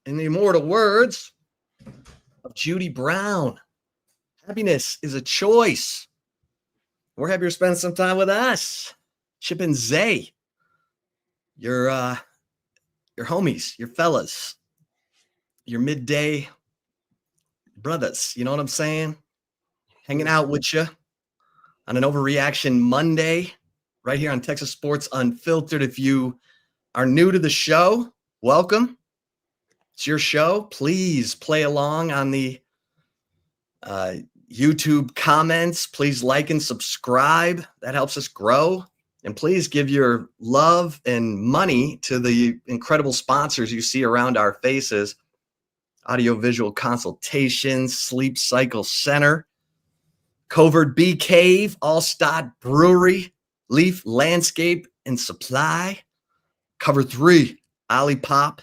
in the immortal words of Judy Brown, happiness is a choice. We're happy to spend some time with us. Chip and Zay, your homies, your fellas, your midday brothers. You know what I'm saying? Hanging out with you on an Overreaction Monday right here on Texas Sports Unfiltered. If you are new to the show, welcome. It's your show. Please play along on the YouTube comments. Please like and subscribe. That helps us grow. And please give your love and money to the incredible sponsors you see around our faces. Audiovisual Consultations, Sleep Cycle Center, Covert Bee Cave, Altstadt Brewery, Leaf Landscape and Supply, Cover 3, OLIPOP,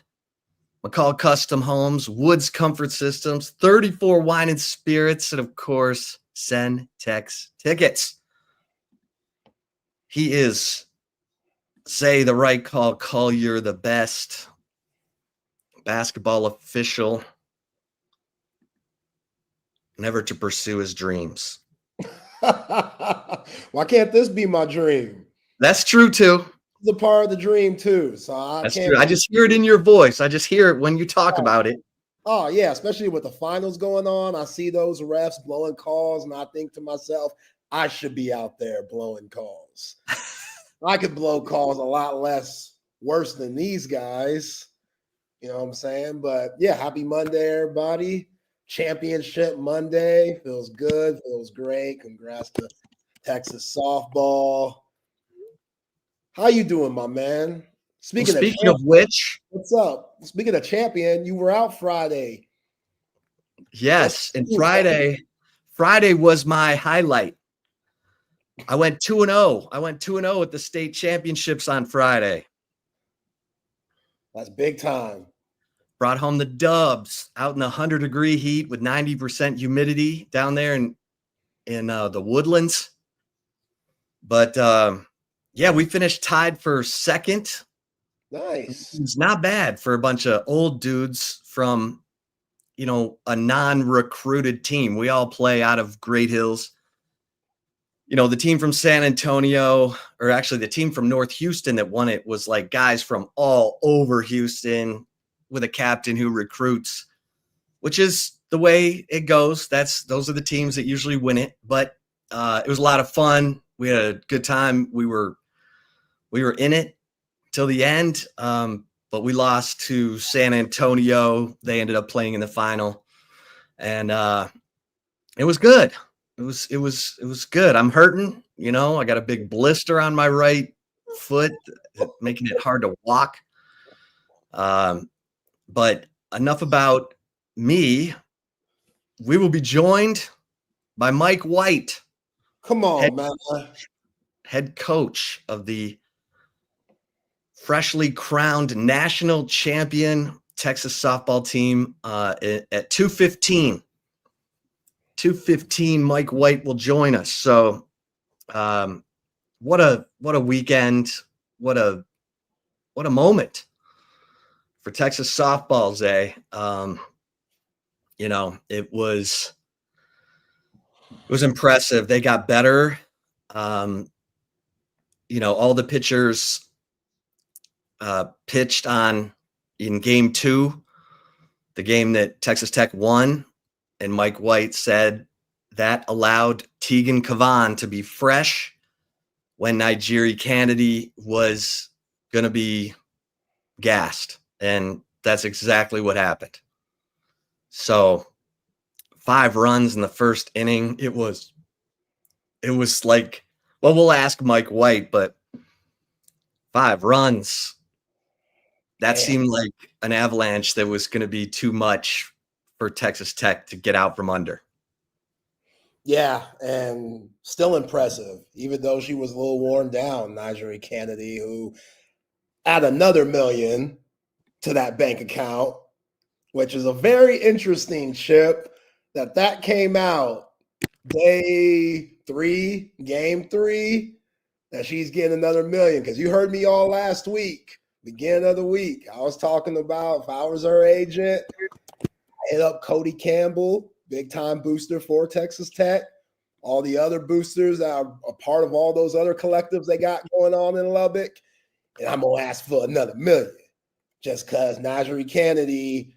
McCall Custom Homes, Woods Comfort Systems, 34 Wine and Spirits, and of course, Send Tex Tickets. He is, say the right call, Collier, the best basketball official never to pursue his dreams. Why can't this be my dream? That's true too. It's a part of the dream too. So That's true. I just hear it in your voice. I just hear it when you talk about it. Oh yeah, especially with the finals going on. I see those refs blowing calls, and I think to myself, I should be out there blowing calls. I could blow calls a lot less worse than these guys. You know what I'm saying? But yeah, happy Monday, everybody. Championship Monday. Feels good. Feels great. Congrats to Texas softball. How you doing, my man? Speaking of which, what's up? Speaking of champion, you were out Friday. Yes, and Friday was my highlight. I went 2-0. I went 2-0 at the state championships on Friday. That's big time. Brought home the dubs out in the 100-degree heat with 90% humidity down there in the Woodlands. But yeah, we finished tied for second. Nice. It's not bad for a bunch of old dudes from, a non-recruited team. We all play out of Great Hills. The team from San Antonio, or actually the team from North Houston that won it, was like guys from all over Houston with a captain who recruits, which is the way it goes. Those are the teams that usually win it. But it was a lot of fun. We had a good time. We were in it till the end, but we lost to San Antonio. They ended up playing in the final, and it was good. It was good. I'm hurting, I got a big blister on my right foot, making it hard to walk. But enough about me. We will be joined by Mike White. Come on, man. Head coach of the freshly crowned national champion Texas softball team at 2:15. 2:15, Mike White will join us. So what a weekend. What a moment for Texas softball, Zay. It was impressive. They got better. All the pitchers pitched on in game 2, the game that Texas Tech won. And Mike White said that allowed Tegan Kavan to be fresh when Nigeri Kennedy was going to be gassed. And that's exactly what happened. So 5 runs in the first inning. It was like, well, we'll ask Mike White, but 5 runs, that seemed like an avalanche that was going to be too much for Texas Tech to get out from under. Yeah, and still impressive, even though she was a little worn down, Nigeri Kennedy, who add another $1 million to that bank account, which is a very interesting, Chip, that came out day 3, game 3, that she's getting another $1 million. Because you heard me all last week beginning of the week, I was talking about if I was her agent, I hit up Cody Campbell, big time booster for Texas Tech, all the other boosters that are a part of all those other collectives they got going on in Lubbock, and I'm gonna ask for another $1 million just because Najee Kennedy,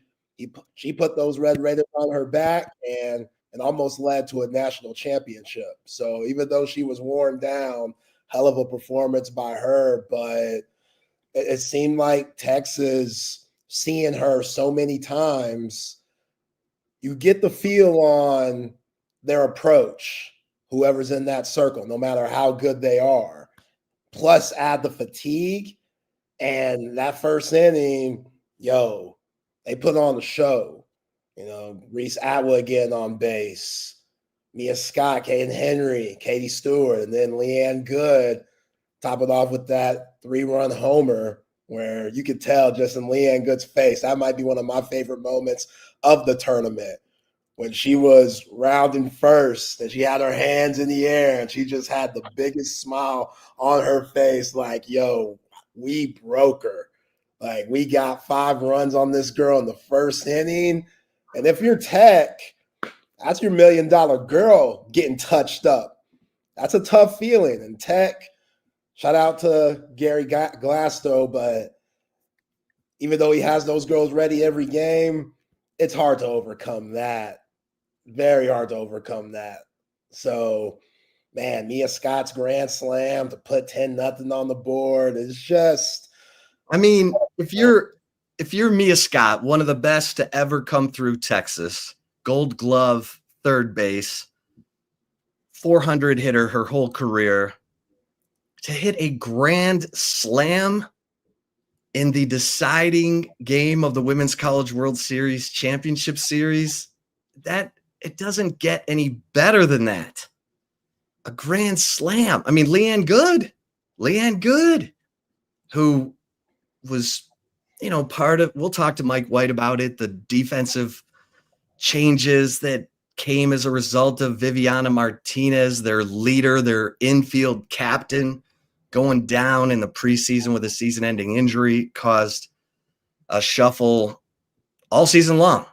she put those Red Raiders on her back and almost led to a national championship. So even though she was worn down, hell of a performance by her, but it seemed like Texas, seeing her so many times, you get the feel on their approach, whoever's in that circle, no matter how good they are. Plus add the fatigue, and that first inning, they put on the show. Reese Atwood getting on base, Mia Scott, Caden Henry, Katie Stewart, and then Leanne Good top it off with that 3-run homer where you could tell just in Leanne Good's face, that might be one of my favorite moments of the tournament, when she was rounding first and she had her hands in the air and she just had the biggest smile on her face, like, we broke her. Like, we got 5 runs on this girl in the first inning. And if you're Tech, that's your $1 million girl getting touched up. That's a tough feeling. And Tech, shout out to Gary Glasto, but even though he has those girls ready every game, it's hard to overcome that. Very hard to overcome that. So, man, Mia Scott's grand slam to put 10-0 on the board is just. I mean, if you're Mia Scott, one of the best to ever come through Texas, Gold Glove, third base, 400 hitter her whole career, to hit a grand slam in the deciding game of the Women's College World Series Championship Series, that it doesn't get any better than that. A grand slam. I mean, Leanne Good, who was, part of, we'll talk to Mike White about it, the defensive changes that came as a result of Viviana Martinez, their leader, their infield captain, going down in the preseason with a season-ending injury, caused a shuffle all season long,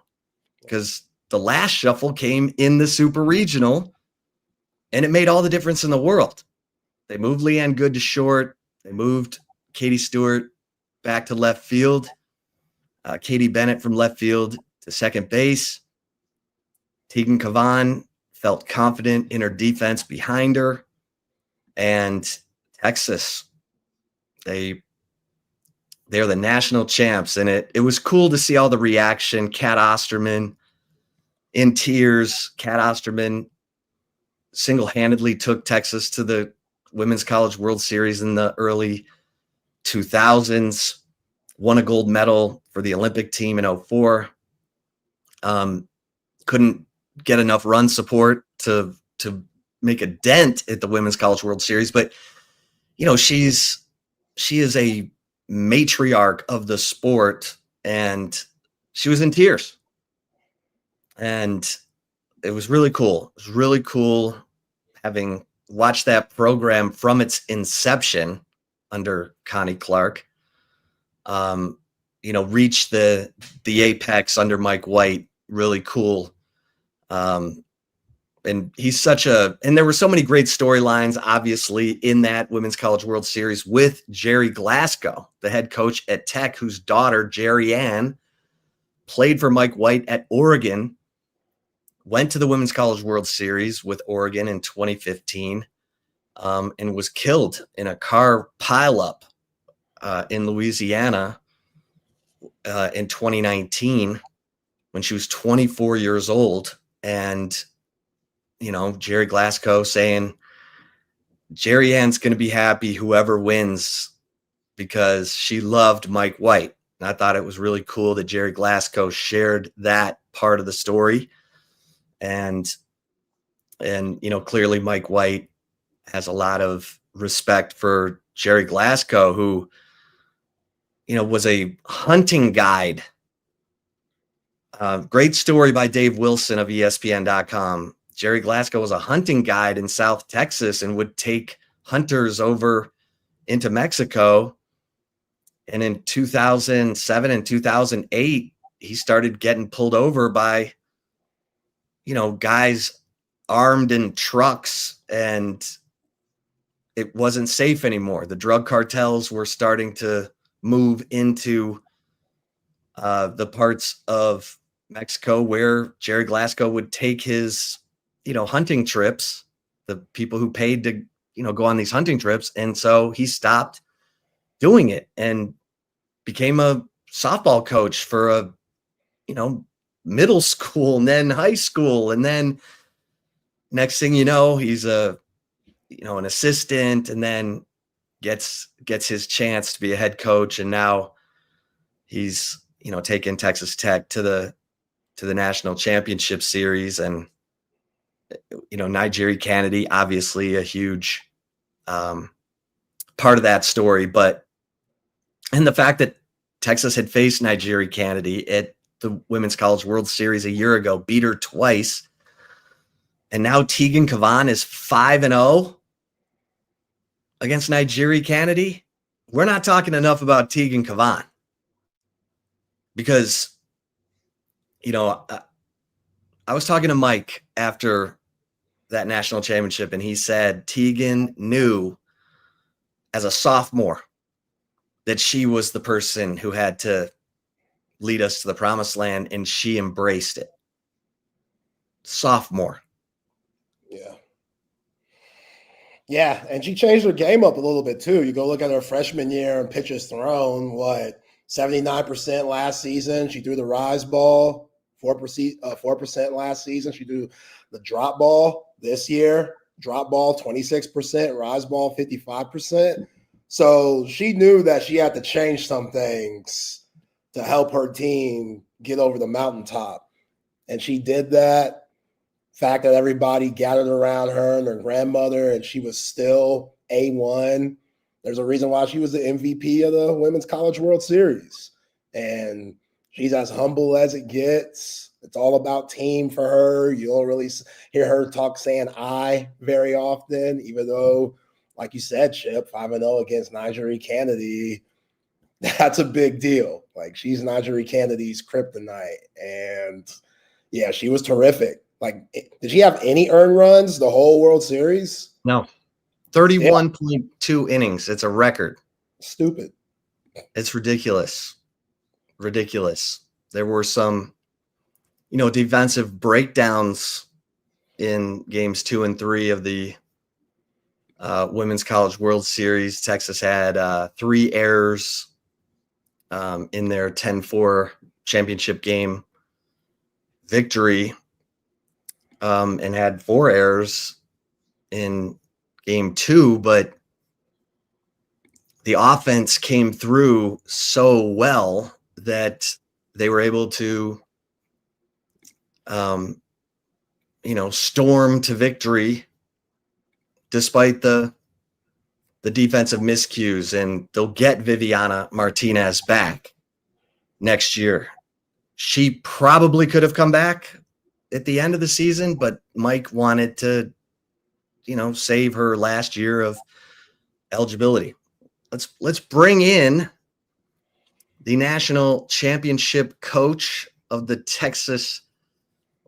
because the last shuffle came in the Super Regional, and it made all the difference in the world. They moved Leanne Good to short. They moved Katie Stewart back to left field. Katie Bennett from left field to second base. Tegan Cavan felt confident in her defense behind her. And Texas, they're the national champs. And it was cool to see all the reaction. Kat Osterman in tears. Kat Osterman single-handedly took Texas to the Women's College World Series in the early 2000s, won a gold medal for the Olympic team in 2004. Couldn't get enough run support to make a dent at the Women's College World Series, but she is a matriarch of the sport, and she was in tears. And it was really cool. It was really cool having watched that program from its inception under Connie Clark, reach the apex under Mike White. Really cool. And he's and there were so many great storylines, obviously, in that Women's College World Series with Jerry Glasgow, the head coach at Tech, whose daughter, Jerry Ann, played for Mike White at Oregon, went to the Women's College World Series with Oregon in 2015, and was killed in a car pileup in Louisiana in 2019 when she was 24 years old. And Jerry Glasgow saying, Jerry Ann's going to be happy whoever wins, because she loved Mike White. And I thought it was really cool that Jerry Glasgow shared that part of the story. And clearly Mike White has a lot of respect for Jerry Glasgow, who, was a hunting guide. Great story by Dave Wilson of ESPN.com. Jerry Glasgow was a hunting guide in South Texas and would take hunters over into Mexico And in 2007 and 2008, he started getting pulled over by, guys armed in trucks, and it wasn't safe anymore. The drug cartels were starting to move into the parts of Mexico where Jerry Glasgow would take his, hunting trips, the people who paid to, go on these hunting trips. And so he stopped doing it and became a softball coach for a, middle school and then high school. And then next thing you know, he's an assistant, and then gets his chance to be a head coach. And now he's, taken Texas Tech to the national championship series. And, Nigeri Kennedy, obviously a huge part of that story, and the fact that Texas had faced Nigeri Kennedy at the Women's College World Series a year ago, beat her twice. And now Tegan Cavan is 5-0 against Nigeri Kennedy. We're not talking enough about Tegan Cavan because, I was talking to Mike after that national championship, and he said Tegan knew as a sophomore that she was the person who had to lead us to the promised land, and she embraced it. Sophomore. Yeah, and she changed her game up a little bit too. You go look at her freshman year and pitches thrown, 79% last season. She threw the rise ball, 4% last season. She threw the drop ball this year. Drop ball 26%, rise ball 55%. So she knew that she had to change some things to help her team get over the mountaintop. And she did that. Fact that everybody gathered around her and her grandmother, and she was still A1. There's a reason why she was the MVP of the Women's College World Series. And she's as humble as it gets. It's all about team for her. You don't really hear her saying I very often, even though, like you said, Chip, 5-0 against Nigeri Kennedy, that's a big deal. She's Nigeri Kennedy's kryptonite. And, yeah, she was terrific. Did she have any earned runs the whole World Series? No. 31.2 innings. It's a record. Stupid. It's ridiculous. Ridiculous. There were some, defensive breakdowns in games 2 and 3 of the Women's College World Series. Texas had 3 errors in their 10-4 championship game victory, and had 4 errors in game 2, but the offense came through so well that they were able to, storm to victory despite the defensive miscues, and they'll get Viviana Martinez back next year. She probably could have come back at the end of the season, but Mike wanted to, save her last year of eligibility. Let's bring in the national championship coach of the Texas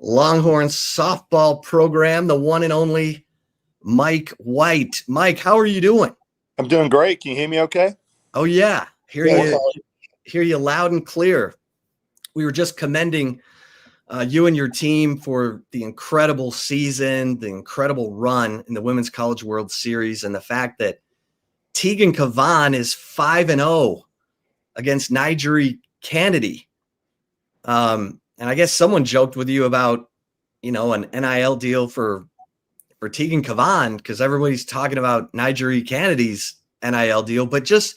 Longhorns softball program, the one and only Mike White. Mike, how are you doing? I'm doing great. Can you hear me okay? Oh yeah. Hear you loud and clear. We were just commending you and your team for the incredible season, the incredible run in the Women's College World Series, and the fact that Tegan Cavan is 5-0 against Nigeri Kennedy. And I guess someone joked with you about, an NIL deal for Tegan Cavan, because everybody's talking about Nigeri Kennedy's NIL deal. But just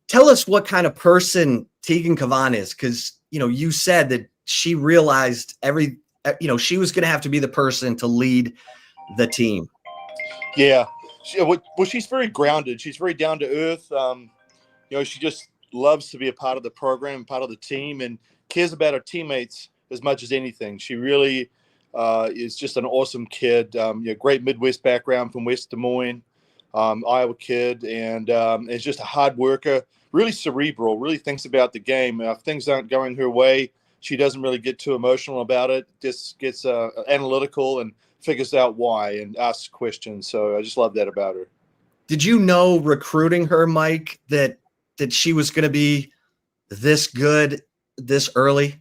tell us what kind of person Tegan Cavan is, because, you said that she realized she was going to have to be the person to lead the team. Yeah. She's very grounded. She's very down to earth. She just loves to be a part of the program, part of the team, and cares about her teammates as much as anything. She really is just an awesome kid. Great Midwest background from West Des Moines. Iowa kid, and is just a hard worker, really cerebral, really thinks about the game. If things aren't going her way, she doesn't really get too emotional about it, just gets analytical and figures out why and asks questions. So I just love that about her. Did you know recruiting her, Mike, that she was going to be this good this early?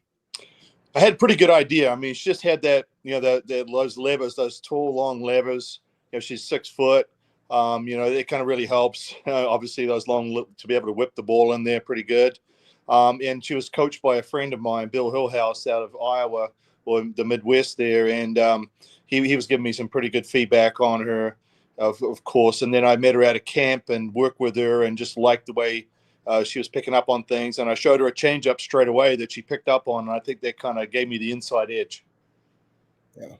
I had a pretty good idea. I mean, she just had that, those levers, those tall, long levers. She's 6 foot. It kind of really helps. Obviously, those long to be able to whip the ball in there pretty good. And she was coached by a friend of mine, Bill Hillhouse, out of Iowa or the Midwest there. And he was giving me some pretty good feedback on her, of course. And then I met her at a camp and worked with her and just liked the way she was picking up on things. And I showed her a changeup straight away that she picked up on. And I think that kind of gave me the inside edge. Yeah.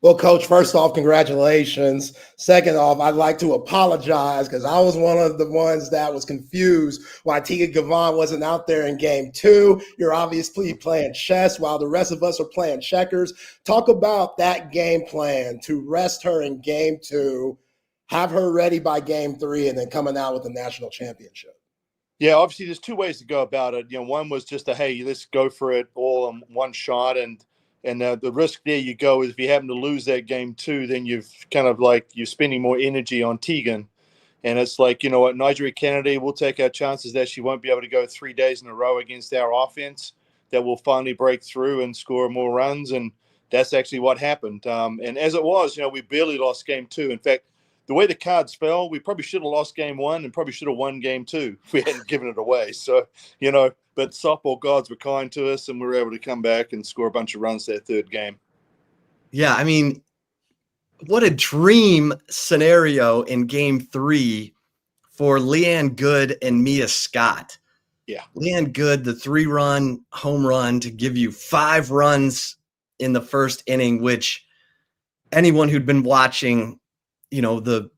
Well, Coach, first off, congratulations. Second off, I'd like to apologize because I was one of the ones that was confused why Tegan Gavon wasn't out there in game 2. You're obviously playing chess while the rest of us are playing checkers. Talk about that game plan to rest her in game 2, have her ready by game 3, and then coming out with the national championship. Yeah, obviously there's 2 ways to go about it. One was just hey, let's go for it all in one shot. And the risk there you go is if you happen to lose that game 2, then you've kind of you're spending more energy on Tegan. And it's like, you know what, Nigeria Kennedy, we'll take our chances that she won't be able to go 3 days in a row against our offense, that will finally break through and score more runs. And that's actually what happened. And as it was, we barely lost game 2. In fact, the way the cards fell, we probably should have lost game 1 and probably should have won game 2 if we hadn't given it away. So, but softball gods were kind to us, and we were able to come back and score a bunch of runs that 3rd game. Yeah, I mean, what a dream scenario in game 3 for Leanne Good and Mia Scott. Yeah. Leanne Good, the 3-run home run to give you 5 runs in the first inning, which anyone who'd been watching, the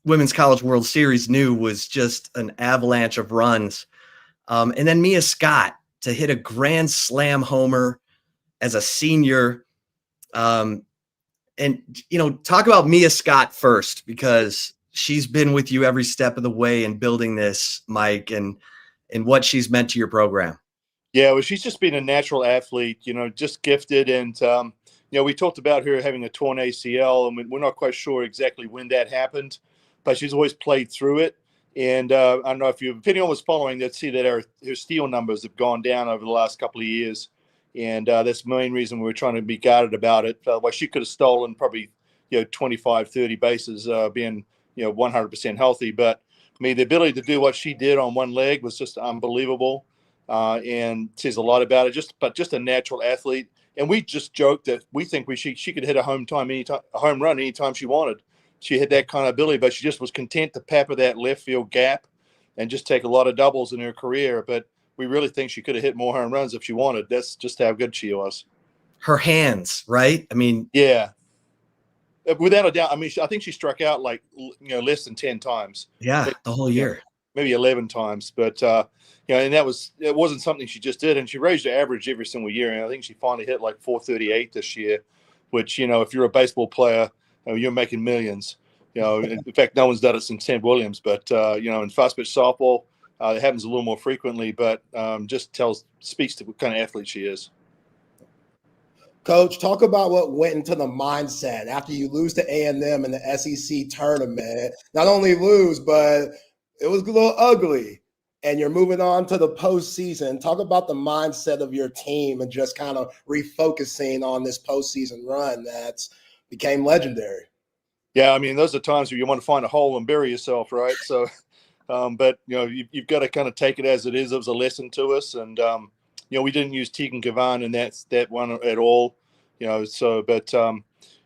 Women's College World Series knew was just an avalanche of runs. And then Mia Scott to hit a grand slam homer as a senior. And, talk about Mia Scott first, because she's been with you every step of the way in building this, Mike, and what she's meant to your program. Yeah, well, she's just been a natural athlete, just gifted. And, we talked about her having a torn ACL, and we're not quite sure exactly when that happened, but she's always played through it. And I don't know if anyone was following, they'd see that her steal numbers have gone down over the last couple of years. And that's the main reason we were trying to be guarded about it. Well, she could have stolen probably, 25, 30 bases being, 100% healthy. But, I mean, the ability to do what she did on one leg was just unbelievable. And says a lot about it, just a natural athlete. And we just joked that we think she could hit a home run anytime she wanted. She had that kind of ability, but she just was content to pepper that left field gap and just take a lot of doubles in her career. But we really think she could have hit more home runs if she wanted. That's just how good she was. Her hands, right? I mean, yeah, without a doubt. I mean, I think she struck out less than 10 times. Yeah, the whole year. Maybe 11 times. But, and it wasn't something she just did. And she raised her average every single year. And I think she finally hit 438 this year, which, if you're a baseball player, you're making millions. In fact, no one's done it since Sam Williams. But, in fast pitch softball, it happens a little more frequently, but just speaks to what kind of athlete she is. Coach, talk about what went into the mindset after you lose to A&M in the SEC tournament. Not only lose, but it was a little ugly. And you're moving on to the postseason. Talk about the mindset of your team and just kind of refocusing on this postseason run that's became legendary. Yeah, I mean, those are times where you want to find a hole and bury yourself, right? So, but, you've got to kind of take it as it is. It was a lesson to us. And, we didn't use Tegan Gavon in that one at all, so, but,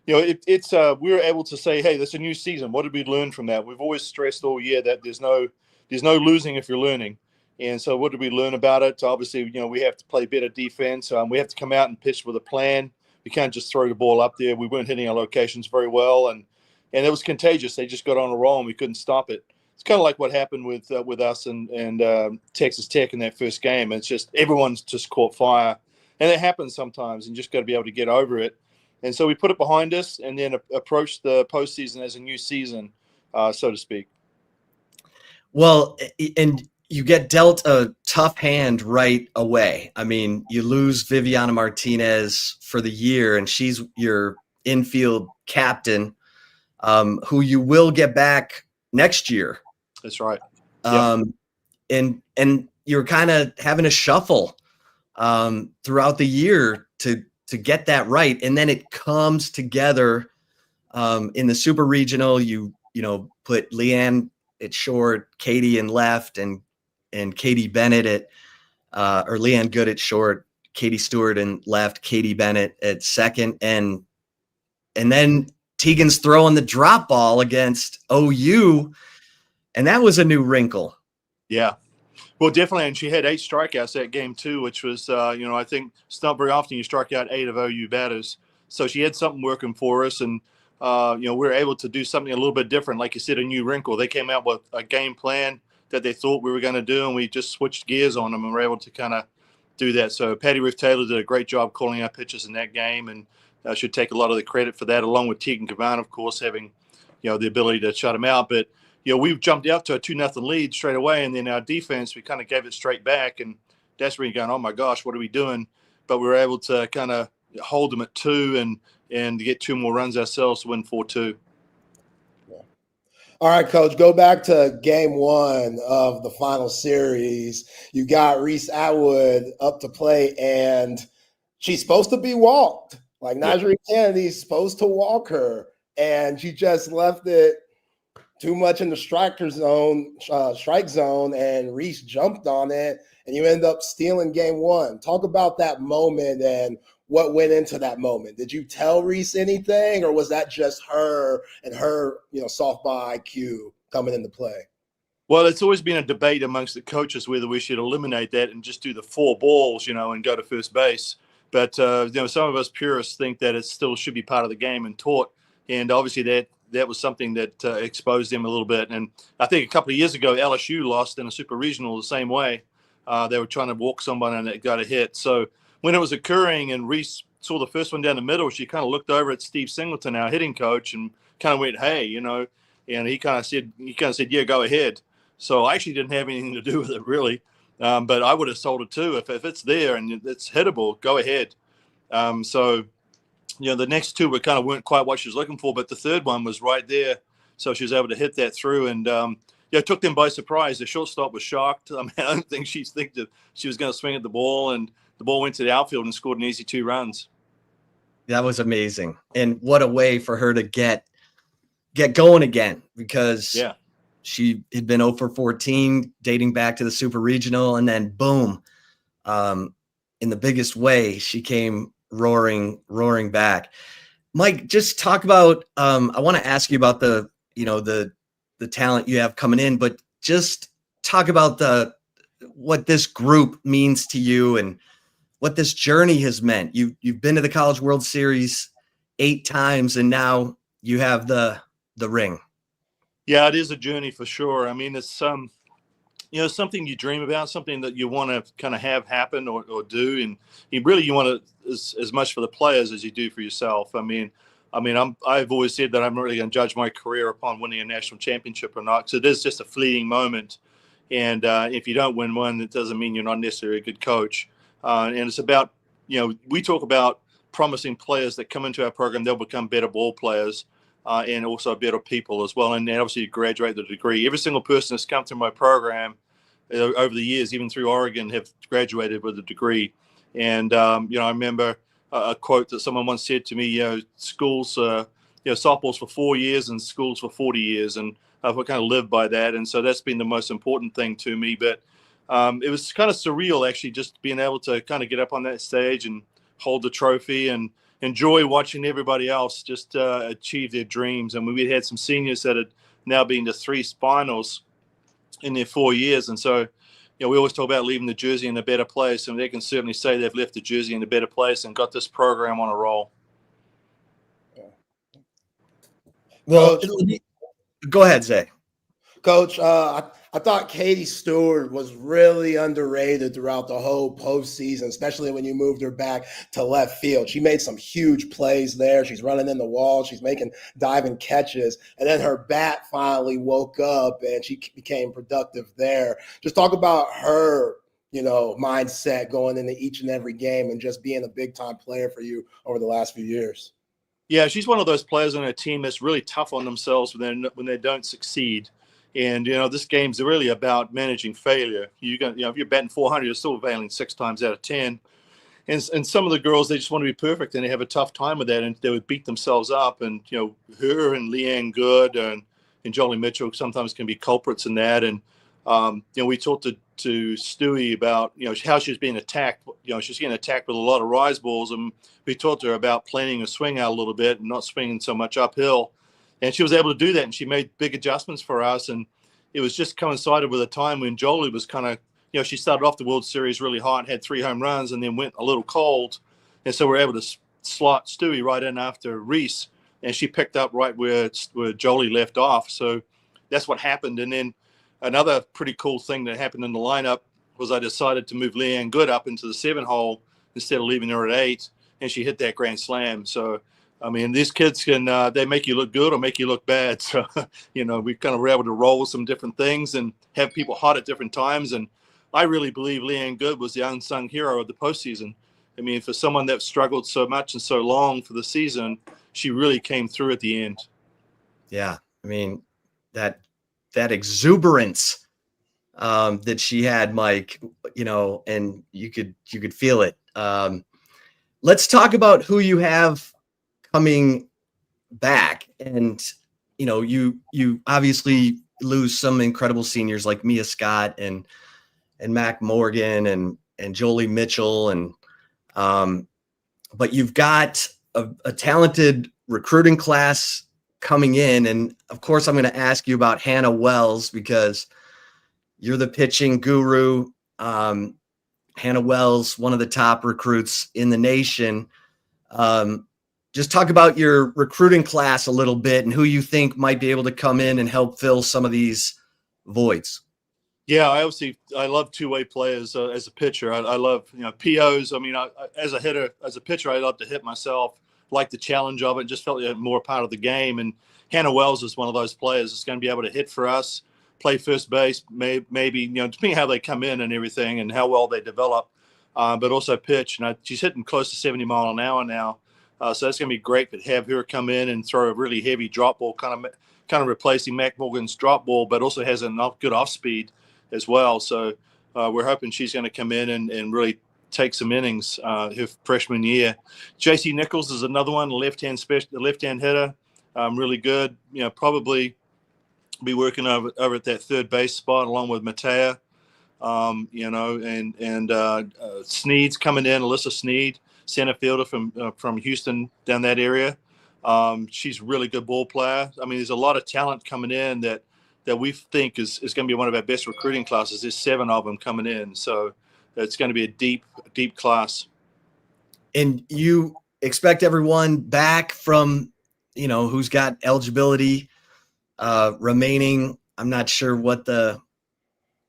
it's we were able to say, hey, that's a new season. What did we learn from that? We've always stressed all year that there's no losing if you're learning. And so what did we learn about it? So obviously, we have to play better defense. We have to come out and pitch with a plan. We can't just throw the ball up there. We weren't hitting our locations very well. And it was contagious. They just got on a roll and we couldn't stop it. It's kind of like what happened with us and Texas Tech in that first game. It's just everyone's just caught fire. And it happens sometimes, and just got to be able to get over it. And so we put it behind us and then approached the postseason as a new season. so to speak. Well, and you get dealt a tough hand right away. I mean, you lose Viviana Martinez for the year, and she's your infield captain, who you will get back next year. That's right. And you're kind of having a shuffle throughout the year to get that right, and then it comes together in the super regional. You put Leanne at short, Katie in left, and Katie Bennett at or Leanne Good at short, Katie Stewart in left, Katie Bennett at second, and then Tegan's throwing the drop ball against OU, and that was a new wrinkle. Yeah. Well, definitely, and she had 8 strikeouts that game too, which was, I think it's not very often you strike out 8 of OU batters. So she had something working for us, and we were able to do something a little bit different. Like you said, a new wrinkle. They came out with a game plan that they thought we were going to do, and we just switched gears on them, and were able to kind of do that. So Patty Ruth Taylor did a great job calling our pitches in that game, and should take a lot of the credit for that, along with Tegan Cavan, of course, having the ability to shut them out. But we jumped out to a 2-0 lead straight away, and then our defense, we kind of gave it straight back, and that's where you're going, oh my gosh, what are we doing? But we were able to kind of hold them at 2 and get 2 more runs ourselves to win 4-2. All right, Coach, go back to game 1 of the final series. You got Reese Atwood up to play, and she's supposed to be walked. Like Najee Kennedy's supposed to walk her, and she just left it too much in the strike zone, and Reese jumped on it, and you end up stealing game 1. Talk about that moment and what went into that moment. Did you tell Reese anything, or was that just her and her, softball IQ coming into play? Well, it's always been a debate amongst the coaches whether we should eliminate that and just do the 4 balls, and go to first base. But, some of us purists think that it still should be part of the game and taught. And obviously that was something that exposed them a little bit. And I think a couple of years ago, LSU lost in a super regional the same way. They were trying to walk someone and it got a hit. So when it was occurring and Reese saw the first one down the middle, she kind of looked over at Steve Singleton, our hitting coach, and kind of went, hey, and he kind of said, yeah, go ahead. So I actually didn't have anything to do with it really. But I would have told her too, if it's there and it's hittable, go ahead. The next 2 weren't quite what she was looking for, but the third one was right there. So she was able to hit that through, and it took them by surprise. The shortstop was shocked. I don't think she was going to swing at the ball, and the ball went to the outfield and scored an easy 2 runs. That was amazing. And what a way for her to get going again, because she had been 0 for 14 dating back to the super regional, and then boom, in the biggest way, she came roaring back. Mike, just talk about I want to ask you about the talent you have coming in, but just talk about what this group means to you and what this journey has meant. You've been to the College World Series 8 times, and now you have the ring. Yeah, it is a journey for sure. It's something you dream about, something that you want to kind of have happen or do. And you want to, as much for the players as you do for yourself. I've always said that I'm not really going to judge my career upon winning a national championship or not, because it is just a fleeting moment. And if you don't win one, it doesn't mean you're not necessarily a good coach. And it's about, we talk about promising players that come into our program, they'll become better ball players. And also better people as well. And obviously you graduate the degree. Every single person that's come through my program over the years, even through Oregon, have graduated with a degree. And, I remember a quote that someone once said to me, schools, softball's for 4 years and school's for 40 years. And I've kind of lived by that. And so that's been the most important thing to me. But it was kind of surreal, actually, just being able to kind of get up on that stage and hold the trophy and enjoy watching everybody else just achieve their dreams. And we had some seniors that had now been to 3 finals in their 4 years. And so, we always talk about leaving the jersey in a better place, and they can certainly say they've left the jersey in a better place and got this program on a roll. Well, go ahead, Zay. Coach, I I thought Katie Stewart was really underrated throughout the whole postseason, especially when you moved her back to left field. She made some huge plays there. She's running in the wall. She's making diving catches. And then her bat finally woke up and she became productive there. Just talk about her, mindset going into each and every game and just being a big-time player for you over the last few years. Yeah, she's one of those players on her team that's really tough on themselves when they don't succeed. And, this game's really about managing failure. If you're batting 400, you're still failing 6 times out of 10. And some of the girls, they just want to be perfect, and they have a tough time with that, and they would beat themselves up. And, her and Leanne Good and Jolie Mitchell sometimes can be culprits in that. And, we talked to Stewie about, how she was being attacked. She's getting attacked with a lot of rise balls, and we talked to her about planning a swing out a little bit and not swinging so much uphill. And she was able to do that, and she made big adjustments for us. And it was just coincided with a time when Jolie was kind of, she started off the World Series really hot, had 3 home runs, and then went a little cold. And so we're able to slot Stewie right in after Reese, and she picked up right where Jolie left off. So that's what happened. And then another pretty cool thing that happened in the lineup was I decided to move Leanne Good up into the 7 hole instead of leaving her at 8, and she hit that grand slam. So, I mean, these kids can they make you look good or make you look bad. So, we kind of were able to roll some different things and have people hot at different times. And I really believe Leanne Good was the unsung hero of the postseason. I mean, for someone that struggled so much and so long for the season, she really came through at the end. Yeah, I mean, that exuberance that she had, Mike, and you could feel it. Let's talk about who you have coming back. And, you obviously lose some incredible seniors like Mia Scott and Mac Morgan and Jolie Mitchell. And, but you've got a talented recruiting class coming in. And of course, I'm going to ask you about Hannah Wells because you're the pitching guru. Hannah Wells, one of the top recruits in the nation. Just talk about your recruiting class a little bit and who you think might be able to come in and help fill some of these voids. Yeah, I love two-way players as a pitcher. I love, POs. I mean, as a hitter, as a pitcher, I love to hit myself, like the challenge of it, just felt like more part of the game. And Hannah Wells is one of those players that's going to be able to hit for us, play first base, maybe depending how they come in and everything and how well they develop, but also pitch. And she's hitting close to 70 mile an hour now. So that's going to be great to have her come in and throw a really heavy drop ball, kind of replacing Mac Morgan's drop ball, but also has a good off speed as well. So we're hoping she's going to come in and really take some innings her freshman year. JC Nichols is another one, left-hand hitter, really good. Probably be working over at that third base spot along with Matea. And Sneed's coming in, Alyssa Sneed, center fielder from Houston down that area. She's a really good ball player. I mean, there's a lot of talent coming in that we think is going to be one of our best recruiting classes. There's 7 of them coming in. So it's going to be a deep class. And you expect everyone back from, who's got eligibility remaining. I'm not sure what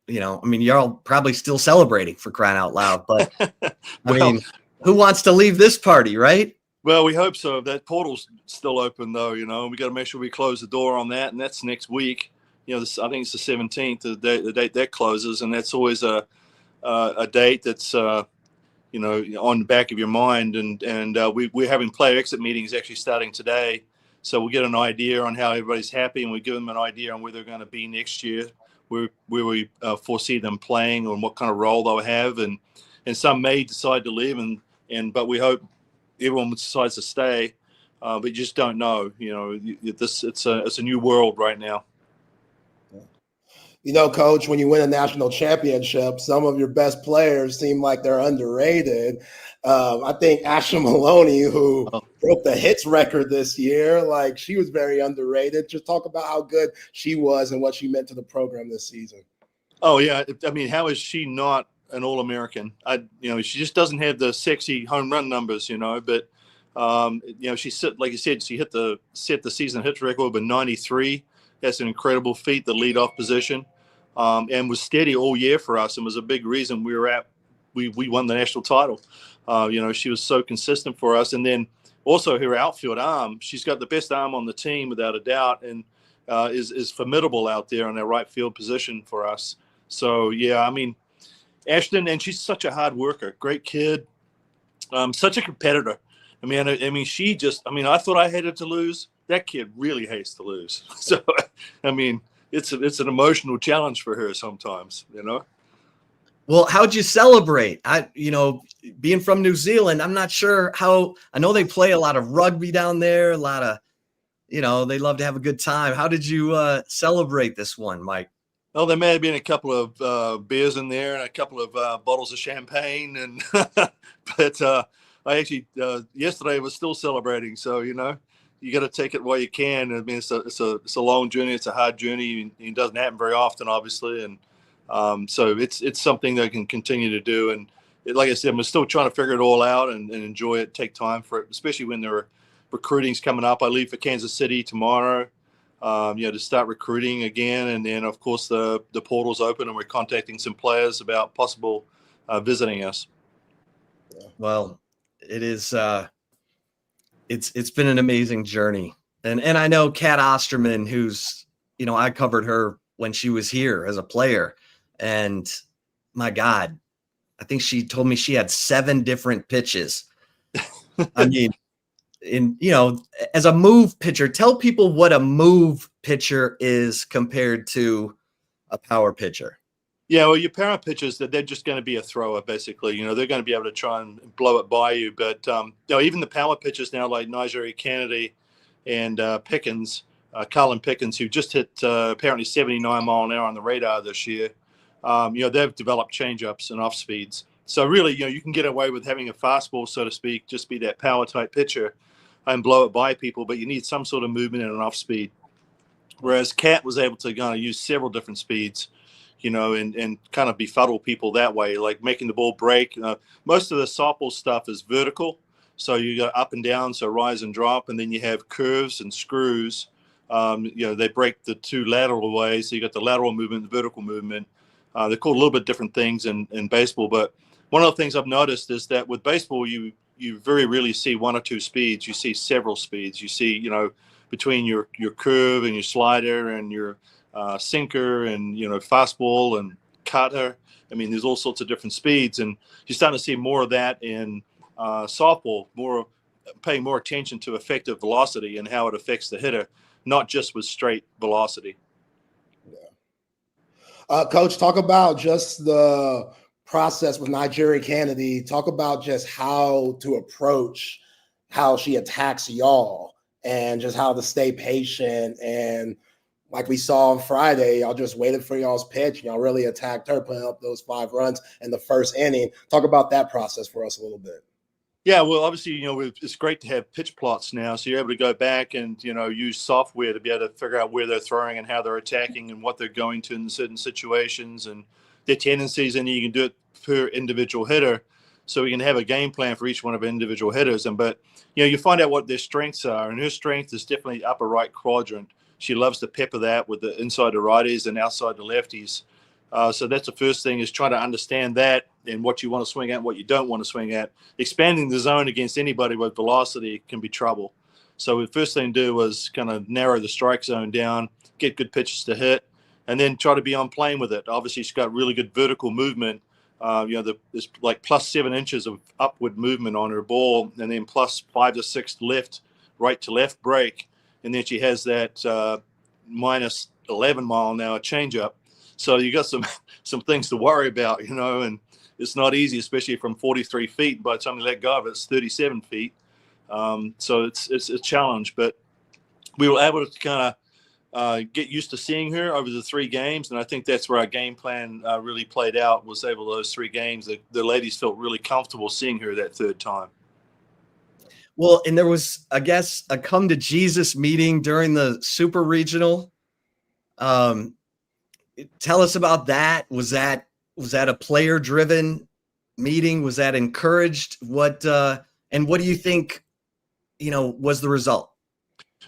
you're all probably still celebrating, for crying out loud, but who wants to leave this party, right? Well, we hope so. That portal's still open though, we got to make sure we close the door on that. And that's next week. I think it's the 17th, the date that closes. And that's always a date that's, on the back of your mind. And we're having player exit meetings actually starting today. So we'll get an idea on how everybody's happy, and we give them an idea on where they're going to be next year, where we foresee them playing and what kind of role they'll have. And some may decide to leave, but we hope everyone decides to stay. But you just don't know. It's a new world right now. Coach, when you win a national championship, some of your best players seem like they're underrated. I think Asha Maloney, who broke the hits record this year, she was very underrated. Just talk about how good she was and what she meant to the program this season. Oh, yeah. I mean, how is she not an All-American? She just doesn't have the sexy home run numbers, but, she like you said, she set the season hits record with 93. That's an incredible feat, the leadoff position. and was steady all year for us, and was a big reason we won the national title. She was so consistent for us. And then also her outfield arm, she's got the best arm on the team without a doubt, and is formidable out there in that right field position for us. So, yeah, I mean, Ashton, and she's such a hard worker, great kid, such a competitor. I mean, I thought I hated to lose. That kid really hates to lose. So, I mean, it's an emotional challenge for her sometimes, Well, how'd you celebrate? Being from New Zealand, I'm not sure how. I know they play a lot of rugby down there, a lot of, they love to have a good time. How did you celebrate this one, Mike? Well, there may have been a couple of beers in there and a couple of bottles of champagne, and but I actually yesterday was still celebrating. So you got to take it while you can. I mean, it's a long journey. It's a hard journey. It doesn't happen very often, obviously, and so it's something that I can continue to do. And like I said, I'm still trying to figure it all out and enjoy it. Take time for it, especially when there are recruiting's coming up. I leave for Kansas City tomorrow. To start recruiting again, and then of course the portal's open, and we're contacting some players about possible visiting us. Well, it is. It's been an amazing journey, and I know Kat Osterman, who's I covered her when she was here as a player, and my God, I think she told me she had 7 different pitches. I mean. As a move pitcher, tell people what a move pitcher is compared to a power pitcher. Yeah, well, your power pitchers, they're just going to be a thrower, basically. They're going to be able to try and blow it by you. But, even the power pitchers now, like Nigeri Kennedy and Pickens, Colin Pickens, who just hit apparently 79 mile an hour on the radar this year, they've developed changeups and off speeds. So really, you can get away with having a fastball, so to speak, just be that power type pitcher and blow it by people, but you need some sort of movement and an off speed. Whereas Kat was able to kind of use several different speeds, and kind of befuddle people that way, like making the ball break. Most of the softball stuff is vertical. So you got up and down, so rise and drop, and then you have curves and screws. They break the 2 lateral ways. So you got the lateral movement, the vertical movement. They're called a little bit different things in baseball, but one of the things I've noticed is that with baseball, you very rarely see 1 or 2 speeds. You see several speeds. You see, between your curve and your slider and your sinker and, fastball and cutter. I mean, there's all sorts of different speeds, and you're starting to see more of that in softball, paying more attention to effective velocity and how it affects the hitter, not just with straight velocity. Yeah. Coach, talk about just the process with Nigeri Kennedy. Talk about just how to approach how she attacks y'all and just how to stay patient. And like we saw on Friday, y'all just waited for y'all's pitch. Y'all really attacked her, putting up those 5 runs in the first inning. Talk about that process for us a little bit. Yeah, well, obviously, it's great to have pitch plots now. So you're able to go back and, use software to be able to figure out where they're throwing and how they're attacking and what they're going to in certain situations and their tendencies. And you can do it per individual hitter. So we can have a game plan for each one of our individual hitters. But you find out what their strengths are. And her strength is definitely upper right quadrant. She loves to pepper that with the inside the righties and outside the lefties. So that's the first thing, is trying to understand that and what you want to swing at and what you don't want to swing at. Expanding the zone against anybody with velocity can be trouble. So the first thing to do was kind of narrow the strike zone down, get good pitches to hit, and then try to be on plane with it. Obviously, she's got really good vertical movement. There's like plus 7 inches of upward movement on her ball, and then plus 5 to 6 right to left break. And then she has that minus 11 mile an hour changeup. So you got some things to worry about, and it's not easy, especially from 43 feet. By the time you let go of it, it's 37 feet. So it's a challenge, but we were able to kind of get used to seeing her over the 3 games. And I think that's where our game plan really played out, was able those 3 games. The ladies felt really comfortable seeing her that 3rd time. Well, and there was, I guess, a come to Jesus meeting during the Super Regional. Tell us about that. Was that a player driven meeting? Was that encouraged? What do you think, was the result?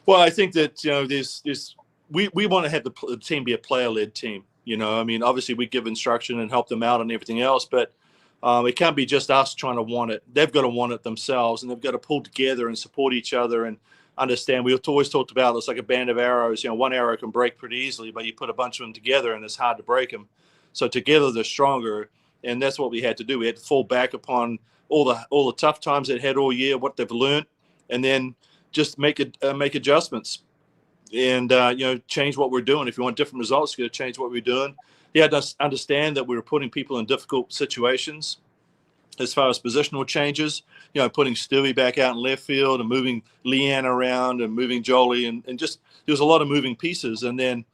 Well, I think that, we want to have the team be a player led team. I mean, obviously we give instruction and help them out and everything else, but it can't be just us trying to want it. They've got to want it themselves, and they've got to pull together and support each other and understand. We've always talked about it's like a band of arrows. One arrow can break pretty easily, but you put a bunch of them together and it's hard to break them. So together they're stronger, and that's what we had to do. We had to fall back upon all the tough times they had all year, what they've learned, and then just make adjustments and change what we're doing. If you want different results, you got to change what we're doing. You had to understand that we were putting people in difficult situations as far as positional changes, putting Stewie back out in left field and moving Leanne around and moving Jolie and just there was a lot of moving pieces. And then,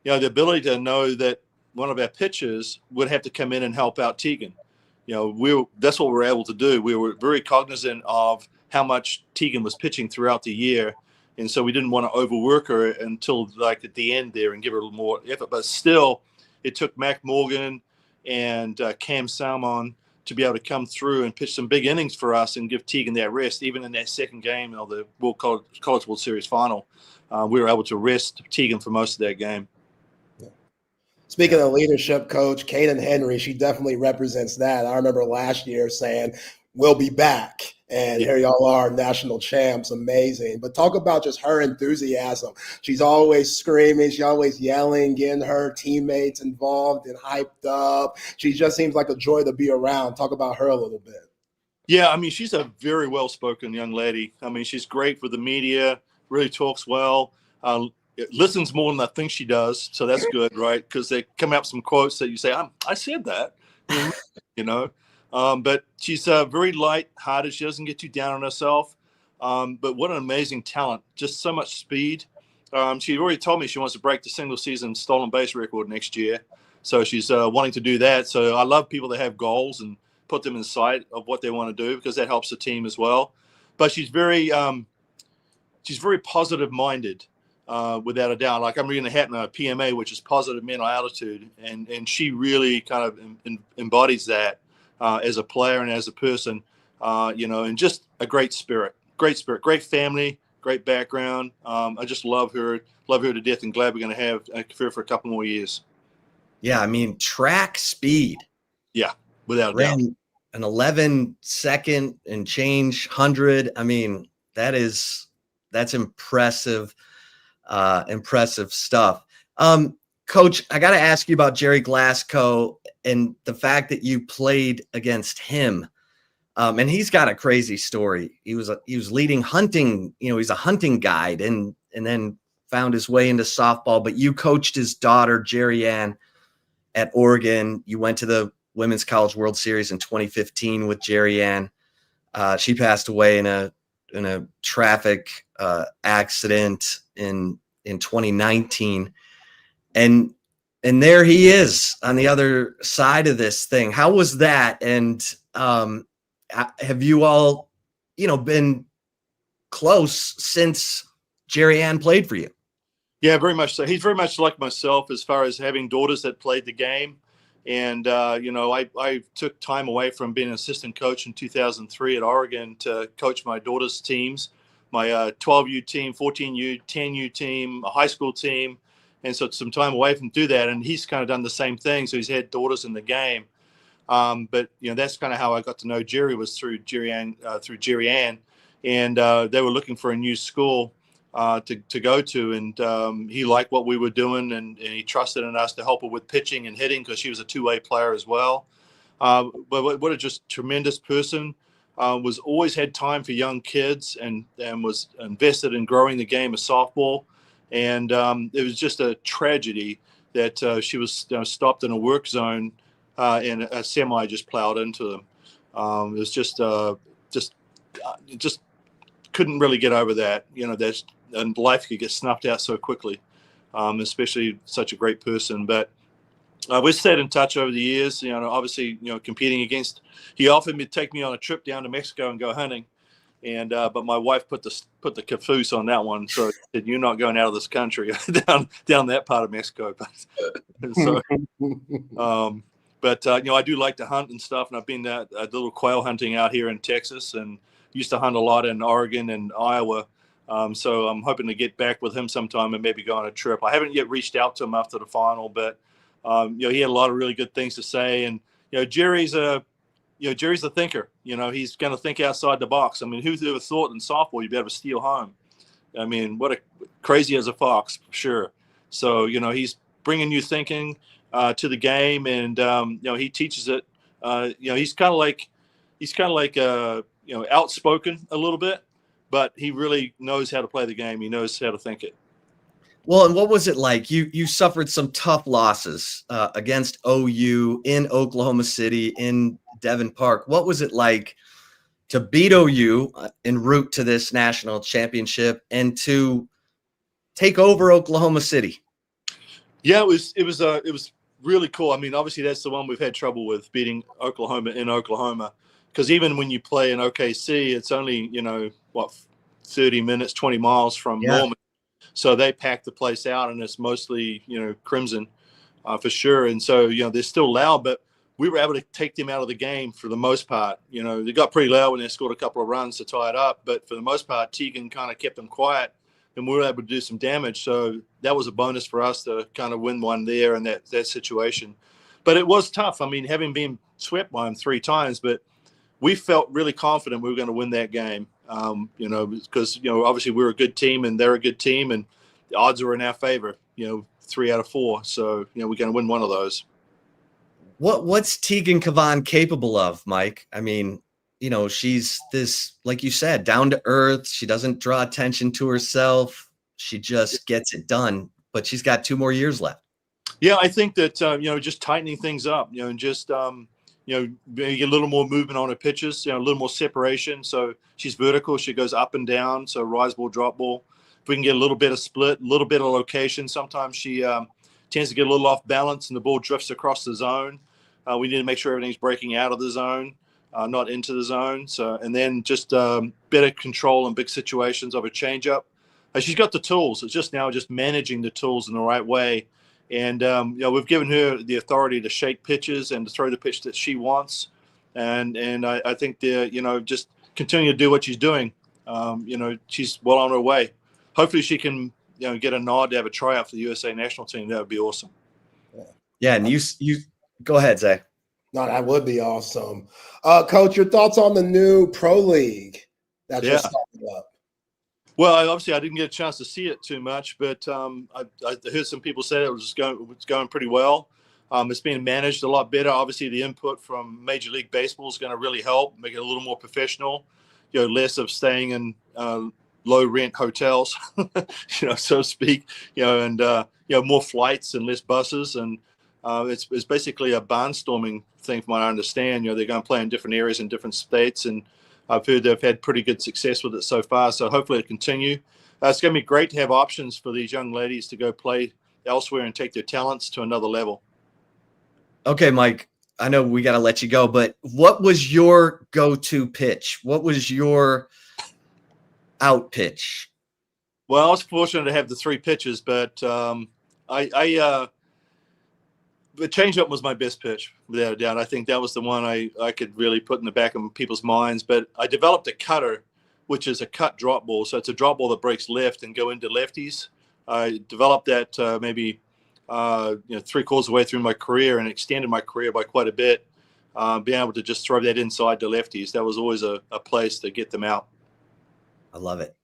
the ability to know that one of our pitchers would have to come in and help out Tegan. That's what we were able to do. We were very cognizant of how much Tegan was pitching throughout the year. And so we didn't want to overwork her until like at the end there and give her a little more effort. But still, it took Mac Morgan and Cam Salmon to be able to come through and pitch some big innings for us and give Tegan that rest. Even in that second game of the College World Series final, we were able to rest Tegan for most of that game. Speaking of leadership, Coach, Kaden Henry, she definitely represents that. I remember last year saying, we'll be back. And here y'all are, national champs. Amazing. But talk about just her enthusiasm. She's always screaming. She's always yelling, getting her teammates involved and hyped up. She just seems like a joy to be around. Talk about her a little bit. Yeah, I mean, she's a very well-spoken young lady. I mean, she's great with the media, really talks well, listens more than I think she does. So that's good, right? Because they come out some quotes that you say, I said that, But she's very light-hearted. She doesn't get too down on herself. But what an amazing talent. Just so much speed. She already told me she wants to break the single-season stolen base record next year. So she's wanting to do that. So I love people that have goals and put them in sight of what they want to do because that helps the team as well. But she's very positive-minded, without a doubt. Like I'm reading a Hatton PMA, which is positive mental attitude, and she really kind of embodies that. As a player and as a person, and just a great spirit, great family, great background. I just love her to death and glad we're going to have her for a couple more years. Yeah. I mean, track speed. Yeah. Without a doubt. An 11-second and change 100. I mean, that's impressive, impressive stuff. Coach, I got to ask you about Jerry Glasgow and the fact that you played against him. And he's got a crazy story. He was leading hunting, he's a hunting guide and then found his way into softball, but you coached his daughter, Jerry Ann, at Oregon. You went to the Women's College World Series in 2015 with Jerry Ann. She passed away in a traffic accident in 2019. And there he is on the other side of this thing. How was that? And have you all, been close since Jerry Ann played for you? Yeah, very much so. He's very much like myself as far as having daughters that played the game. And, I took time away from being an assistant coach in 2003 at Oregon to coach my daughter's teams, my 12U team, 14U, 10U team, a high school team. And so some time away from do that. And he's kind of done the same thing. So he's had daughters in the game. But, that's kind of how I got to know Jerry was through Jerry Ann. And they were looking for a new school to go to. And he liked what we were doing. And he trusted in us to help her with pitching and hitting because she was a two-way player as well. But what a just tremendous person. Was always had time for young kids and was invested in growing the game of softball. And it was just a tragedy that she was stopped in a work zone and a semi just plowed into them. It was just couldn't really get over that. And life could get snuffed out so quickly, especially such a great person. But we've stayed in touch over the years. Obviously, competing against. He offered me to take me on a trip down to Mexico and go hunting. And but my wife put the caboose on that one. So said, you're not going out of this country down that part of Mexico. I do like to hunt and stuff. And I've been a little quail hunting out here in Texas and used to hunt a lot in Oregon and Iowa. So I'm hoping to get back with him sometime and maybe go on a trip. I haven't yet reached out to him after the final, but He had a lot of really good things to say. And Jerry's a thinker. He's going to think outside the box. I mean, who's ever thought in softball you'd be able to steal home? I mean, crazy as a fox, for sure. So he's bringing new thinking to the game, and he teaches it. He's kind of like outspoken a little bit, but he really knows how to play the game. He knows how to think it. Well, and what was it like? You suffered some tough losses against OU in Oklahoma City, in Devon Park. What was it like to beat OU en route to this national championship and to take over Oklahoma City? Yeah, it was really cool. I mean, obviously that's the one we've had trouble with, beating Oklahoma in Oklahoma, because even when you play in OKC, it's only 30 minutes, 20 miles from Norman. So they pack the place out, and it's mostly, Crimson for sure. And so, they're still loud, but we were able to take them out of the game for the most part. They got pretty loud when they scored a couple of runs to tie it up, but for the most part, Tegan kind of kept them quiet, and we were able to do some damage. So that was a bonus for us to kind of win one there in that situation. But it was tough. I mean, having been swept by them 3 times, but we felt really confident we were going to win that game. Because obviously we're a good team and they're a good team, and the odds were in our favor. 3 out of 4. So we're going to win one of those. What's Tegan Cavan capable of, Mike? I mean, she's this, like you said, down to earth. She doesn't draw attention to herself. She just gets it done. But she's got 2 more years left. Yeah, I think that just tightening things up. And just maybe a little more movement on her pitches, a little more separation. So she's vertical. She goes up and down. So rise ball, drop ball. If we can get a little bit of split, a little bit of location. Sometimes she tends to get a little off balance and the ball drifts across the zone. We need to make sure everything's breaking out of the zone, not into the zone. So, and then just better control in big situations of a changeup. She's got the tools. It's just managing the tools in the right way. And, we've given her the authority to shake pitches and to throw the pitch that she wants. And I think just continue to do what she's doing. She's well on her way. Hopefully she can, get a nod to have a tryout for the USA national team. That would be awesome. Yeah. And you go ahead, Zach. No, that would be awesome. Coach, your thoughts on the new Pro League that just started up? Well, obviously I didn't get a chance to see it too much, but I heard some people say it was going pretty well. It's being managed a lot better. Obviously, the input from Major League Baseball is going to really help make it a little more professional. Less of staying in low rent hotels, so to speak. And more flights and less buses, and it's basically a barnstorming thing, from what I understand. They're going to play in different areas in different states, and I've heard they've had pretty good success with it so far, so hopefully it'll continue. It's going to be great to have options for these young ladies to go play elsewhere and take their talents to another level. Okay, Mike, I know we got to let you go, but what was your go-to pitch? What was your out pitch? Well, I was fortunate to have the 3 pitches, but the changeup was my best pitch, without a doubt. I think that was the one I could really put in the back of people's minds. But I developed a cutter, which is a cut drop ball. So it's a drop ball that breaks left and go into lefties. I developed that maybe 3/4 of the way through my career, and extended my career by quite a bit. Being able to just throw that inside to lefties, that was always a place to get them out. I love it.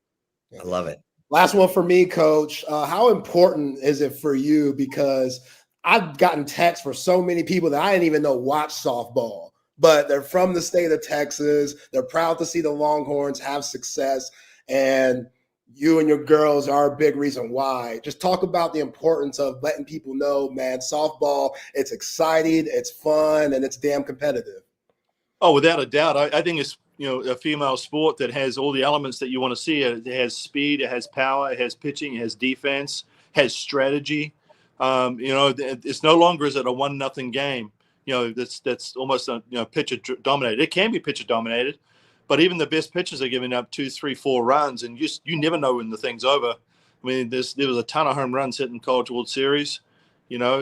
I love it. Last one for me, Coach. How important is it for you? Because I've gotten texts for so many people that I didn't even know watch softball, but they're from the state of Texas. They're proud to see the Longhorns have success, and you and your girls are a big reason why. Just talk about the importance of letting people know, man, softball, it's exciting, it's fun, and it's damn competitive. Oh, without a doubt. I think it's, a female sport that has all the elements that you want to see. It has speed, it has power, it has pitching, it has defense, has strategy. It's no longer is it a 1-0 game. That's almost pitcher dominated. It can be pitcher dominated, but even the best pitchers are giving up 2, 3, 4 runs, and you never know when the thing's over. I mean, there was a ton of home runs hit in College World Series,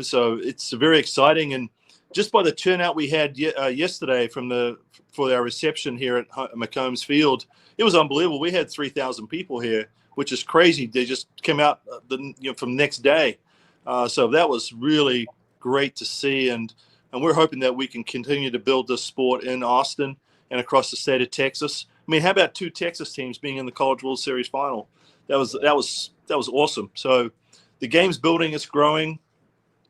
so it's very exciting. And just by the turnout we had yesterday for our reception here at McCombs Field, it was unbelievable. We had 3,000 people here, which is crazy. They just came out from the next day. So that was really great to see. And we're hoping that we can continue to build this sport in Austin and across the state of Texas. I mean, how about 2 Texas teams being in the College World Series final? That was awesome. So the game's building, it's growing.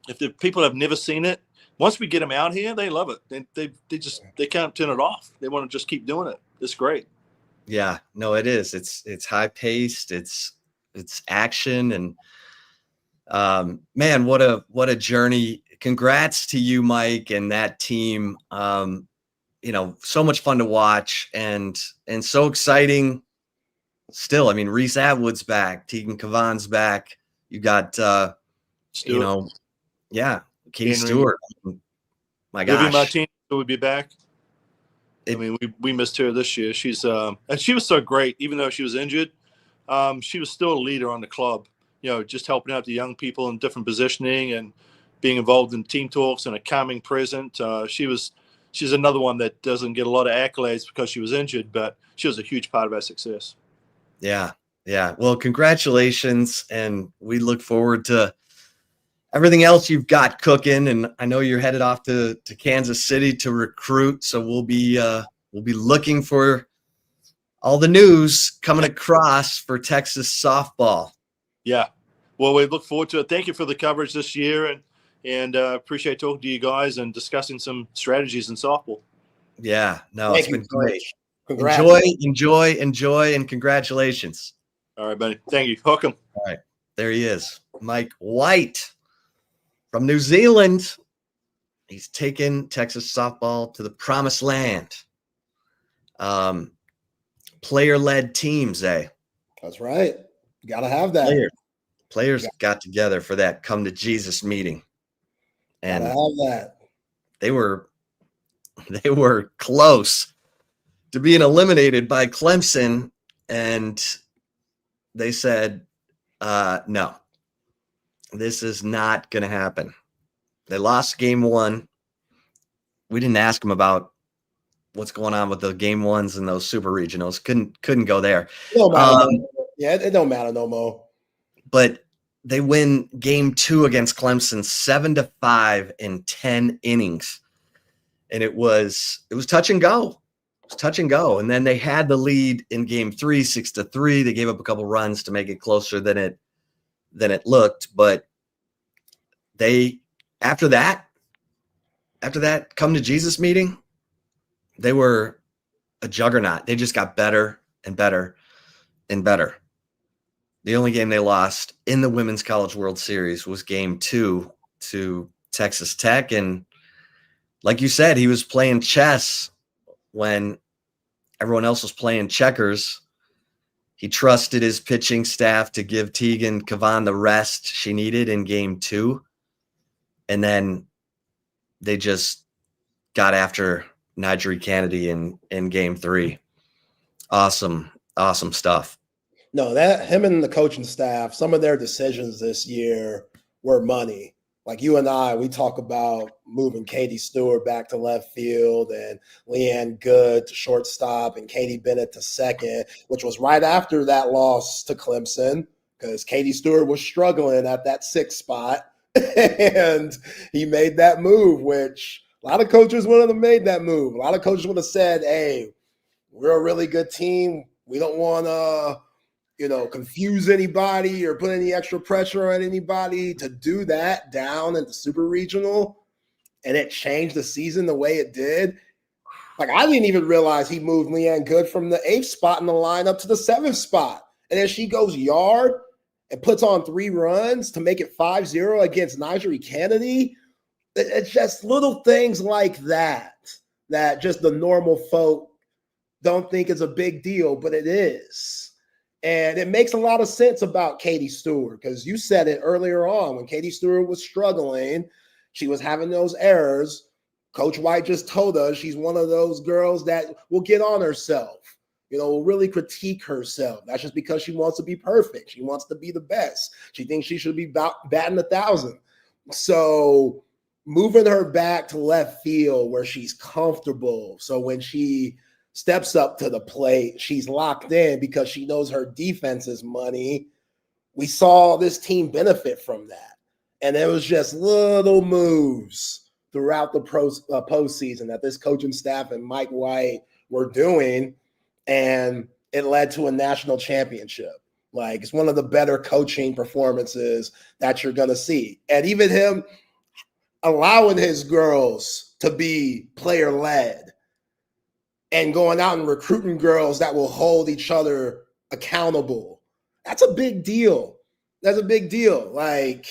If the people have never seen it, once we get them out here, they love it. They can't turn it off. They want to just keep doing it. It's great. Yeah, no, it is. It's high paced. It's action, and man, what a journey. Congrats to you, Mike, and that team. So much fun to watch and so exciting. Still, I mean, Reese Atwood's back, Tegan Kavan's back. You got Stewart. Katie Stewart. My gosh. Vivian Martinez would be back. We missed her this year. She's and she was so great, even though she was injured. She was still a leader on the club, just helping out the young people in different positioning and being involved in team talks and a calming present. She's another one that doesn't get a lot of accolades because she was injured, but she was a huge part of our success. Yeah. Well, congratulations, and we look forward to everything else you've got cooking. And I know you're headed off to Kansas City to recruit, so we'll be looking for all the news coming across for Texas softball. Yeah. Well, we look forward to it. Thank you for the coverage this year, and appreciate talking to you guys and discussing some strategies in softball. Yeah. No, it's been great. Congrats. Enjoy, and congratulations. All right, buddy. Thank you. Welcome. All right. There he is, Mike White from New Zealand. He's taken Texas softball to the promised land. Player-led teams, eh? That's right. You got to have that. Players got together for that come to Jesus meeting. And gotta have that. They were close to being eliminated by Clemson, and they said, no, this is not going to happen. They lost game 1. We didn't ask them about what's going on with the game 1s and those super regionals. Couldn't go there. It don't matter no more. But they win game 2 against Clemson 7-5 in 10 innings. And it was touch and go. It was touch and go. And then they had the lead in game 3, 6-3. They gave up a couple runs to make it closer than it looked. But they, after that come to Jesus meeting, they were a juggernaut. They just got better and better and better. The only game they lost in the Women's College World Series was game 2 to Texas Tech. And like you said, he was playing chess when everyone else was playing checkers. He trusted his pitching staff to give Tegan Kavan the rest she needed in game 2. And then they just got after Nigel Kennedy in game 3. Awesome stuff. No, that him and the coaching staff, some of their decisions this year were money. Like you and I, we talk about moving Katie Stewart back to left field and Leanne Good to shortstop and Katie Bennett to second, which was right after that loss to Clemson because Katie Stewart was struggling at that 6th spot. And he made that move, which a lot of coaches wouldn't have made that move. A lot of coaches would have said, hey, we're a really good team. We don't want to confuse anybody or put any extra pressure on anybody to do that down in the super regional. And it changed the season the way it did. Like, I didn't even realize he moved Leanne Good from the 8th spot in the lineup to the 7th spot. And then she goes yard and puts on 3 runs to make it 5-0 against Nigel Kennedy. It's just little things like that just the normal folk don't think is a big deal, but it is. And it makes a lot of sense about Katie Stewart because you said it earlier on when Katie Stewart was struggling, she was having those errors. Coach White just told us she's one of those girls that will get on herself, will really critique herself. That's just because she wants to be perfect. She wants to be the best. She thinks she should be batting 1,000. So moving her back to left field where she's comfortable. So when she steps up to the plate, she's locked in because she knows her defense is money. We saw this team benefit from that. And it was just little moves throughout the postseason that this coaching staff and Mike White were doing, and it led to a national championship. Like, it's one of the better coaching performances that you're going to see. And even him allowing his girls to be player-led and going out and recruiting girls that will hold each other accountable. That's a big deal. That's a big deal. Like,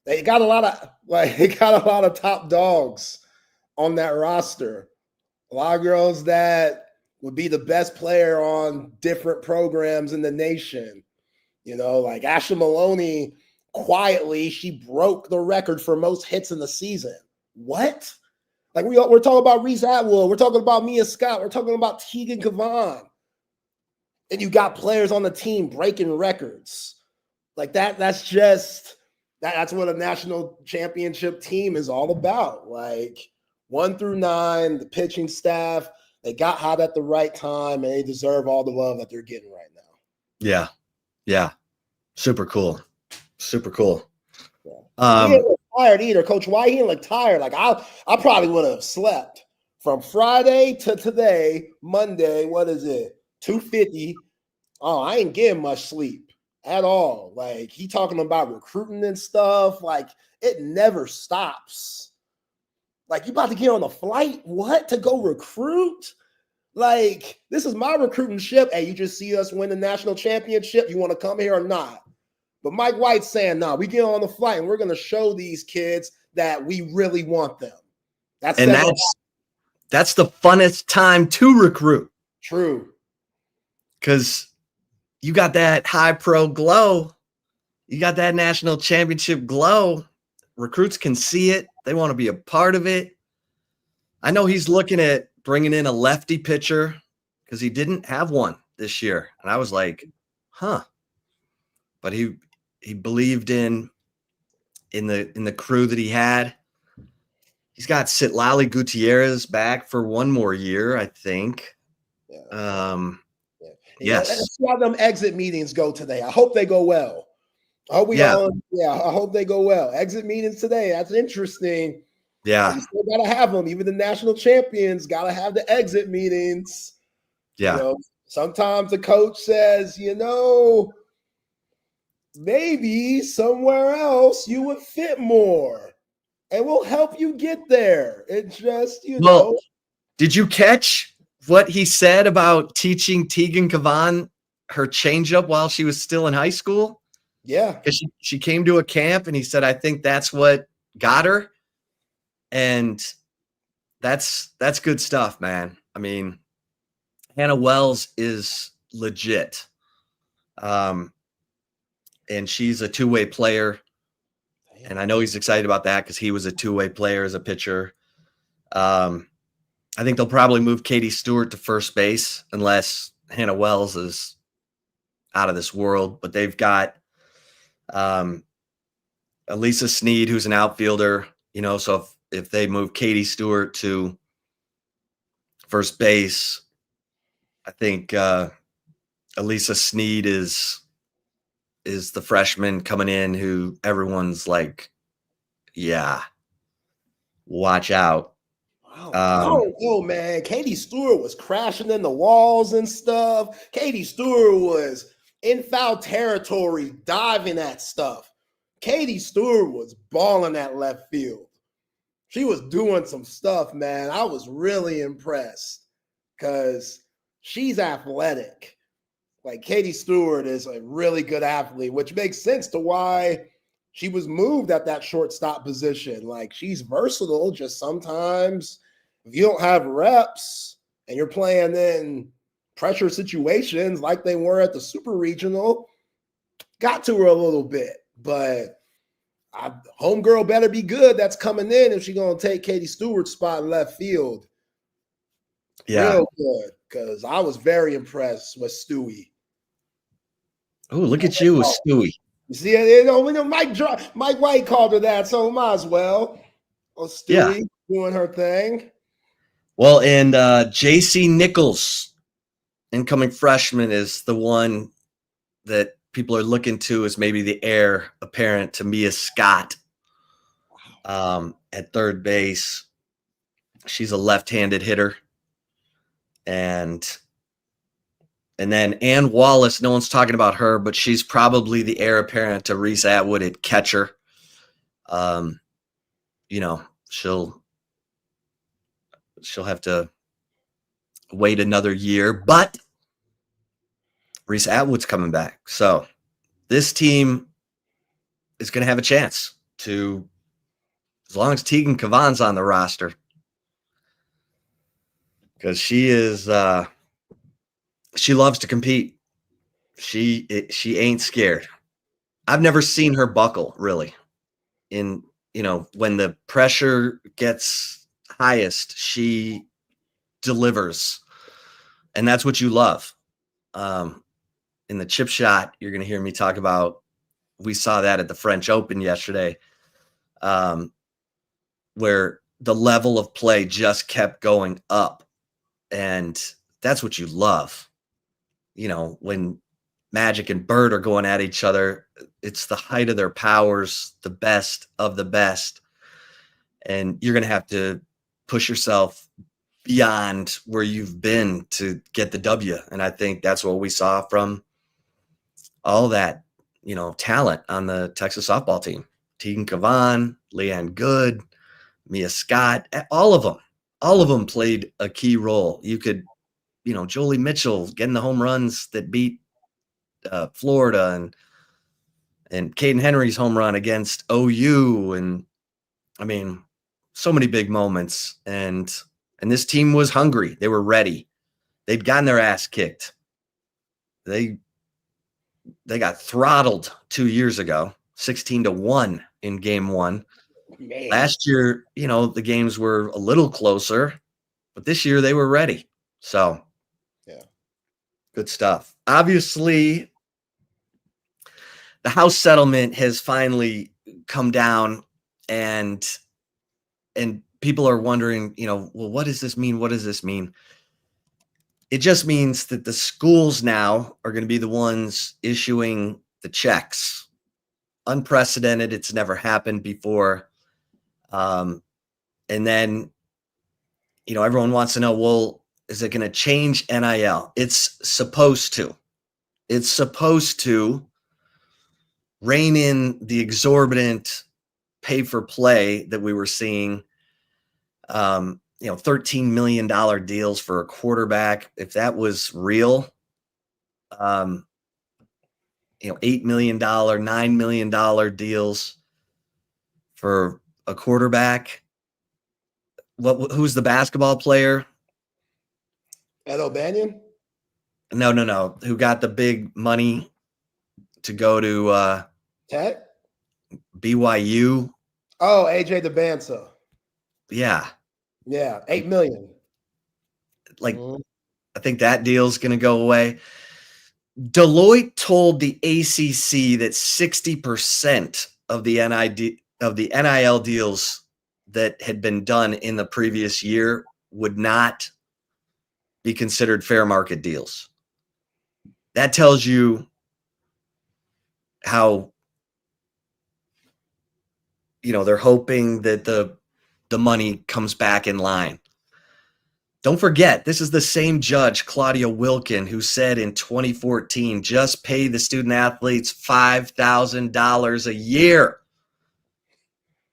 they got a lot of top dogs on that roster. A lot of girls that would be the best player on different programs in the nation. You know, like Ashley Maloney, quietly, she broke the record for most hits in the season. What? Like, we're talking about Reese Atwell. We're talking about Mia Scott. We're talking about Tegan Kavan. And you got players on the team breaking records. Like that's what a national championship team is all about. Like 1 through 9, the pitching staff, they got hot at the right time, and they deserve all the love that they're getting right now. Yeah. Yeah. Super cool. Super cool. Yeah. He didn't look tired either. Coach White, he didn't look tired. Like, I probably would have slept from Friday to today, Monday. What is it? 2:50. Oh, I ain't getting much sleep at all. Like, he talking about recruiting and stuff. Like, it never stops. Like, you about to get on a flight? What? To go recruit? Like, this is my recruiting ship. Hey, you just see us win the national championship. You want to come here or not? But Mike White's saying, nah, we get on the flight and we're going to show these kids that we really want them. That's the funnest time to recruit. True. Because you got that high pro glow. You got that national championship glow. Recruits can see it. They want to be a part of it. I know he's looking at bringing in a lefty pitcher because he didn't have one this year. And I was like, huh. But he believed in the crew that he had. He's got Citlali Gutierrez back for one more year, I think. Yeah. Yes. Let's see how them exit meetings go today. I hope they go well. I hope they go well. Exit meetings today. That's interesting. Yeah. You still gotta have them. Even the national champions gotta have the exit meetings. Yeah. You know, sometimes the coach says, maybe somewhere else you would fit more, and we'll help you get there. It's just, Did you catch what he said about teaching Tegan Kavan her changeup while she was still in high school? Yeah. Because she came to a camp and he said, I think that's what got her. And that's good stuff, man. I mean, Hannah Wells is legit. And she's a two-way player. And I know he's excited about that because he was a two-way player as a pitcher. I think they'll probably move Katie Stewart to first base unless Hannah Wells is out of this world. But they've got Elisa Sneed, who's an outfielder, so if they move Katie Stewart to first base, I think Elisa Sneed is the freshman coming in who everyone's like, yeah, watch out. Oh, man. Katie Stewart was crashing in the walls and stuff. Katie Stewart was in foul territory, diving at stuff. Katie Stewart was balling at left field. She was doing some stuff, man. I was really impressed because she's athletic. Like, Katie Stewart is a really good athlete, which makes sense to why she was moved at that shortstop position. Like, she's versatile, just sometimes if you don't have reps and you're playing in pressure situations like they were at the Super Regional, got to her a little bit. But homegirl better be good that's coming in if she's going to take Katie Stewart's spot in left field. Yeah. Real good, because I was very impressed with Stewie. Oh, look at you with Stewie. You see, Mike White called her that, so might as well. Oh, Stewie doing her thing. Well, and JC Nichols, incoming freshman, is the one that people are looking to as maybe the heir apparent to Mia Scott at third base. She's a left-handed hitter. And then Ann Wallace, no one's talking about her, but she's probably the heir apparent to Reese Atwood at catcher. She'll have to wait another year, but Reese Atwood's coming back. So this team is going to have a chance to, as long as Tegan Kavan's on the roster, because she loves to compete. She ain't scared. I've never seen her buckle, really. When the pressure gets highest, she delivers. And that's what you love. In the chip shot, you're going to hear me talk about, we saw that at the French Open yesterday, where the level of play just kept going up. And that's what you love. When Magic and Bird are going at each other, it's the height of their powers, the best of the best. And you're going to have to push yourself beyond where you've been to get the W. And I think that's what we saw from all that, talent on the Texas softball team. Tegan Kavan, Leanne Good, Mia Scott, all of them played a key role. You could, Jolie Mitchell getting the home runs that beat Florida, and Caden Henry's home run against OU. And I mean, so many big moments. And this team was hungry. They were ready. They'd gotten their ass kicked. They got throttled 2 years ago, 16-1 in game one. Man. Last year, the games were a little closer, but this year they were ready. So, yeah, good stuff. Obviously, the House settlement has finally come down, and people are wondering, well, what does this mean? What does this mean? It just means that the schools now are going to be the ones issuing the checks. Unprecedented. It's never happened before. And then, everyone wants to know, well, is it going to change NIL? It's supposed to. It's supposed to rein in the exorbitant pay for play that we were seeing. $13 million deals for a quarterback. If that was real, $8 million, $9 million deals for a quarterback. Who's the basketball player? Ed O'Banion? No. Who got the big money to go to Tech? BYU? Oh, AJ DeBanza. Yeah. Yeah, $8 million. I think that deal's going to go away. Deloitte told the ACC that 60% of the NIL deals that had been done in the previous year would not be considered fair market deals. That tells you how, they're hoping that the money comes back in line. Don't forget, this is the same judge, Claudia Wilkin, who said in 2014, just pay the student athletes $5,000 a year.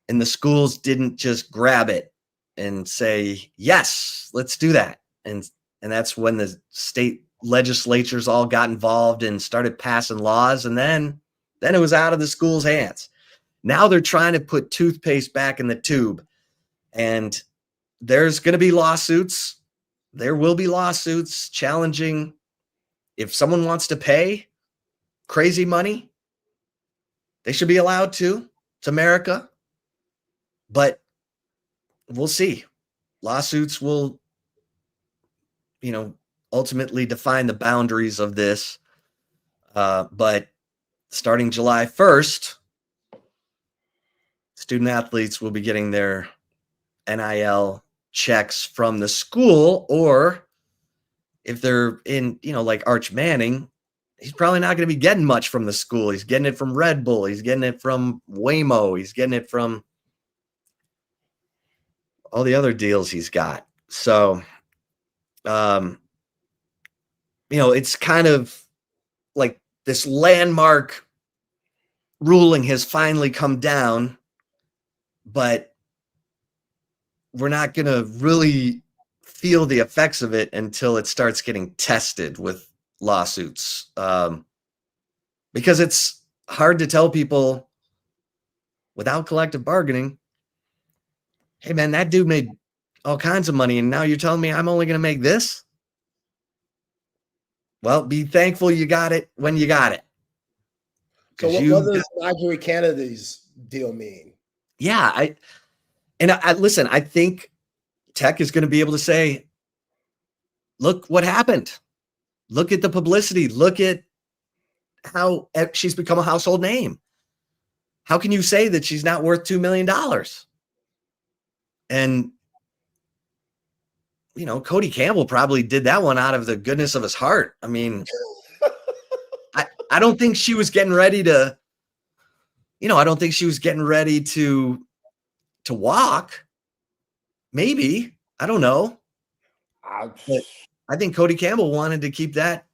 And the schools didn't just grab it and say, yes, let's do that. And that's when the state legislatures all got involved and started passing laws. And then it was out of the school's hands. Now they're trying to put toothpaste back in the tube. And there's going to be lawsuits. There will be lawsuits challenging if someone wants to pay crazy money, they should be allowed to. It's America. But we'll see. Lawsuits will, ultimately define the boundaries of this. But starting July 1st, student athletes will be getting their NIL checks from the school, or if they're in, like Arch Manning, he's probably not going to be getting much from the school. He's getting it from Red Bull. He's getting it from Waymo. He's getting it from all the other deals he's got. So, it's kind of like this landmark ruling has finally come down, but we're not going to really feel the effects of it until it starts getting tested with lawsuits. Because it's hard to tell people without collective bargaining, hey man, that dude made all kinds of money and now you're telling me I'm only going to make this? Well, be thankful you got it when you got it. So what does Nigeria Kennedy's deal mean? Yeah, I listen, I think Tech is going to be able to say, look what happened. Look at the publicity. Look at how she's become a household name. How can you say that she's not worth $2 million? And, Cody Campbell probably did that one out of the goodness of his heart. I mean, I don't think she was getting ready to, I don't think she was getting ready to walk. Maybe. I don't know. But I think Cody Campbell wanted to keep that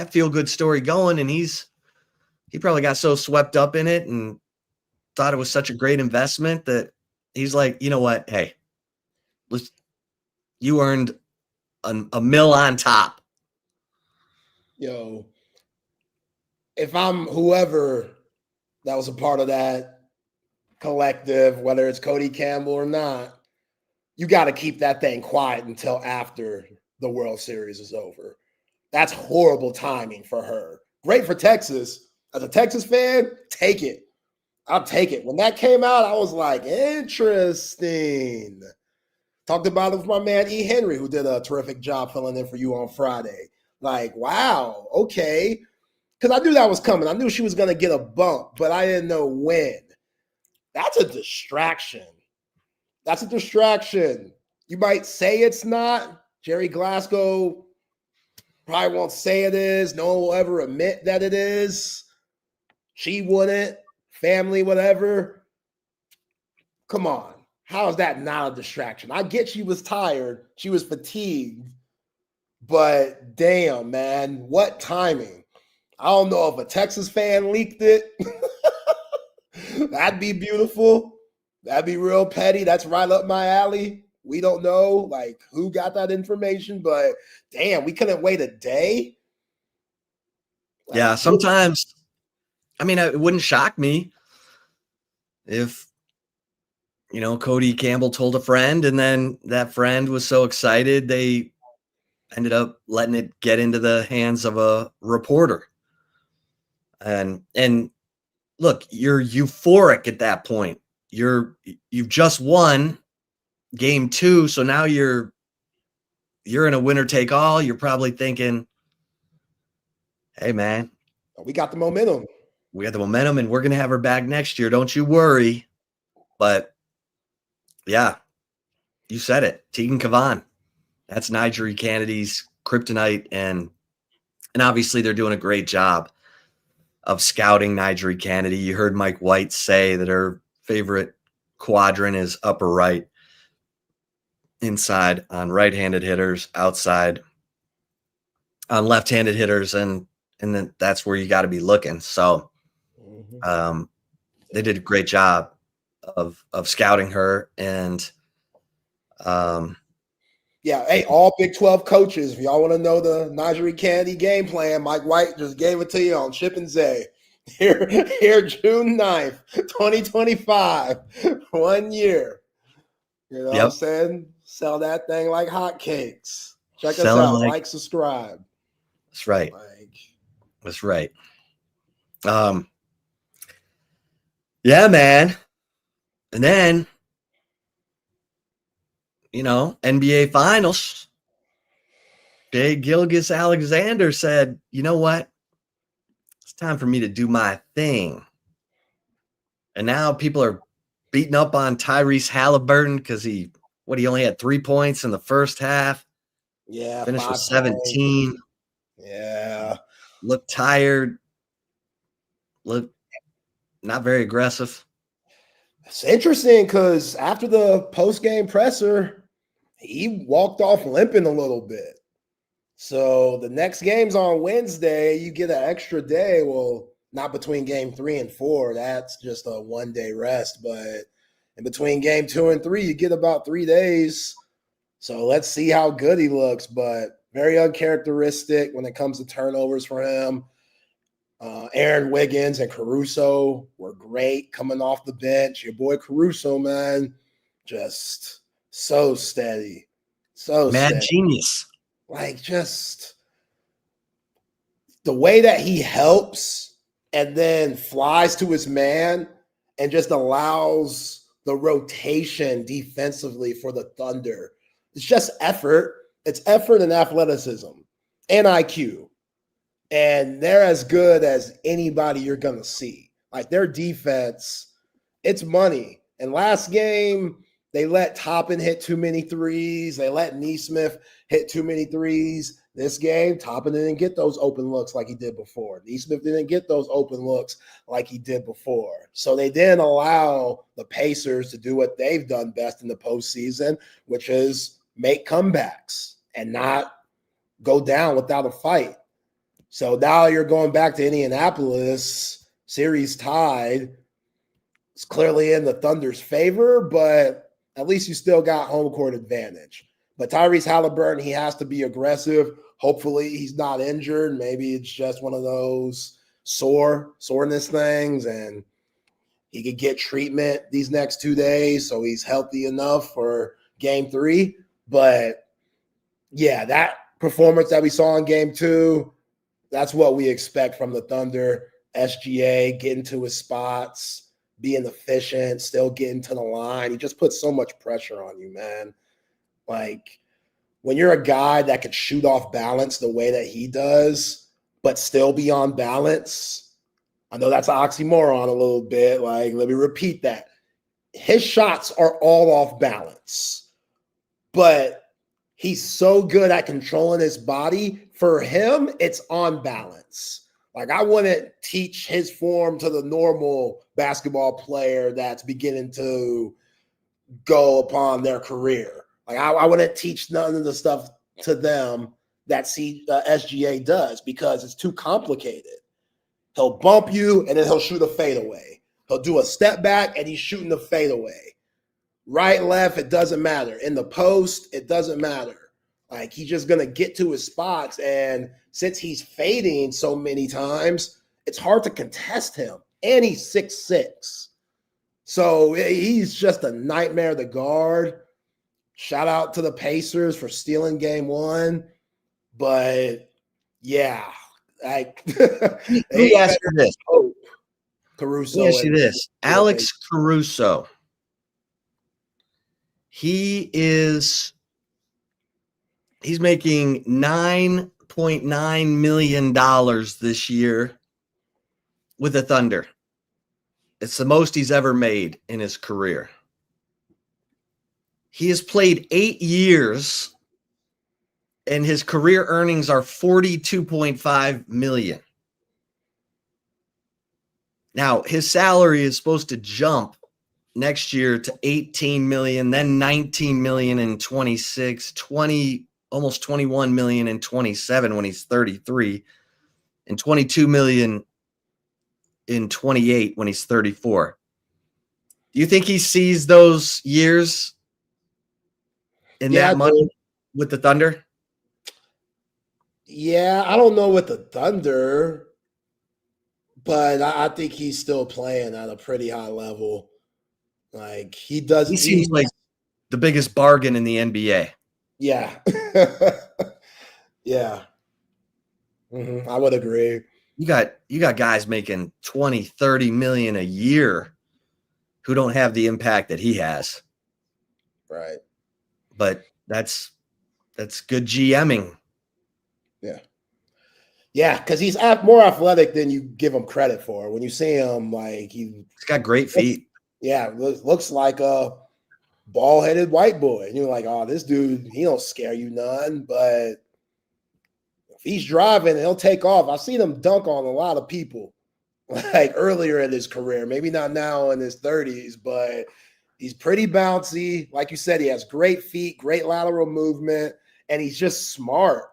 feel-good story going, and he probably got so swept up in it and thought it was such a great investment that he's like, you know what? Hey, you earned a mill on top. Yo, if I'm whoever that was a part of that collective, whether it's Cody Campbell or not, you got to keep that thing quiet until after the World Series is over. That's horrible timing for her. Great for Texas. As a Texas fan, take it. I'll take it. When that came out, I was like, interesting. Talked about it with my man E. Henry, who did a terrific job filling in for you on Friday. Like, wow, okay. Because I knew that was coming. I knew she was going to get a bump, but I didn't know when. That's a distraction. That's a distraction. You might say it's not. Jerry Glasgow probably won't say it is. No one will ever admit that it is. She wouldn't. Family, whatever. Come on. How is that not a distraction? I get she was tired. She was fatigued. But damn, man, what timing. I don't know if a Texas fan leaked it. That'd be beautiful. That'd be real petty. That's right up my alley. We don't know, like, who got that information, but damn, we couldn't wait a day. Like, yeah, sometimes, I mean, it wouldn't shock me if, Cody Campbell told a friend and then that friend was so excited they ended up letting it get into the hands of a reporter. And look, you're euphoric at that point. You've just won game 2, so now you're in a winner take all. You're probably thinking, hey man, we got the momentum. We got the momentum and we're going to have her back next year. Don't you worry. But yeah, you said it. Tegan Cavan. That's Nigeria Kennedy's kryptonite. And obviously they're doing a great job of scouting Nigeria Kennedy. You heard Mike White say that her favorite quadrant is upper right, inside on right-handed hitters, outside on left-handed hitters, and then that's where you got to be looking. So they did a great job of scouting her. And yeah, hey, all Big 12 coaches, if y'all want to know the Nigeria Kennedy game plan, Mike White just gave it to you on Chip and Zay. Here June 9th, 2025, 1 year. You know what I'm saying? Sell that thing like hotcakes. Check us out. Like, subscribe. That's right. That's right. Yeah, man. And then, NBA Finals. Jay Gilgeous-Alexander said, you know what? It's time for me to do my thing. And now people are beating up on Tyrese Halliburton because he only had 3 points in the first half. Yeah. Finished with 17. Yeah. Look tired. Look not very aggressive. It's interesting because after the post-game presser, he walked off limping a little bit. So the next game's on Wednesday. You get an extra day. Well, not between game 3 and 4. That's just a one-day rest. But in between game 2 and 3, you get about 3 days. So let's see how good he looks. But very uncharacteristic when it comes to turnovers for him. Aaron Wiggins and Caruso were great coming off the bench. Your boy Caruso, man, just so steady. So Mad steady. genius. Like, just the way that he helps and then flies to his man and just allows the rotation defensively for the Thunder. It's just effort. It's effort and athleticism and IQ. And they're as good as anybody you're going to see. Like, their defense, it's money. And last game, they let Toppin hit too many threes. They let Neesmith hit too many threes. This game, Toppin didn't get those open looks like he did before. Neesmith didn't get those open looks like he did before. So they didn't allow the Pacers to do what they've done best in the postseason, which is make comebacks and not go down without a fight. So now you're going back to Indianapolis, series tied. It's clearly in the Thunder's favor, but at least you still got home court advantage. But Tyrese Halliburton, he has to be aggressive. Hopefully he's not injured. Maybe it's just one of those soreness things, and he could get treatment these next 2 days so he's healthy enough for game 3. But, yeah, that performance that we saw in game 2, that's what we expect from the Thunder. SGA getting to his spots, being efficient, still getting to the line. He just puts so much pressure on you, man. Like, when you're a guy that can shoot off balance the way that he does, but still be on balance, I know that's an oxymoron a little bit. Like, let me repeat that. His shots are all off balance, but he's so good at controlling his body. For him, it's on balance. Like, I wouldn't teach his form to the normal basketball player that's beginning to go upon their career. Like, I wouldn't teach none of the stuff to them that SGA does because it's too complicated. He'll bump you, and then he'll shoot a fadeaway. He'll do a step back, and he's shooting the fadeaway. Right, left, it doesn't matter. In the post, it doesn't matter. Like, he's just going to get to his spots. And since he's fading so many times, it's hard to contest him. And he's 6'6". So he's just a nightmare to guard. Shout out to the Pacers for stealing game 1. But, yeah. Like, Let me ask you this. Caruso. Let me ask you this. Alex Caruso. He's making $9.9 million this year with the Thunder. It's the most he's ever made in his career. He has played 8 years, and his career earnings are $42.5 million. Now, his salary is supposed to jump next year to 18 million, then 19 million in 26, 20, almost 21 million in 27 when he's 33, and 22 million in 28 when he's 34. Do you think he sees those years in that money with the Thunder? Yeah, I don't know with the Thunder, but I think he's still playing at a pretty high level. Like, he does. He seems like the biggest bargain in the NBA. Yeah. Yeah. I would agree. You got guys making 20, 30 million a year who don't have the impact that he has. Right. But that's good GMing. Yeah. Yeah, because he's more athletic than you give him credit for. When you see him, like, he's got great feet. Yeah, looks like a bald-headed white boy. And you're like, oh, this dude, he don't scare you none. But if he's driving, he'll take off. I've seen him dunk on a lot of people like earlier in his career, maybe not now in his 30s, but he's pretty bouncy. Like you said, he has great feet, great lateral movement, and he's just smart.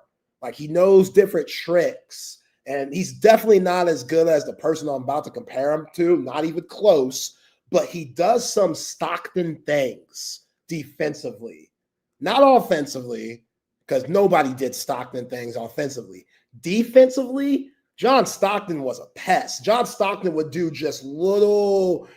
Like he knows different tricks, and he's definitely not as good as the person I'm about to compare him to, not even close, but he does some Stockton things defensively, not offensively, because nobody did Stockton things offensively. Defensively, John Stockton was a pest. John Stockton would do just little,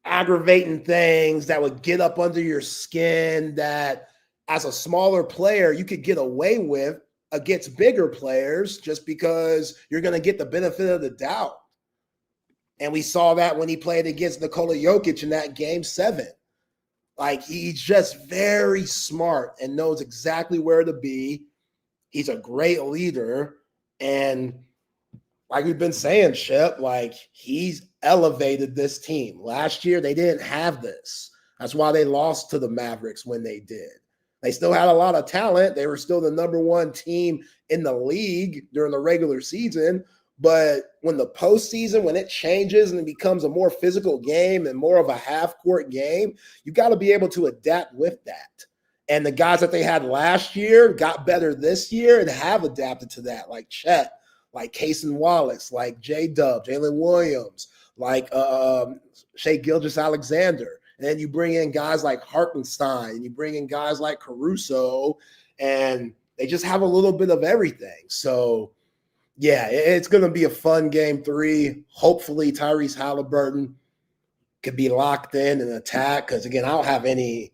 aggravating things that would get up under your skin that as a smaller player you could get away with against bigger players just because you're going to get the benefit of the doubt. And we saw that when he played against Nikola Jokic in that game 7. Like, he's just very smart and knows exactly where to be. He's a great leader. And like we've been saying, Shep, like he's elevated this team. Last year, they didn't have this. That's why they lost to the Mavericks when they did. They still had a lot of talent. They were still the number 1 team in the league during the regular season. But when the postseason, when it changes and it becomes a more physical game and more of a half-court game, you got to be able to adapt with that. And the guys that they had last year got better this year and have adapted to that, like Chet, like Cason Wallace, like J-Dub, Jalen Williams, like Shai Gilgeous-Alexander. And then you bring in guys like Hartenstein, and you bring in guys like Caruso, and they just have a little bit of everything. So, yeah, it's going to be a fun game 3. Hopefully Tyrese Halliburton could be locked in and attack because, again, I don't have any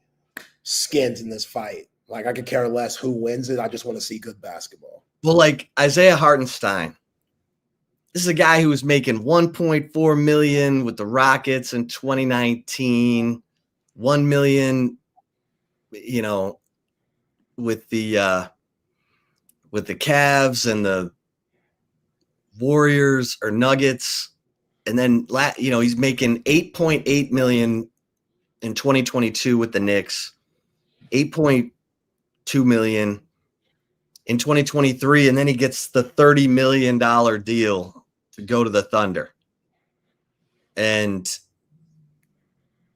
skins in this fight. Like, I could care less who wins it. I just want to see good basketball. Well, like Isaiah Hartenstein, this is a guy who was making $1.4 million with the Rockets in 2019, $1 million, with the Cavs and the Warriors or Nuggets, and then he's making $8.8 million in 2022 with the Knicks, $8.2 million in 2023, and then he gets the $30 million deal to go to the Thunder. And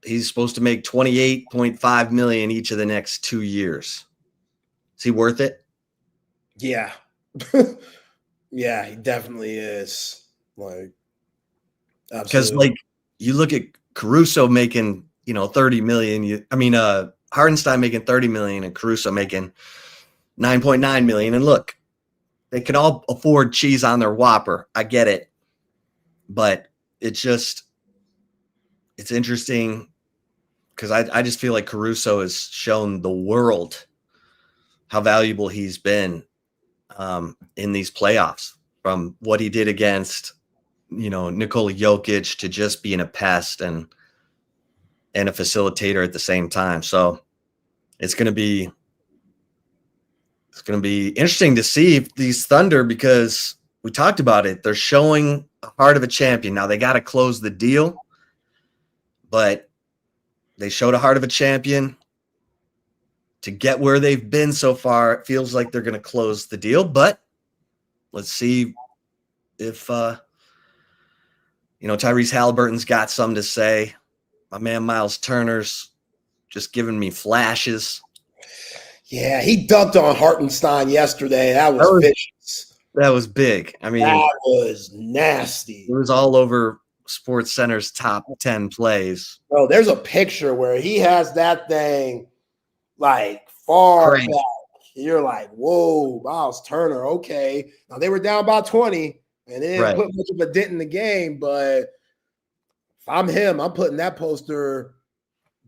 he's supposed to make $28.5 million each of the next 2 years. Is he worth it? Yeah. Yeah, he definitely is. Like, because like you look at Caruso making, $30 million. Hardenstein making $30 million and Caruso making $9.9 million. And look, they can all afford cheese on their Whopper. I get it. But it's interesting because I just feel like Caruso has shown the world how valuable he's been in these playoffs, from what he did against, Nikola Jokic to just being a pest and a facilitator at the same time. So it's going to be interesting to see if these Thunder, because we talked about it, they're showing a heart of a champion. Now they got to close the deal, but they showed a heart of a champion to get where they've been so far. It feels like they're going to close the deal, but let's see if, Tyrese Halliburton's got something to say. My man Miles Turner's just giving me flashes. Yeah, he dunked on Hartenstein yesterday. That was vicious. That was big. I mean, that was nasty. It was all over Sports Center's top 10 plays. Oh, there's a picture where he has that thing like far back. You're like, whoa, Miles Turner. Okay. Now they were down by 20 and they didn't put much of a dent in the game, but if I'm him, I'm putting that poster,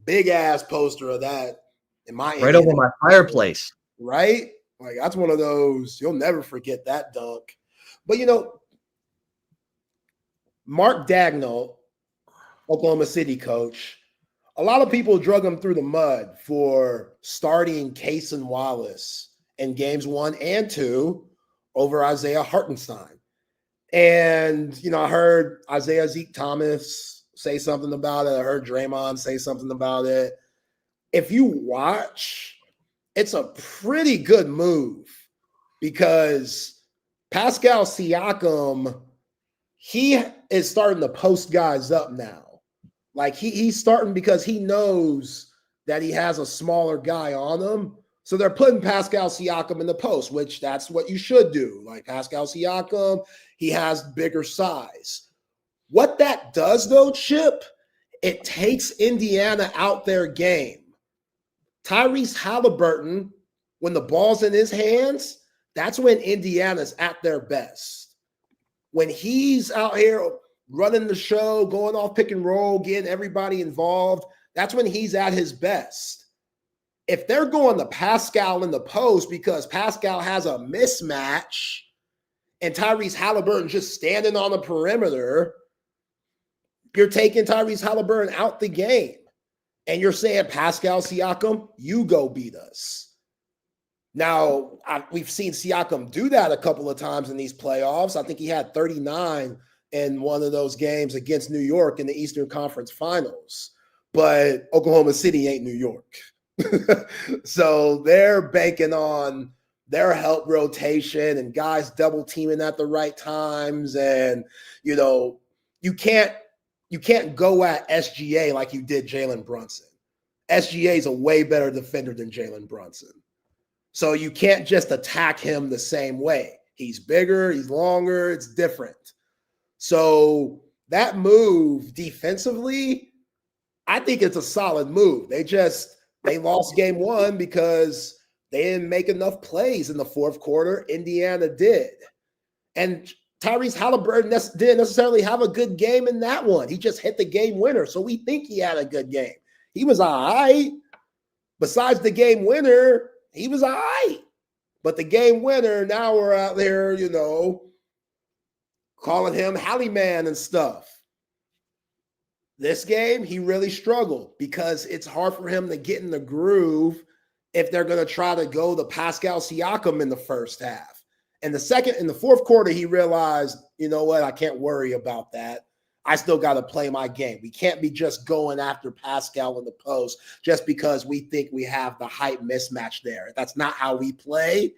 big ass poster of that in my right over my fireplace. Right? Like, that's one of those, you'll never forget that dunk. But Mark Dagnall, Oklahoma City coach, a lot of people drug him through the mud for starting Cason Wallace in games 1 and 2 over Isaiah Hartenstein. And, I heard Isaiah Zeke Thomas say something about it. I heard Draymond say something about it. If you watch, it's a pretty good move because Pascal Siakam, he is starting to post guys up now. Like he's starting because he knows that he has a smaller guy on him. So they're putting Pascal Siakam in the post, which that's what you should do. Like Pascal Siakam, he has bigger size. What that does though, Chip, it takes Indiana out their game. Tyrese Halliburton, when the ball's in his hands, that's when Indiana's at their best. When he's out here running the show, going off pick and roll, getting everybody involved, that's when he's at his best. If they're going to Pascal in the post because Pascal has a mismatch and Tyrese Halliburton just standing on the perimeter, you're taking Tyrese Halliburton out the game. And you're saying, Pascal Siakam, you go beat us. Now, we've seen Siakam do that a couple of times in these playoffs. I think he had 39 in one of those games against New York in the Eastern Conference Finals. But Oklahoma City ain't New York. So they're banking on their help rotation and guys double teaming at the right times. And, you know, you can't go at SGA like you did Jalen Brunson. SGA is a way better defender than Jalen Brunson. So you can't just attack him the same way. He's bigger, he's longer, it's different. So that move defensively, I think it's a solid move. They lost game one because they didn't make enough plays in the fourth quarter. Indiana did. And Tyrese Halliburton didn't necessarily have a good game in that one. He just hit the game winner. So we think he had a good game. He was all right. Besides the game winner, he was all right. But the game winner, now we're out there, you know, calling him Hallie Man and stuff. This game, he really struggled because it's hard for him to get in the groove if they're going to try to go the Pascal Siakam in the first half. And in the fourth quarter, he realized, you know what, I can't worry about that. I still got to play my game. We can't be just going after Pascal in the post just because we think we have the height mismatch there. That's not how we play.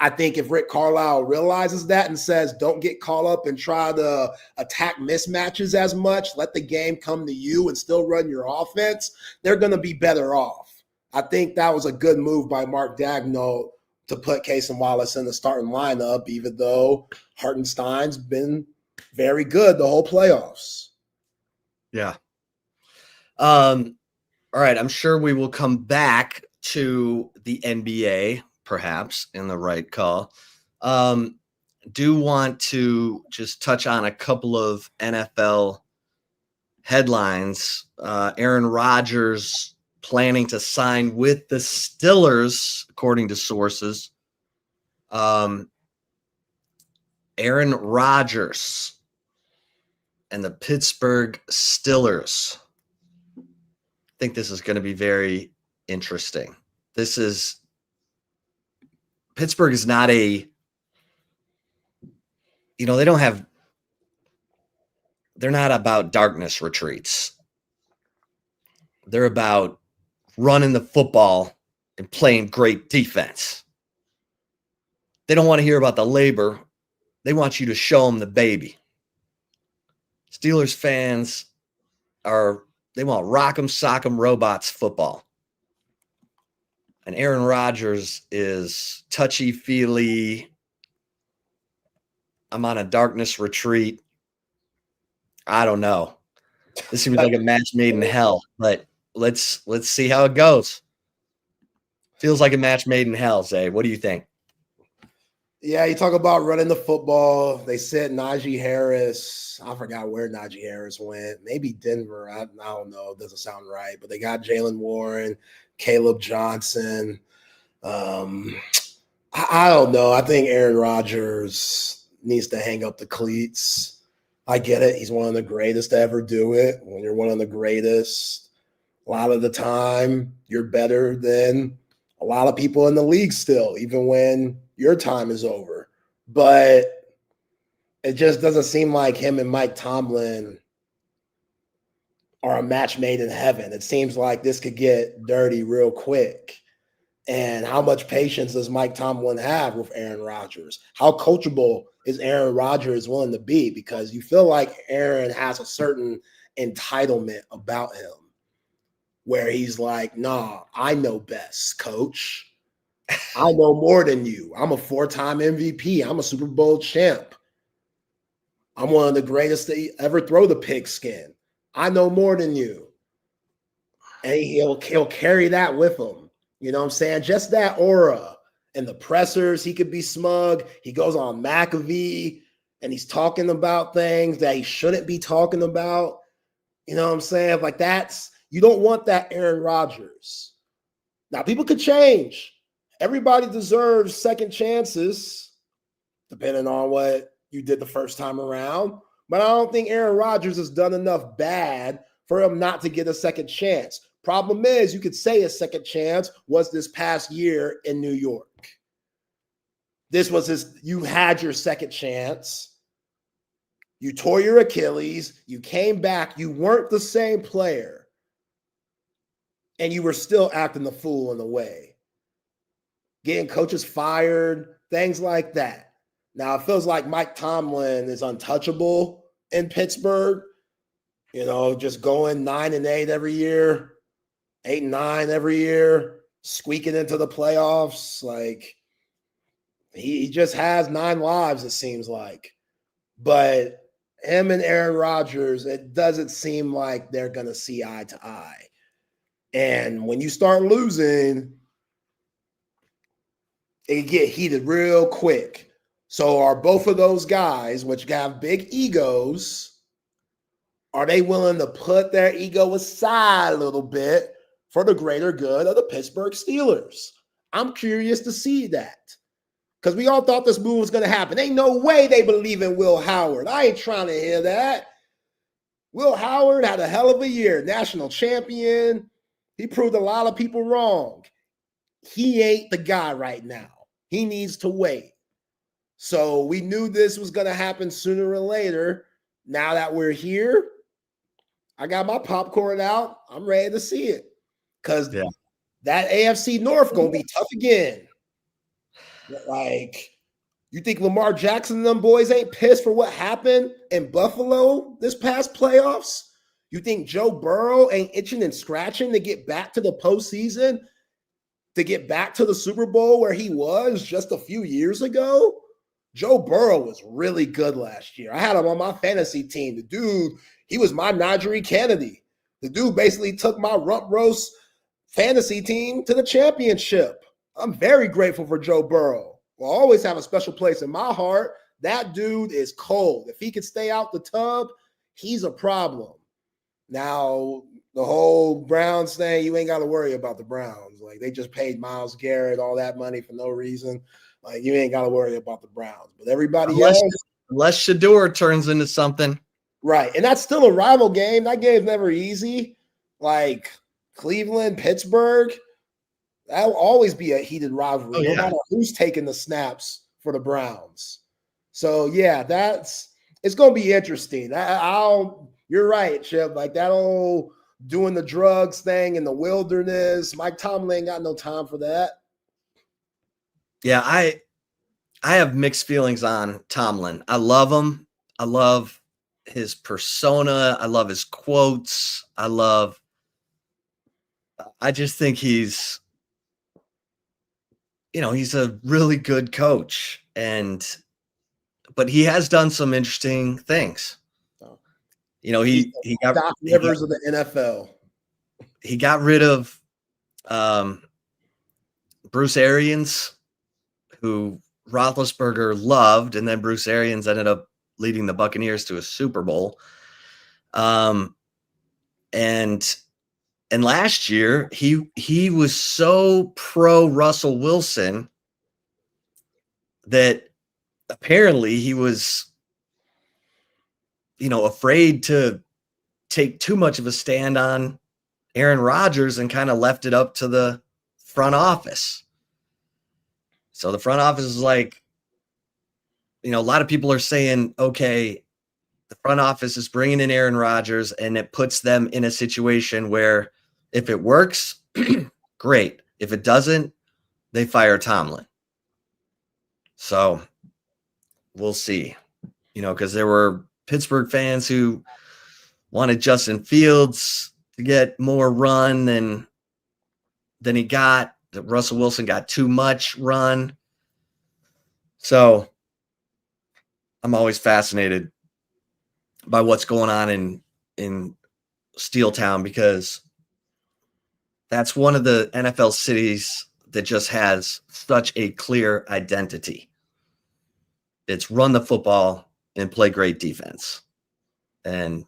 I think if Rick Carlisle realizes that and says, don't get caught up and try to attack mismatches as much, let the game come to you and still run your offense, they're going to be better off. I think that was a good move by Mark Daigneault to put Cason Wallace in the starting lineup, even though Hartenstein's been very good the whole playoffs. Yeah. All right. I'm sure we will come back to the NBA, perhaps, in the right call. Do want to just touch on a couple of NFL headlines. Aaron Rodgers planning to sign with the Steelers, according to sources. Aaron Rodgers and the Pittsburgh Steelers. I think this is going to be very interesting. Pittsburgh is not they're not about darkness retreats. They're about running the football and playing great defense. They don't want to hear about the labor. They want you to show them the baby. Steelers fans they want rock'em sock'em robots football. And Aaron Rodgers is touchy-feely. I'm on a darkness retreat. I don't know. This seems like a match made in hell, but let's see how it goes. Feels like a match made in hell, Zay. What do you think? Yeah, you talk about running the football. They sent Najee Harris. I forgot where Najee Harris went. Maybe Denver. I don't know. It doesn't sound right. But they got Jalen Warren, Caleb Johnson. I don't know. I think Aaron Rodgers needs to hang up the cleats. I get it. He's one of the greatest to ever do it. When you're one of the greatest, a lot of the time, you're better than a lot of people in the league still, even when your time is over. But it just doesn't seem like him and Mike Tomlin are a match made in heaven. It seems like this could get dirty real quick. And how much patience does Mike Tomlin have with Aaron Rodgers? How coachable is Aaron Rodgers willing to be? Because you feel like Aaron has a certain entitlement about him where he's like, nah, I know best, coach. I know more than you. I'm a 4-time MVP. I'm a Super Bowl champ. I'm one of the greatest to ever throw the pigskin. I know more than you. And he'll carry that with him. You know what I'm saying? Just that aura. And the pressers, he could be smug. He goes on McAfee and he's talking about things that he shouldn't be talking about. You know what I'm saying? Like you don't want that Aaron Rodgers. Now, people could change. Everybody deserves second chances, depending on what you did the first time around. But I don't think Aaron Rodgers has done enough bad for him not to get a second chance. Problem is, you could say a second chance was this past year in New York. You had your second chance. You tore your Achilles. You came back. You weren't the same player. And you were still acting the fool in a way. Getting coaches fired, things like that. Now, it feels like Mike Tomlin is untouchable in Pittsburgh. You know, just going 9-8 every year, 8-9 every year, squeaking into the playoffs. Like, he just has 9 lives, it seems like. But him and Aaron Rodgers, it doesn't seem like they're going to see eye to eye. And when you start losing, it can get heated real quick. So are both of those guys, which have big egos, are they willing to put their ego aside a little bit for the greater good of the Pittsburgh Steelers? I'm curious to see that. Because we all thought this move was going to happen. Ain't no way they believe in Will Howard. I ain't trying to hear that. Will Howard had a hell of a year. National champion. He proved a lot of people wrong. He ain't the guy right now. He needs to wait. So we knew this was going to happen sooner or later. Now that we're here, I got my popcorn out. I'm ready to see it. Because that AFC North going to be tough again. Like, you think Lamar Jackson and them boys ain't pissed for what happened in Buffalo this past playoffs? You think Joe Burrow ain't itching and scratching to get back to the postseason, to get back to the Super Bowl where he was just a few years ago? Joe Burrow was really good last year. I had him on my fantasy team. The dude, he was my Najee Kennedy. The dude basically took my rump roast fantasy team to the championship. I'm very grateful for Joe Burrow. Will always have a special place in my heart. That dude is cold. If he could stay out the tub, he's a problem. Now, the whole Browns thing, you ain't got to worry about the Browns. Like, they just paid Myles Garrett all that money for no reason. Like, you ain't got to worry about the Browns. But everybody else. Unless Shador turns into something. Right. And that's still a rival game. That game's never easy. Like, Cleveland, Pittsburgh, that'll always be a heated rivalry, no matter who's taking the snaps for the Browns. So, yeah, it's going to be interesting. You're right, Chip. Like, that old doing the drugs thing in the wilderness, Mike Tomlin ain't got no time for that. Yeah, I have mixed feelings on Tomlin. I love him. I love his persona. I love his quotes. I just think he's a really good coach. But he has done some interesting things. He got Doc Rivers of the NFL. He got rid of Bruce Arians, who Roethlisberger loved, and then Bruce Arians ended up leading the Buccaneers to a Super Bowl. And last year he was so pro Russell Wilson that apparently he was afraid to take too much of a stand on Aaron Rodgers and kind of left it up to the front office. So the front office is like, a lot of people are saying, okay, the front office is bringing in Aaron Rodgers and it puts them in a situation where if it works, great. If it doesn't, they fire Tomlin. So we'll see, because there were Pittsburgh fans who wanted Justin Fields to get more run than he got. That Russell Wilson got too much run. So I'm always fascinated by what's going on in Steel Town, because that's one of the NFL cities that just has such a clear identity. It's run the football and play great defense. And,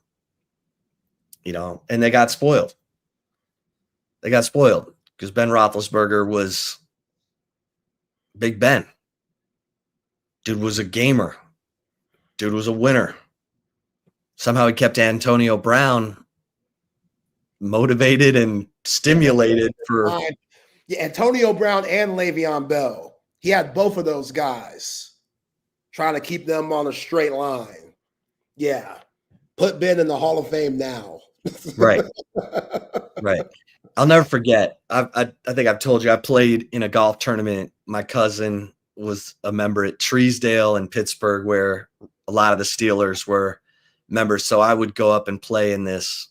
and they got spoiled. They got spoiled because Ben Roethlisberger was Big Ben. Dude was a gamer. Dude was a winner. Somehow he kept Antonio Brown motivated and stimulated for. Yeah, Antonio Brown and Le'Veon Bell. He had both of those guys trying to keep them on a straight line. Yeah. Put Ben in the Hall of Fame now. Right. Right. I'll never forget. I think I've told you I played in a golf tournament. My cousin was a member at Treesdale in Pittsburgh, where a lot of the Steelers were members. So I would go up and play in this,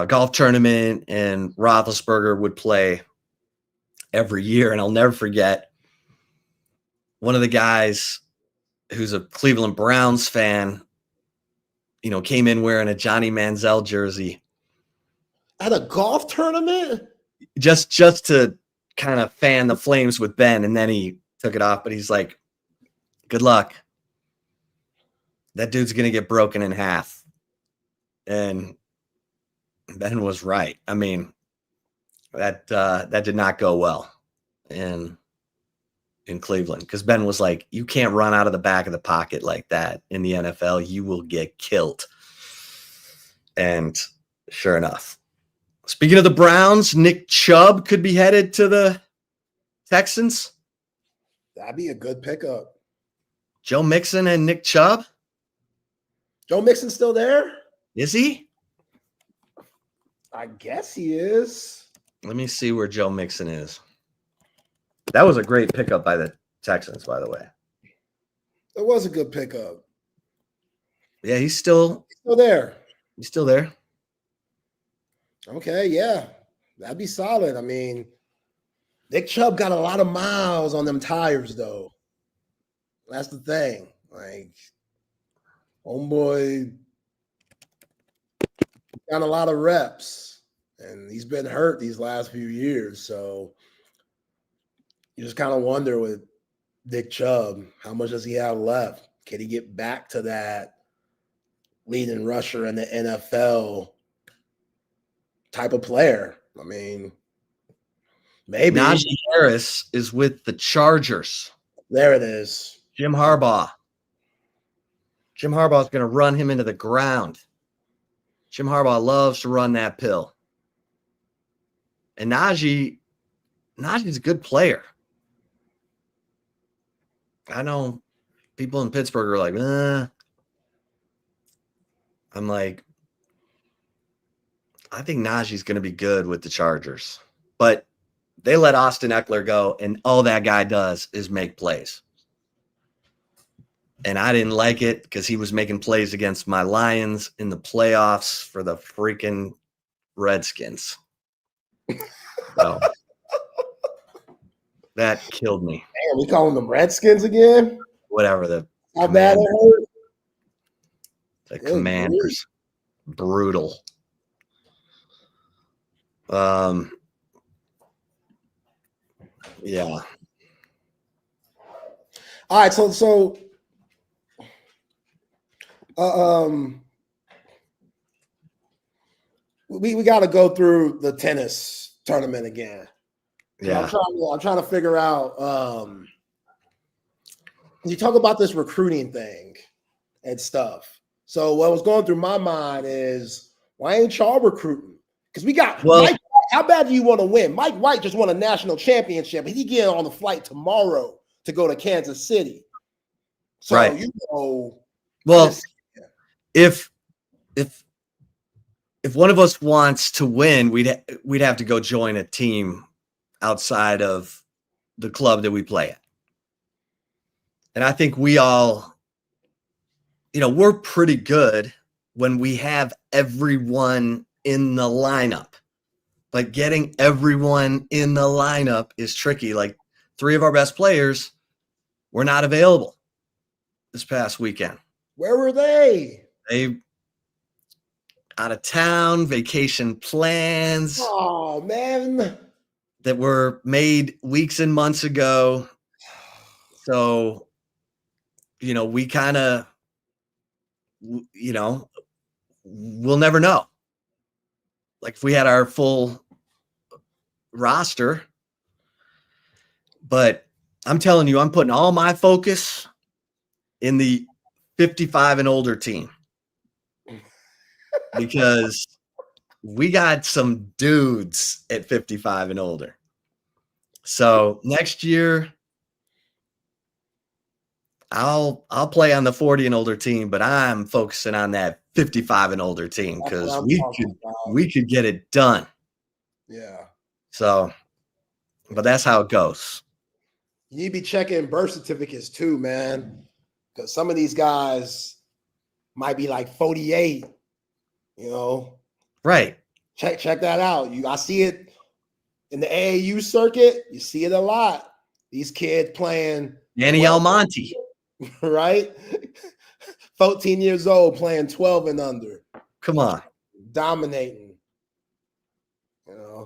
golf tournament, and Roethlisberger would play every year. And I'll never forget, one of the guys who's a Cleveland Browns fan, came in wearing a Johnny Manziel jersey at a golf tournament, just to kind of fan the flames with Ben. And then he took it off, but he's like, good luck. That dude's going to get broken in half. And Ben was right. I mean, that did not go well in Cleveland, because Ben was like, you can't run out of the back of the pocket like that in the NFL. You will get killed. And sure enough, speaking of the Browns, Nick Chubb could be headed to the Texans. That'd be a good pickup. Joe Mixon and Nick Chubb. Joe Mixon's still there? Is he? I guess he is. Let me see where Joe Mixon is. That was a great pickup by the Texans, by the way. It was a good pickup. Yeah, he's still there. He's still there. Okay, yeah. That'd be solid. I mean, Nick Chubb got a lot of miles on them tires, though. That's the thing. Like, homeboy got a lot of reps, and he's been hurt these last few years. So you just kind of wonder with Nick Chubb, how much does he have left? Can he get back to that leading rusher in the NFL type of player? I mean, maybe. Najee Harris is with the Chargers. There it is. Jim Harbaugh. Jim Harbaugh is going to run him into the ground. Jim Harbaugh loves to run that pill. And Najee's a good player. I know people in Pittsburgh are like, I'm like, I think Najee's going to be good with the Chargers. But they let Austin Eckler go, and all that guy does is make plays. And I didn't like it because he was making plays against my Lions in the playoffs for the freaking Redskins. So that killed me. Damn, we calling them Redskins again? Whatever. How bad it hurt? The Commanders. Brutal. Yeah. All right, so we got to go through the tennis tournament again. Yeah. I'm trying to figure out. You talk about this recruiting thing and stuff. So what was going through my mind is, why ain't y'all recruiting? Because we got Mike. How bad do you want to win? Mike White just won a national championship. He getting on the flight tomorrow to go to Kansas City. So right. Well, if one of us wants to win, we'd have to go join a team outside of the club that we play at. And I think we all, we're pretty good when we have everyone in the lineup. But getting everyone in the lineup is tricky. Like 3 of our best players were not available this past weekend. Where were they? They out of town, vacation plans. Oh, man. That were made weeks and months ago. So, we kind of, we'll never know. Like if we had our full roster, but I'm telling you, I'm putting all my focus in the 55 and older team because we got some dudes at 55 and older. So next year, I'll play on the 40 and older team, but I'm focusing on that 55 and older team because we could get it done. Yeah. So, but that's how it goes. You need to be checking birth certificates too, man, because some of these guys might be like 48. Right. Check that out. I see it in the AAU circuit. You see it a lot. These kids playing Danny Almonte. Right? 14 years old playing 12 and under. Come on. Dominating.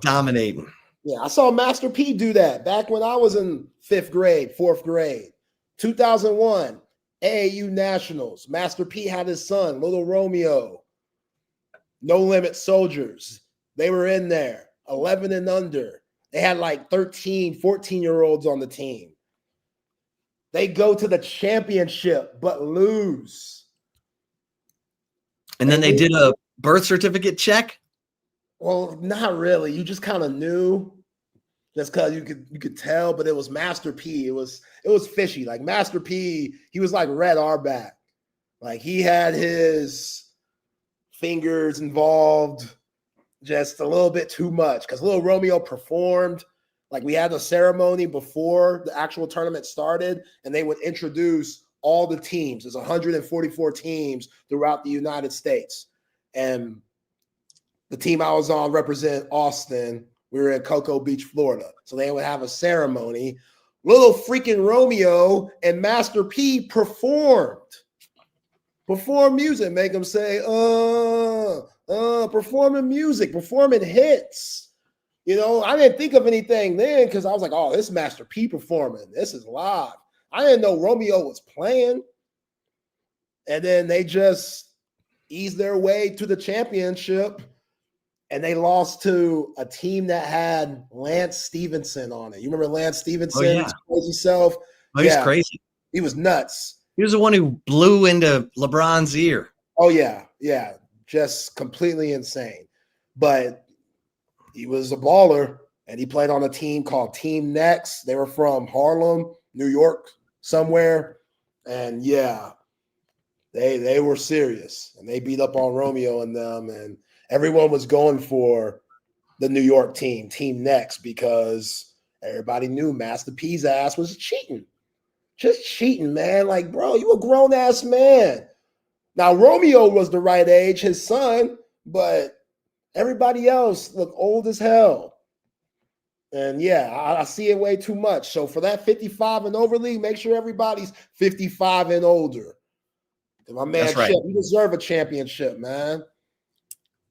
Dominating. Yeah, I saw Master P do that back when I was in 4th grade. 2001, AAU Nationals. Master P had his son, Little Romeo. No Limit Soldiers. They were in there, 11 and under. They had like 13, 14-year-olds on the team. They go to the championship, but lose. And then they did a birth certificate check? Well, not really. You just kind of knew. Just because you could tell, but it was Master P. It was fishy. Like Master P, he was like Red Auerbach. Like he had his fingers involved just a little bit too much because Little Romeo performed. Like we had a ceremony before the actual tournament started, and they would introduce all the teams. There's 144 teams throughout the United States. And the team I was on represent Austin. We were in Cocoa Beach, Florida. So they would have a ceremony. Little freaking Romeo and Master P performed music, make them say, performing music, performing hits. I didn't think of anything then because I was like, oh, this is Master P performing. This is live. I didn't know Romeo was playing. And then they just eased their way to the championship, and they lost to a team that had Lance Stevenson on it. You remember Lance Stevenson? Oh, yeah. His crazy self? Oh, he's crazy. He was nuts. He was the one who blew into LeBron's ear. Oh, yeah. Yeah. Just completely insane. But he was a baller, and he played on a team called Team Next. They were from Harlem, New York, somewhere. And, yeah, they were serious. And they beat up on Romeo and them, and everyone was going for the New York team, Team Next, because everybody knew Master P's ass was cheating. Just cheating, man. Like, bro, you a grown-ass man. Now, Romeo was the right age, his son, but everybody else looked old as hell. And, yeah, I see it way too much. So for that 55 and over league, make sure everybody's 55 and older. And my man, right. you deserve a championship, man.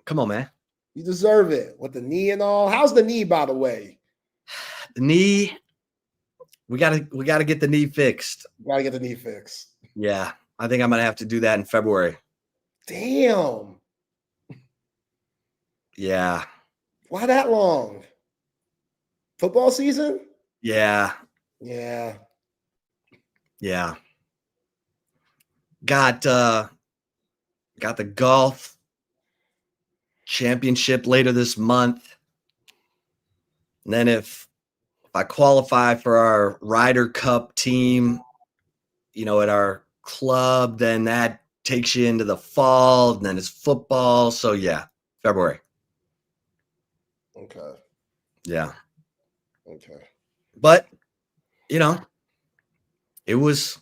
Come on, man. You deserve it with the knee and all. How's the knee, by the way? The knee, we gotta get the knee fixed. Gotta get the knee fixed. Yeah, I think I'm gonna have to do that in February. Damn. Yeah. Why that long? Football season? Yeah. Yeah. Yeah. Got the golf championship later this month. And then if I qualify for our Ryder Cup team, at our club, then that takes you into the fall, and then it's football. So yeah, February. Okay. Yeah. Okay. But, you know, it was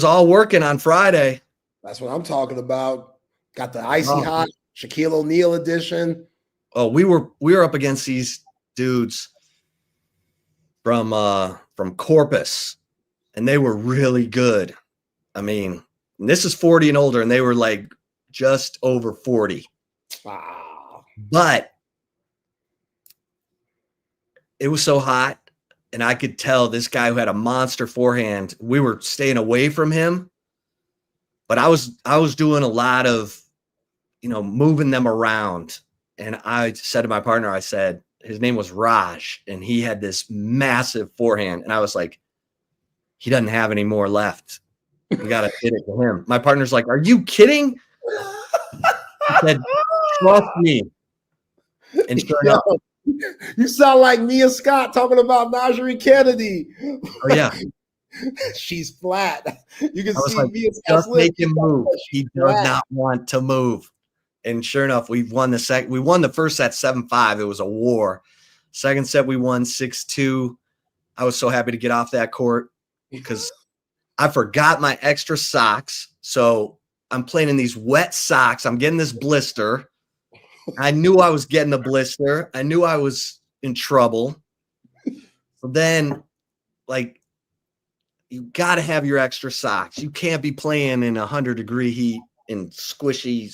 all working on Friday. That's what I'm talking about. Got the icy Oh. hot Shaquille O'Neal edition. Oh, we were up against these dudes from Corpus, and they were really good. I mean, this is 40 and older, and they were like just over 40. Wow. But it was so hot, and I could tell this guy who had a monster forehand, we were staying away from him. But I was doing a lot of, moving them around. And I said to my partner, I said, his name was Raj, and he had this massive forehand. And I was like, he doesn't have any more left. We got to hit it to him. My partner's like, are you kidding? He said, trust me. And sure enough, you sound like Mia Scott talking about Najee Kennedy. oh yeah, she's flat. You can see like, Mia Scott's just make him move. He does not want to move. And sure enough, we won the first set 7-5. It was a war. Second set, we won 6-2. I was so happy to get off that court because I forgot my extra socks. So I'm playing in these wet socks. I'm getting this blister. I knew I was getting the blister. I knew I was in trouble. But then, like, you got to have your extra socks. You can't be playing in 100-degree heat in squishy,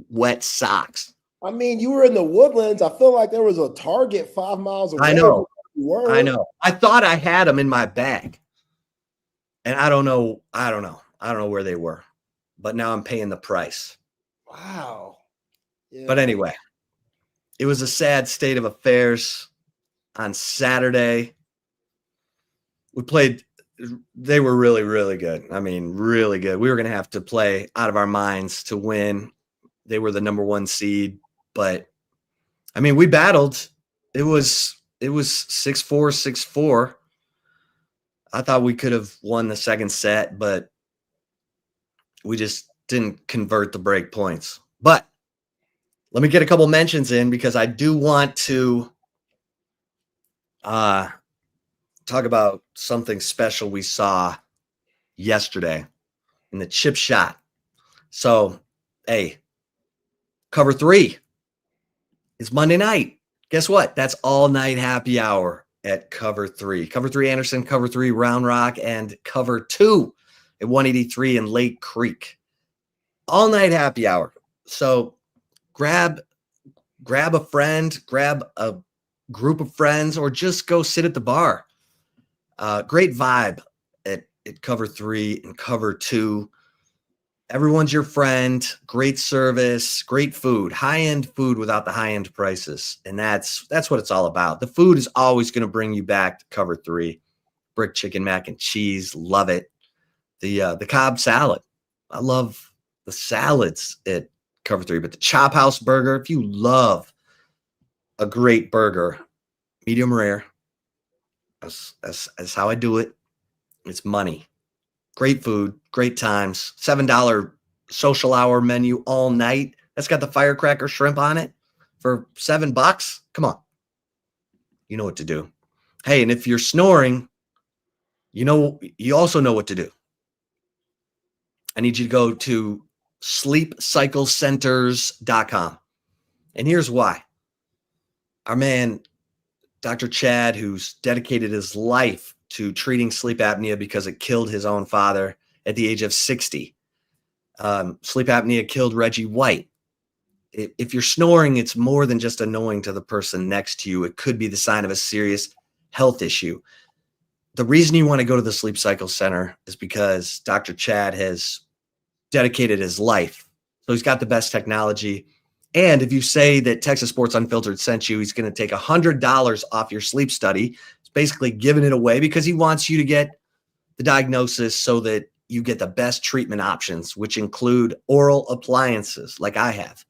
wet socks. I mean, you were in the Woodlands. I feel like there was a Target 5 miles away. I know. I thought I had them in my bag. And I don't know where they were. But now I'm paying the price. Wow. Yeah. But anyway, it was a sad state of affairs on Saturday. We played. They were really, really good. I mean, really good. We were going to have to play out of our minds to win. They were the number 1 seed. But, I mean, we battled. It was 6-4, 6-4. I thought we could have won the second set, but we just didn't convert the break points. But let me get a couple mentions in because I do want to talk about something special we saw yesterday in the chip shot. So, hey, cover 3 is Monday night. Guess what? That's all night happy hour at cover 3. Cover 3 Anderson, cover 3 Round Rock, and cover 2 at 183 in Lake Creek. All night happy hour. So grab a friend, grab a group of friends, or just go sit at the bar. Great vibe at cover 3 and cover 2. Everyone's your friend, great service, great food, high-end food without the high-end prices. And that's what it's all about. The food is always going to bring you back to cover 3. Brick chicken, mac and cheese, love it. The Cobb salad. I love the salads at cover 3, but the Chop House burger, if you love a great burger, medium rare, that's how I do it. It's money. Great food, great times. $7 social hour menu all night. That's got the firecracker shrimp on it for $7. Come on. You know what to do. Hey, and if you're snoring, you also know what to do. I need you to go to sleepcyclecenters.com. And here's why. Our man, Dr. Chad, who's dedicated his life to treating sleep apnea because it killed his own father at the age of 60. Sleep apnea killed Reggie White. If you're snoring, it's more than just annoying to the person next to you. It could be the sign of a serious health issue. The reason you want to go to the Sleep Cycle Center is because Dr. Chad has dedicated his life. So he's got the best technology. And if you say that Texas Sports Unfiltered sent you, he's going to take $100 off your sleep study. He's basically giving it away because he wants you to get the diagnosis so that you get the best treatment options, which include oral appliances like I have,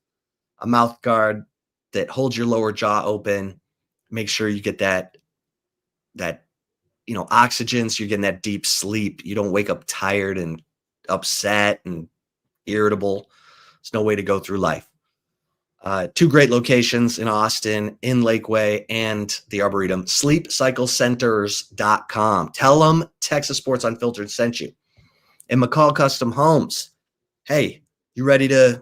a mouth guard that holds your lower jaw open. Make sure you get that oxygen so you're getting that deep sleep. You don't wake up tired and upset and irritable. There's no way to go through life. 2 great locations in Austin, in Lakeway, and the Arboretum. SleepCycleCenters.com. Tell them Texas Sports Unfiltered sent you. And McCall Custom Homes. Hey, you ready to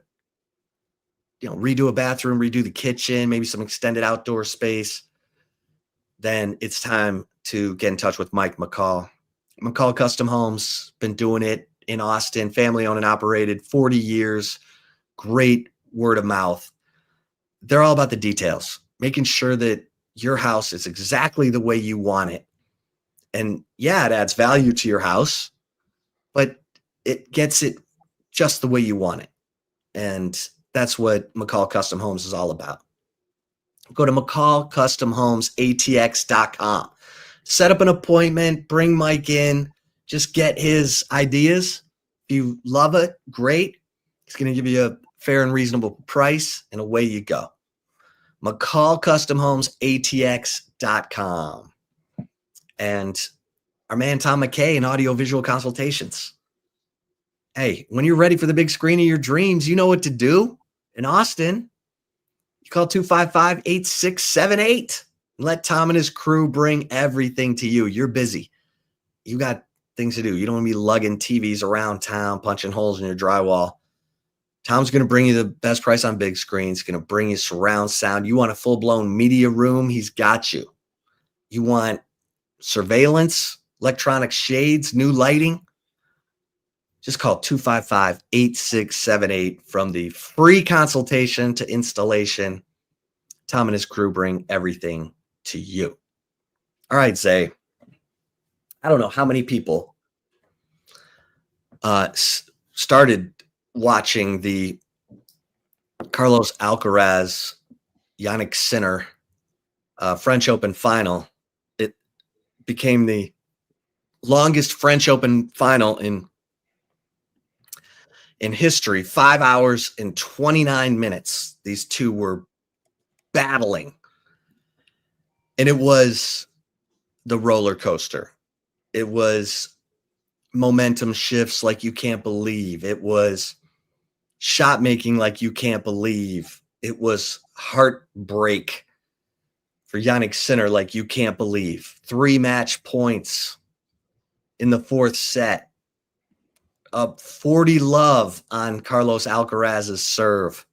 redo a bathroom, redo the kitchen, maybe some extended outdoor space? Then it's time to get in touch with Mike McCall. McCall Custom Homes, been doing it in Austin, family owned and operated, 40 years, great word of mouth. They're all about the details, making sure that your house is exactly the way you want it. And yeah, it adds value to your house, but it gets it just the way you want it. And that's what McCall Custom Homes is all about. Go to McCallCustomHomesATX.com. Set up an appointment, bring Mike in, just get his ideas. If you love it, great. He's going to give you a fair and reasonable price, and away you go. McCallCustomHomesATX.com. And our man Tom McKay in audio-visual consultations. Hey, when you're ready for the big screen of your dreams, you know what to do. In Austin, you call 255-8678 and let Tom and his crew bring everything to you. You're busy. You got things to do. You don't want to be lugging TVs around town, punching holes in your drywall. Tom's going to bring you the best price on big screens. He's going to bring you surround sound. You want a full-blown media room? He's got you. You want surveillance, electronic shades, new lighting? Just call 255-8678 from the free consultation to installation. Tom and his crew bring everything to you. All right, Zay. I don't know how many people started watching the Carlos Alcaraz, Jannik Sinner French Open final. It became the longest French Open final in history. 5 hours and 29 minutes. These two were battling. And it was the roller coaster. It was momentum shifts like you can't believe. It was shot making like you can't believe. It was heartbreak for Jannik Sinner like you can't believe. 3 match points in the 4th set. Up 40 love on Carlos Alcaraz's serve.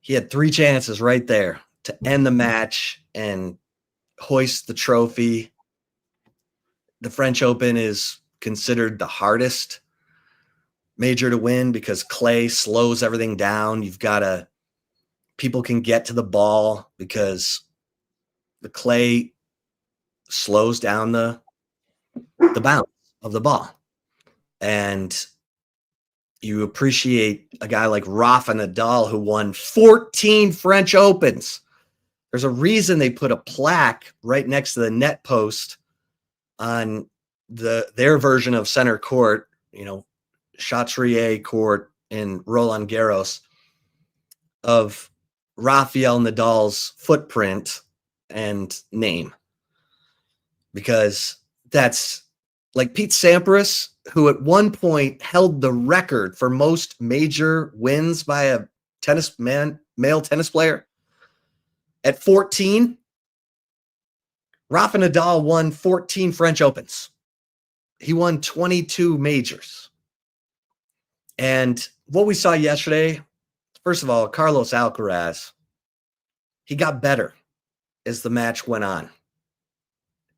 He had 3 chances right there to end the match and hoist the trophy. The French Open is considered the hardest major to win because clay slows everything down. People can get to the ball because the clay slows down the bounce of the ball. And you appreciate a guy like Rafa Nadal who won 14 French Opens. There's a reason they put a plaque right next to the net post on their version of center court, Chatrier court in Roland Garros, of Rafael Nadal's footprint and name. Because that's like Pete Sampras, who at one point held the record for most major wins by a male tennis player. At 14, Rafa Nadal won 14 French Opens. He won 22 majors. And what we saw yesterday, first of all, Carlos Alcaraz, he got better as the match went on.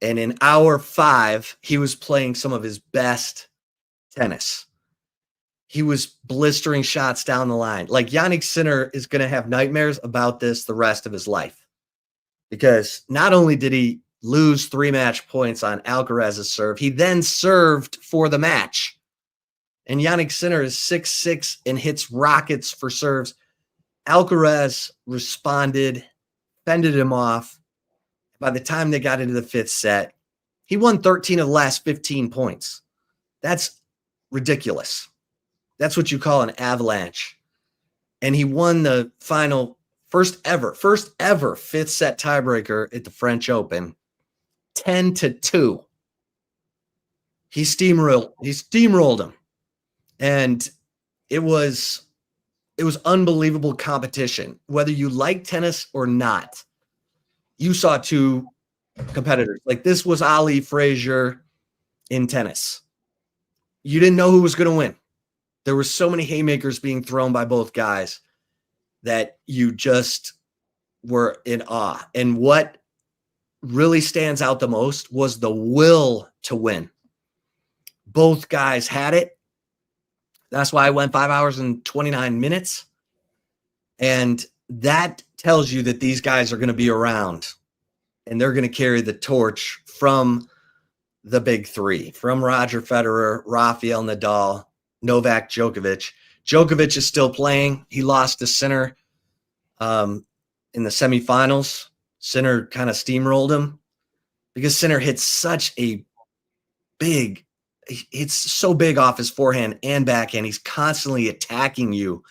And in hour 5, he was playing some of his best tennis. He was blistering shots down the line. Like, Jannik Sinner is going to have nightmares about this the rest of his life. Because not only did he lose 3 match points on Alcaraz's serve, he then served for the match. And Jannik Sinner is 6'6" and hits rockets for serves. Alcaraz responded, fended him off. By the time they got into the 5th set, he won 13 of the last 15 points. That's ridiculous. That's what you call an avalanche. And he won the final first ever 5th set tiebreaker at the French Open, 10-2. He steamrolled him. And it was unbelievable competition. Whether you like tennis or not, you saw two competitors. Like, this was Ali Frazier in tennis. You didn't know who was going to win. There were so many haymakers being thrown by both guys that you just were in awe. And what really stands out the most was the will to win. Both guys had it. That's why I went 5 hours and 29 minutes. And that tells you that these guys are going to be around and they're going to carry the torch from the big three, from Roger Federer, Rafael Nadal, Novak Djokovic. Djokovic is still playing. He lost to Sinner in the semifinals. Sinner kind of steamrolled him because Sinner hits such a big, it's so big off his forehand and backhand. He's constantly attacking you.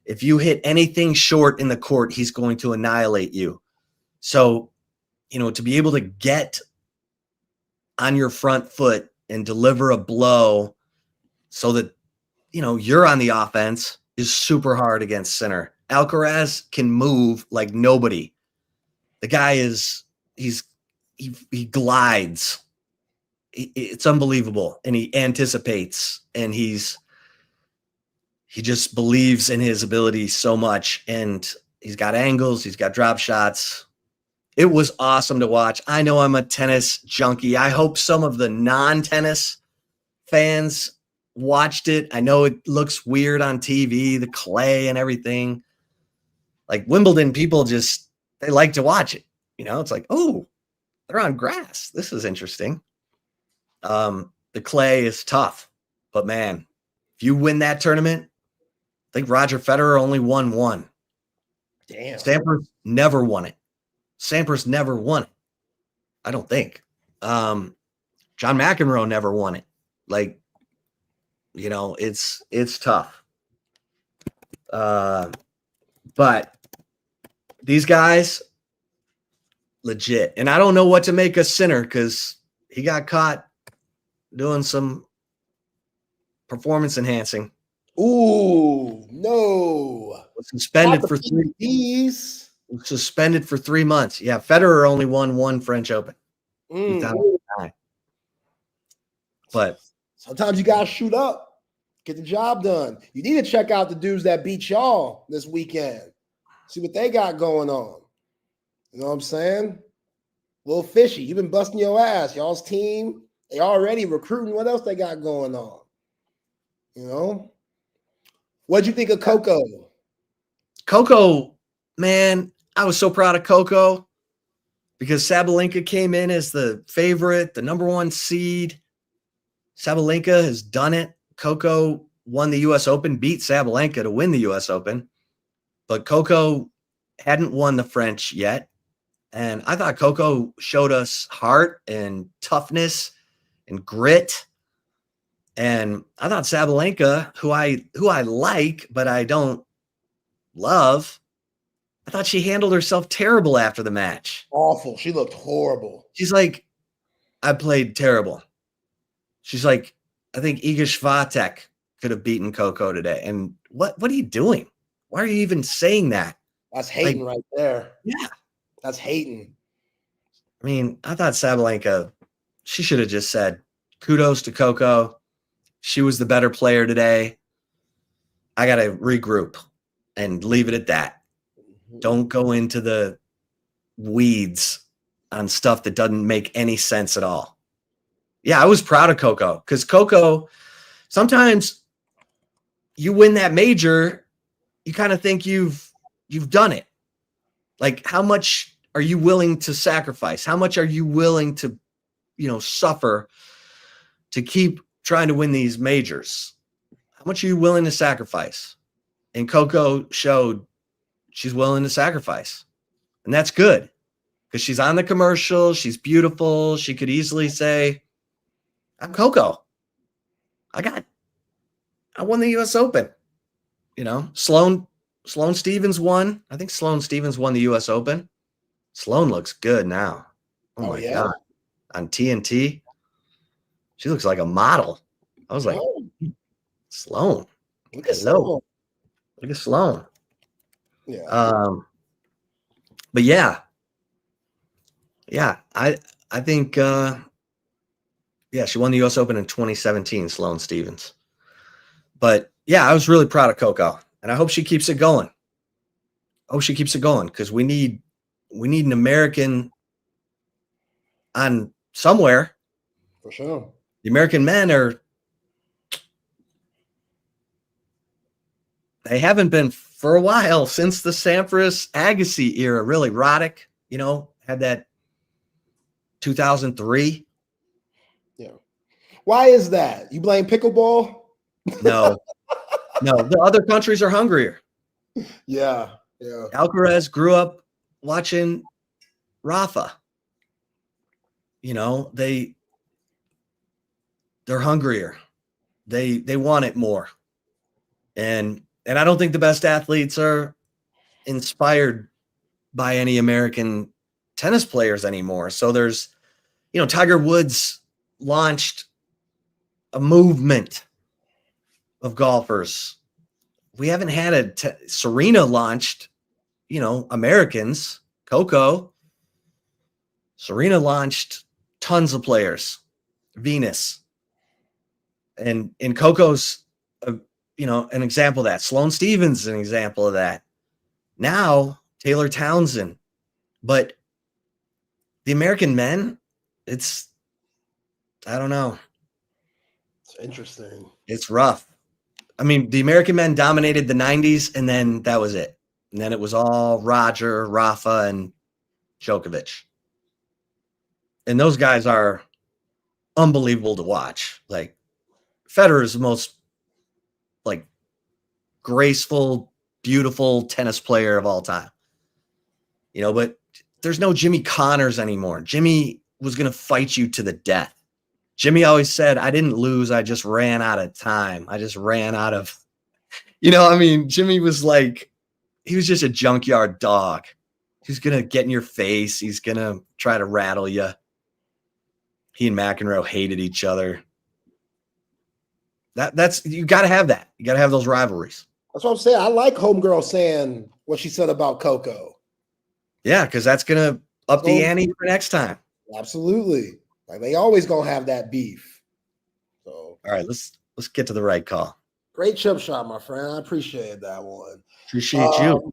If you hit anything short in the court, he's going to annihilate you. So, to be able to get on your front foot and deliver a blow so that, you're on the offense is super hard against Sinner. Alcaraz can move like nobody. The guy he glides. It's unbelievable. And he anticipates, and he just believes in his ability so much. And he's got angles. He's got drop shots. It was awesome to watch. I know I'm a tennis junkie. I hope some of the non-tennis fans watched it. I know it looks weird on TV, the clay and everything. Like Wimbledon, people they like to watch it. It's like, oh, they're on grass. This is interesting. The clay is tough, but man, if you win that tournament, I think Roger Federer only won one. Damn. Sampras never won it. Sampras never won it. I don't think. John McEnroe never won it. Like, it's tough. But these guys, legit. And I don't know what to make of Sinner because he got caught doing some performance enhancing. Ooh, no. Suspended for 3 months. Yeah, Federer only won one French Open. But sometimes you gotta shoot up, get the job done. You need to check out the dudes that beat y'all this weekend. See what they got going on. You know what I'm saying? A little fishy. You've been busting your ass. Y'all's team, they already recruiting. What else they got going on? What'd you think of Coco? Coco, man, I was so proud of Coco because Sabalenka came in as the favorite, the number one seed. Sabalenka has done it. Coco won the U.S. Open, beat Sabalenka to win the U.S. Open. But Coco hadn't won the French yet. And I thought Coco showed us heart and toughness and grit. And I thought Sabalenka, who I like, but I don't love, I thought she handled herself terrible after the match. Awful. She looked horrible. She's like, I played terrible. She's like, I think Iga Swiatek could have beaten Coco today. And what are you doing? Why are you even saying that? That's hating right there. Yeah. That's hating. I mean, I thought Sabalenka, she should have just said, kudos to Coco. She was the better player today. I got to regroup and leave it at that. Don't go into the weeds on stuff that doesn't make any sense at all. Yeah, I was proud of Coco because Coco, sometimes you win that major, you kind of think you've done it. Like, how much are you willing to sacrifice? How much are you willing to, suffer to keep trying to win these majors? How much are you willing to sacrifice? And Coco showed she's willing to sacrifice. And that's good because she's on the commercial. She's beautiful. She could easily say, I'm Coco. I won the U.S. Open. Sloane Stephens won. I think Sloane Stephens won the U.S. Open. Sloane looks good now. Oh my God. On TNT. She looks like a model. I was like, Sloane. Look at Sloane. Look at Sloan. Yeah. But yeah, I think she won the U.S. Open in 2017, Sloane Stephens. But yeah, I was really proud of Coco, and I hope she keeps it going. Because we need an American on somewhere. For sure. The American men they haven't been for a while since the Sampras Agassi era. Really, Roddick, had that 2003. Yeah. Why is that? You blame pickleball? No, the other countries are hungrier. Yeah. Alcaraz grew up watching Rafa. They're hungrier. They want it more. And I don't think the best athletes are inspired by any American tennis players anymore. So there's, Tiger Woods launched a movement of golfers. We haven't had Serena launched, Americans. Coco. Serena launched tons of players. Venus. And Coco's, an example of that. Sloane Stephens is an example of that. Now, Taylor Townsend. But the American men, I don't know. It's interesting. It's rough. I mean, the American men dominated the 90s, and then that was it. And then it was all Roger, Rafa, and Djokovic. And those guys are unbelievable to watch. Like, Federer is the most, graceful, beautiful tennis player of all time. But there's no Jimmy Connors anymore. Jimmy was going to fight you to the death. Jimmy always said, I didn't lose. I just ran out of time. I just ran out of, Jimmy was he was just a junkyard dog. He's going to get in your face. He's going to try to rattle you. He and McEnroe hated each other. That's you got to have that. You got to have those rivalries. That's what I'm saying. I like homegirl saying what she said about Coco. Yeah, because that's going to up the ante for next time. Absolutely. They always going to have that beef. So, all right, let's get to the right call. Great chip shot, my friend. I appreciate that one. Appreciate you.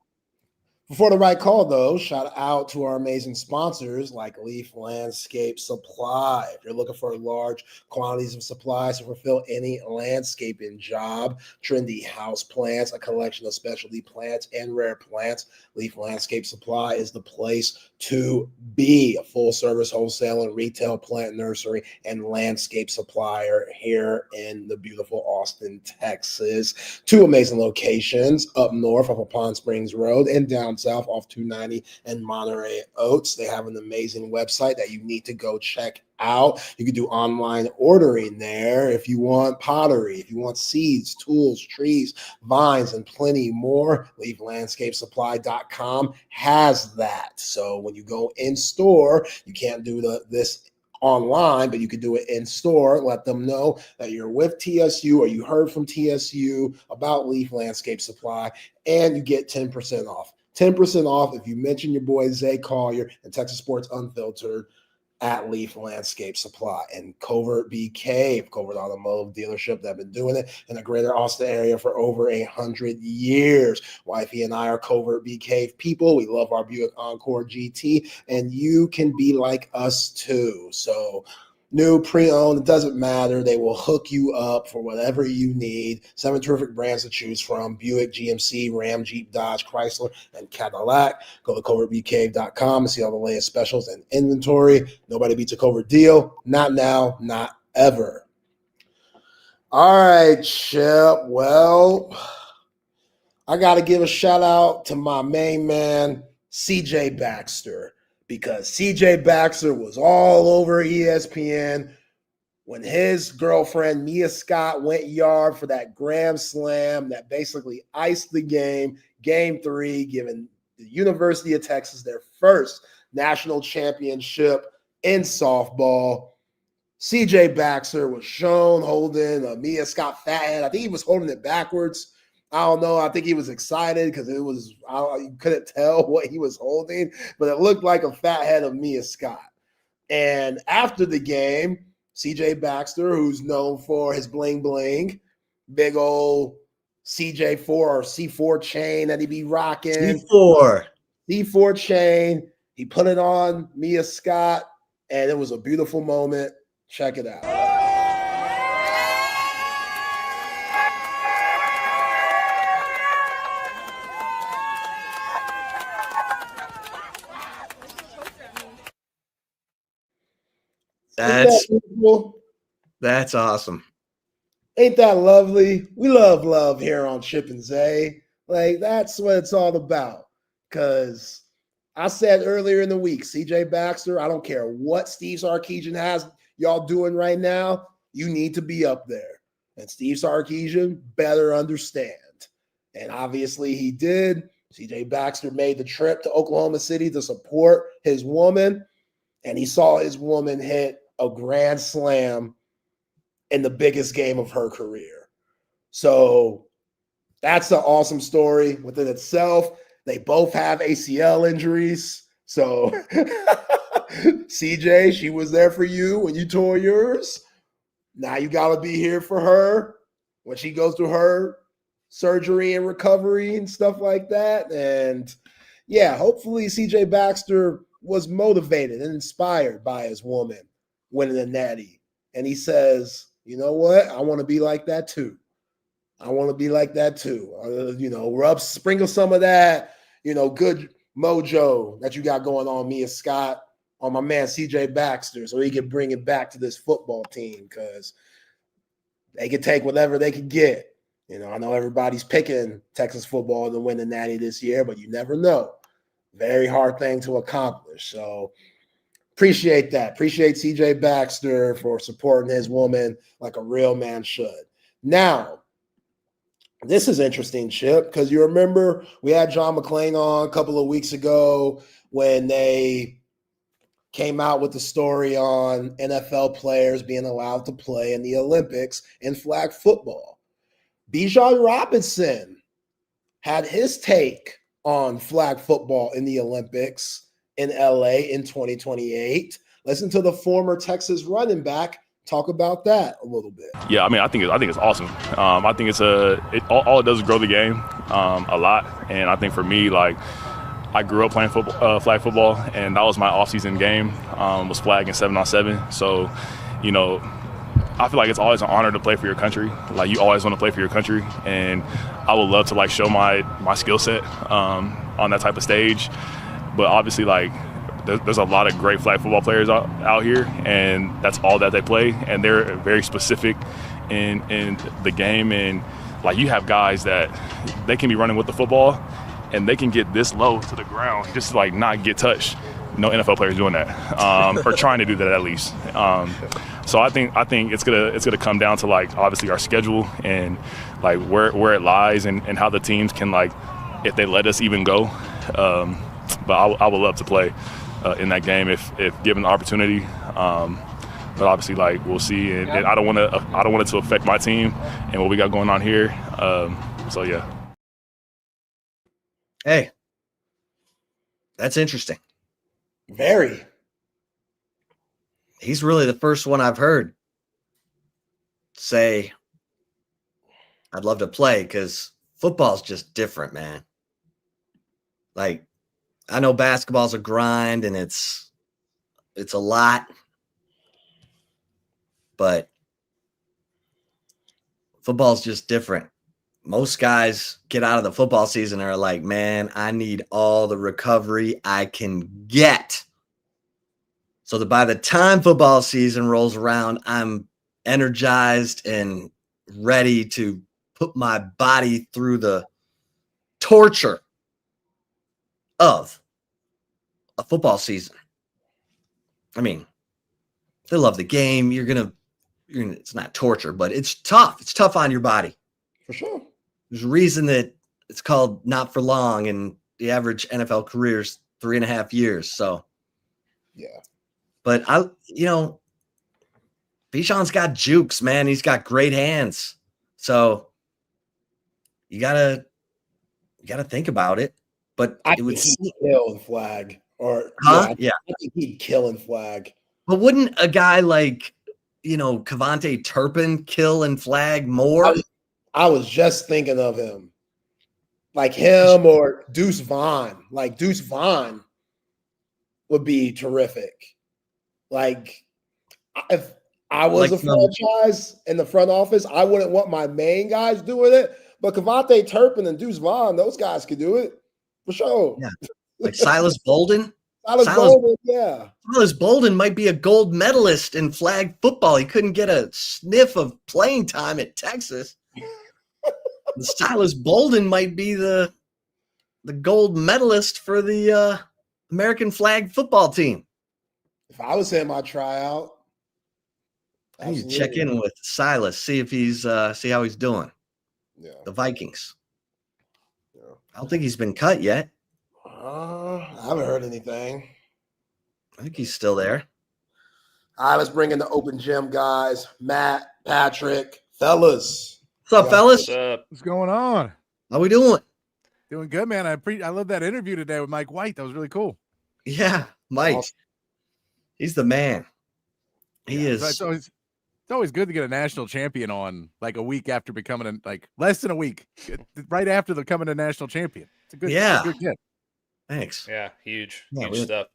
Before the right call, though, shout out to our amazing sponsors like Leaf Landscape Supply. If you're looking for large quantities of supplies to fulfill any landscaping job, trendy house plants, a collection of specialty plants and rare plants, Leaf Landscape Supply is the place to be. A full-service wholesale and retail plant nursery and landscape supplier here in the beautiful Austin, Texas. Two amazing locations up north off of Pond Springs Road and down south off 290 and Monterey Oaks. They have an amazing website that you need to go check out. You can do online ordering there if you want pottery, if you want seeds, tools, trees, vines, and plenty more. LeafLandscapeSupply.com has that. So when you go in store, you can't do this online, but you can do it in store. Let them know that you're with TSU or you heard from TSU about Leaf Landscape Supply, and you get 10% off. 10% off if you mention your boy Zay Collier and Texas Sports Unfiltered at Leaf Landscape Supply. And Covert Bee Cave, Covert Automotive Dealership, that have been doing it in the greater Austin area for over 100 years. Wifey and I are Covert Bee Cave people. We love our Buick Encore GT, and you can be like us too. So new, pre-owned, it doesn't matter. They will hook you up for whatever you need. 7 terrific brands to choose from: Buick, GMC, Ram, Jeep, Dodge, Chrysler, and Cadillac. Go to covertbcave.com and see all the latest specials and inventory. Nobody beats a Covert deal. Not now, not ever. All right, Chip. Well, I got to give a shout out to my main man, CJ Baxter, because CJ Baxter was all over ESPN when his girlfriend, Mia Scott, went yard for that grand slam that basically iced the game, Game 3, giving the University of Texas their first national championship in softball. CJ Baxter was shown holding a Mia Scott fat head. I think he was holding it backwards. I don't know. I think he was excited because you couldn't tell what he was holding, but it looked like a fat head of Mia Scott. And after the game, CJ Baxter, who's known for his bling bling, big old CJ4 or C4 chain that he be rocking. C4 chain. He put it on Mia Scott, and it was a beautiful moment. Check it out. That's awesome. Ain't that lovely? We love here on Chip and Zay. Like, that's what it's all about. Because I said earlier in the week, CJ Baxter, I don't care what Steve Sarkisian has y'all doing right now, you need to be up there. And Steve Sarkisian better understand. And obviously he did. CJ Baxter made the trip to Oklahoma City to support his woman, and he saw his woman hit a grand slam in the biggest game of her career. So that's an awesome story within itself. They both have ACL injuries. So CJ, she was there for you when you tore yours. Now you got to be here for her when she goes through her surgery and recovery and stuff like that. And yeah, hopefully CJ Baxter was motivated and inspired by his woman winning a natty. And he says, you know what? I want to be like that too. I want to be like that too. Sprinkle some of that, good mojo that you got going on, Mia Scott, on my man CJ Baxter, so he can bring it back to this football team, because they can take whatever they can get. I know everybody's picking Texas football to win the natty this year, but you never know. Very hard thing to accomplish. So appreciate that. Appreciate CJ Baxter for supporting his woman like a real man should. Now, this is interesting, Chip, because you remember we had John McClain on a couple of weeks ago when they came out with the story on NFL players being allowed to play in the Olympics in flag football. Bijan Robinson had his take on flag football in the Olympics in LA in 2028. Listen to the former Texas running back talk about that a little bit. Yeah, I think it's awesome. I think all it does is grow the game a lot. And I think for me, like, I grew up playing football, flag football, and that was my off-season game, was flag and 7-on-7. So, I feel like it's always an honor to play for your country. Like, you always want to play for your country, and I would love to, like, show my skill set on that type of stage. But obviously, like, there's a lot of great flag football players out here, and that's all that they play, and they're very specific in the game. And like, you have guys that they can be running with the football and they can get this low to the ground just to, like, not get touched. No NFL players doing that, or trying to do that at least. So I think it's gonna come down to, like, obviously our schedule and, like, where it lies and how the teams can, like, if they let us even go. But I would love to play in that game if given the opportunity. But obviously, like, we'll see, and I don't want it to affect my team and what we got going on here. So yeah. Hey, that's interesting. Very. He's really the first one I've heard say, I'd love to play, because football's just different, man. Like, I know basketball's a grind and it's a lot, but football's just different. Most guys get out of the football season and are like, man, I need all the recovery I can get, so that by the time football season rolls around, I'm energized and ready to put my body through the torture of a football season. I mean, they love the game. It's not torture, but it's tough. It's tough on your body. For sure. There's a reason that it's called not for long, and the average NFL career is 3.5 years. So, yeah. But Bijan's got jukes, man. He's got great hands. So you gotta think about it. But I it would think he'd kill in flag. Or yeah. I think he'd kill in flag. But wouldn't a guy like, Cavante Turpin kill and flag more? I was just thinking of him. Like him or Deuce Vaughn. Like Deuce Vaughn would be terrific. Like if I was a franchise in the front office, I wouldn't want my main guys doing it. But Cavante Turpin and Deuce Vaughn, those guys could do it for sure. Yeah. Like Silas Bolden. Silas Bolden, yeah. Silas Bolden might be a gold medalist in flag football. He couldn't get a sniff of playing time at Texas. Silas Bolden might be the gold medalist for the American flag football team. If I was him, I'd try out. I need to check in with Silas, see if he's see how he's doing. Yeah. The Vikings. Yeah. I don't think he's been cut yet. I haven't heard anything. I think he's still there. All right, let's bring in the open gym guys. Matt, Patrick, fellas. What's up, fellas? What's up? What's going on? How we doing? Doing good, man. I love that interview today with Mike White. That was really cool. Yeah, Mike. Awesome. He's the man. He is. It's always good to get a national champion on like a week after becoming less than a week, right after becoming a national champion. It's a good, good get. Thanks. Yeah, huge stuff.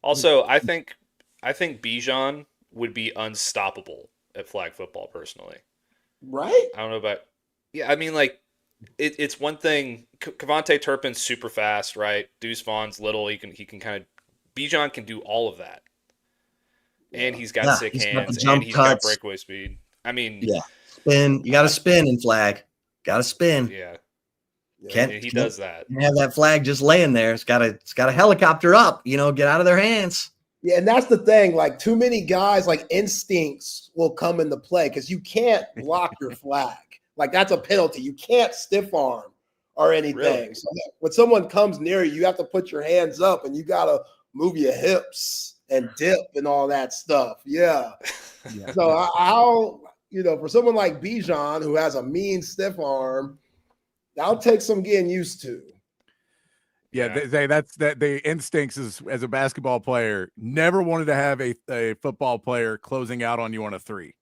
Also, I think Bijan would be unstoppable at flag football personally. Right? I don't know about. Yeah, I mean, like, it's one thing. Cavante Turpin's super fast, right? Deuce Vaughn's little. He can kind of. Bijan can do all of that, and he's got sick hands, and he's got breakaway speed. I mean, spin. You got to spin in flag. Got to spin. Yeah. He does that. You have that flag just laying there. It's got a helicopter up. Get out of their hands. Yeah, and that's the thing. Like, too many guys, like, instincts will come into play because you can't block your flag. Like, that's a penalty. You can't stiff arm or anything. Really? So when someone comes near you, you have to put your hands up and you got to move your hips and dip and all that stuff. Yeah. So I'll, for someone like Bijan who has a mean stiff arm, that'll take some getting used to. Yeah, that's the instincts as a basketball player. Never wanted to have a football player closing out on you on a three.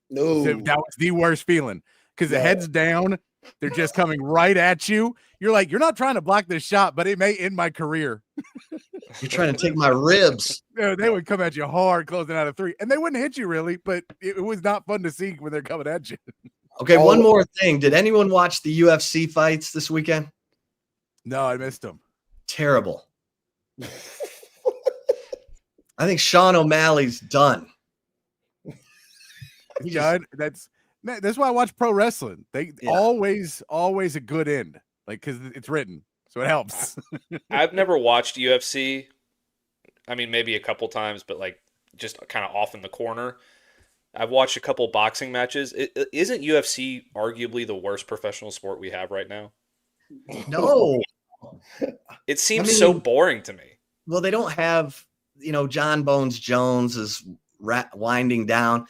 No, that was the worst feeling because the head's down. They're just coming right at you. You're like, you're not trying to block this shot, but it may end my career. You're trying to take my ribs. They would come at you hard, closing out a three, and they wouldn't hit you really, but it was not fun to see when they're coming at you. Okay, one more thing. Did anyone watch the UFC fights this weekend? No, I missed them. Terrible. I think Sean O'Malley's done. That's why I watch pro wrestling. They always a good end, like because it's written, so it helps. I've never watched UFC. I mean, maybe a couple times, but like just kind of off in the corner. I've watched a couple boxing matches. Isn't UFC arguably the worst professional sport we have right now? No. It seems so boring to me. Well, they don't have, John Bones Jones is winding down.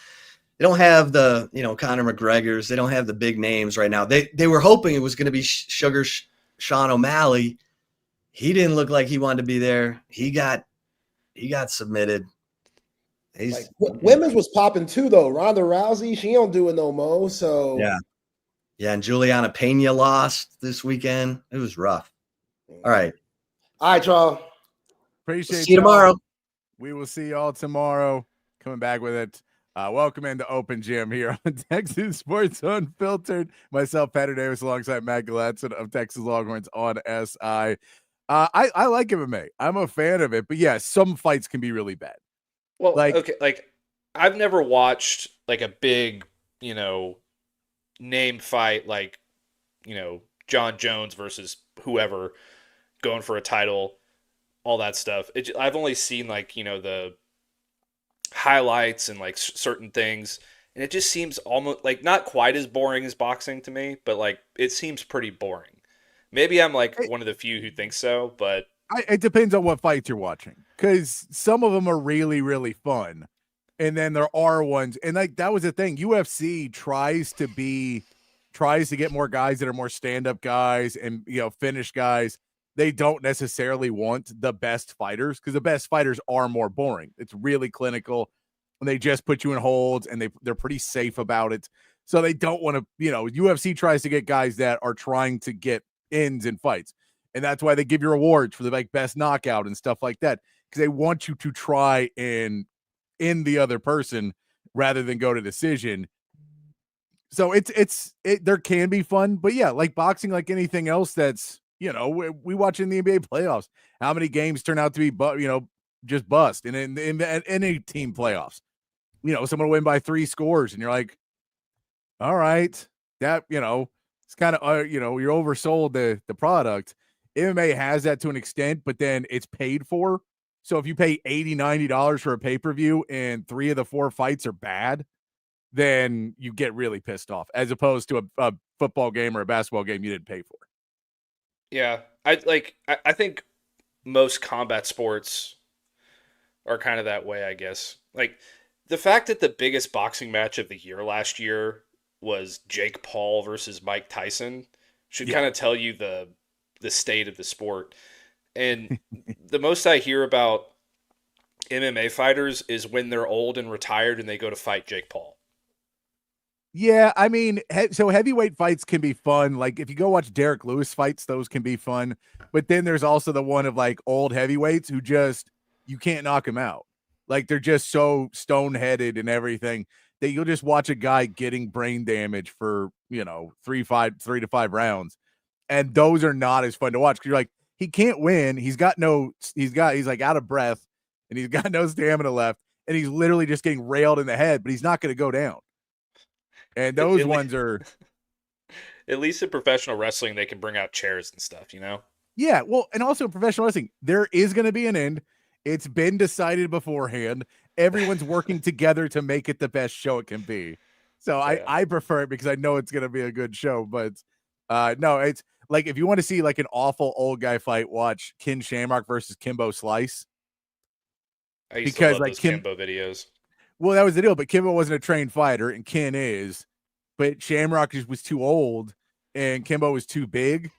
They don't have the, Conor McGregor's. They don't have the big names right now. They were hoping it was going to be Sean O'Malley. He didn't look like he wanted to be there. He got submitted. Women's was popping too, though. Ronda Rousey, she don't do it no more. So yeah, and Juliana Pena lost this weekend. It was rough. All right, y'all. Appreciate see you tomorrow. We will see y'all tomorrow. Coming back with it. Welcome into Open Gym here on Texas Sports Unfiltered. Myself, Patrick Davis, alongside Matt Galatzan of Texas Longhorns on SI. I like MMA. I'm a fan of it, but some fights can be really bad. Well, I've never watched like a big, name fight like, John Jones versus whoever going for a title, all that stuff. I've only seen like, the highlights and like certain things, and it just seems almost like not quite as boring as boxing to me, but like it seems pretty boring. Maybe I'm like one of the few who thinks so, but it depends on what fights you're watching, because some of them are really, really fun, and then there are ones, and like that was the thing. UFC tries to be tries to get more guys that are more stand-up guys and, finish guys. They don't necessarily want the best fighters because the best fighters are more boring. It's really clinical, and they just put you in holds, and they're pretty safe about it. So they don't want to, UFC tries to get guys that are trying to get ends in fights. And that's why they give you awards for the best knockout and stuff like that, because they want you to try and end the other person rather than go to decision. So there can be fun, but yeah, like boxing, like anything else that's, we watch in the NBA playoffs, how many games turn out to be, just bust. And in any team playoffs, someone will win by 3 scores and you're like, all right, that, it's kind of, you're oversold the product. MMA has that to an extent, but then it's paid for. So if you pay $80, $90 for a pay-per-view and 3 of the 4 fights are bad, then you get really pissed off, as opposed to a football game or a basketball game you didn't pay for. Yeah. I think most combat sports are kind of that way, I guess. Like the fact that the biggest boxing match of the year last year was Jake Paul versus Mike Tyson should kind of tell you the state of the sport. And the most I hear about MMA fighters is when they're old and retired and they go to fight Jake Paul. Yeah, I mean, so heavyweight fights can be fun. Like if you go watch Derek Lewis fights, those can be fun. But then there's also the one of like old heavyweights who you can't knock them out. Like they're just so stone-headed and everything that you'll just watch a guy getting brain damage for, 3 to 5 rounds. And those are not as fun to watch because you're like, he can't win. He's like out of breath and he's got no stamina left. And he's literally just getting railed in the head, but he's not going to go down. And those ones are. At least in professional wrestling, they can bring out chairs and stuff, Yeah. Well, and also in professional wrestling, there is going to be an end. It's been decided beforehand. Everyone's working together to make it the best show it can be. So yeah. I prefer it because I know it's going to be a good show. But no, it's like if you want to see like an awful old guy fight, watch Ken Shamrock versus Kimbo Slice. I used to love those Kimbo videos. Well, that was the deal, but Kimbo wasn't a trained fighter, and Ken is. But Shamrock was too old, and Kimbo was too big.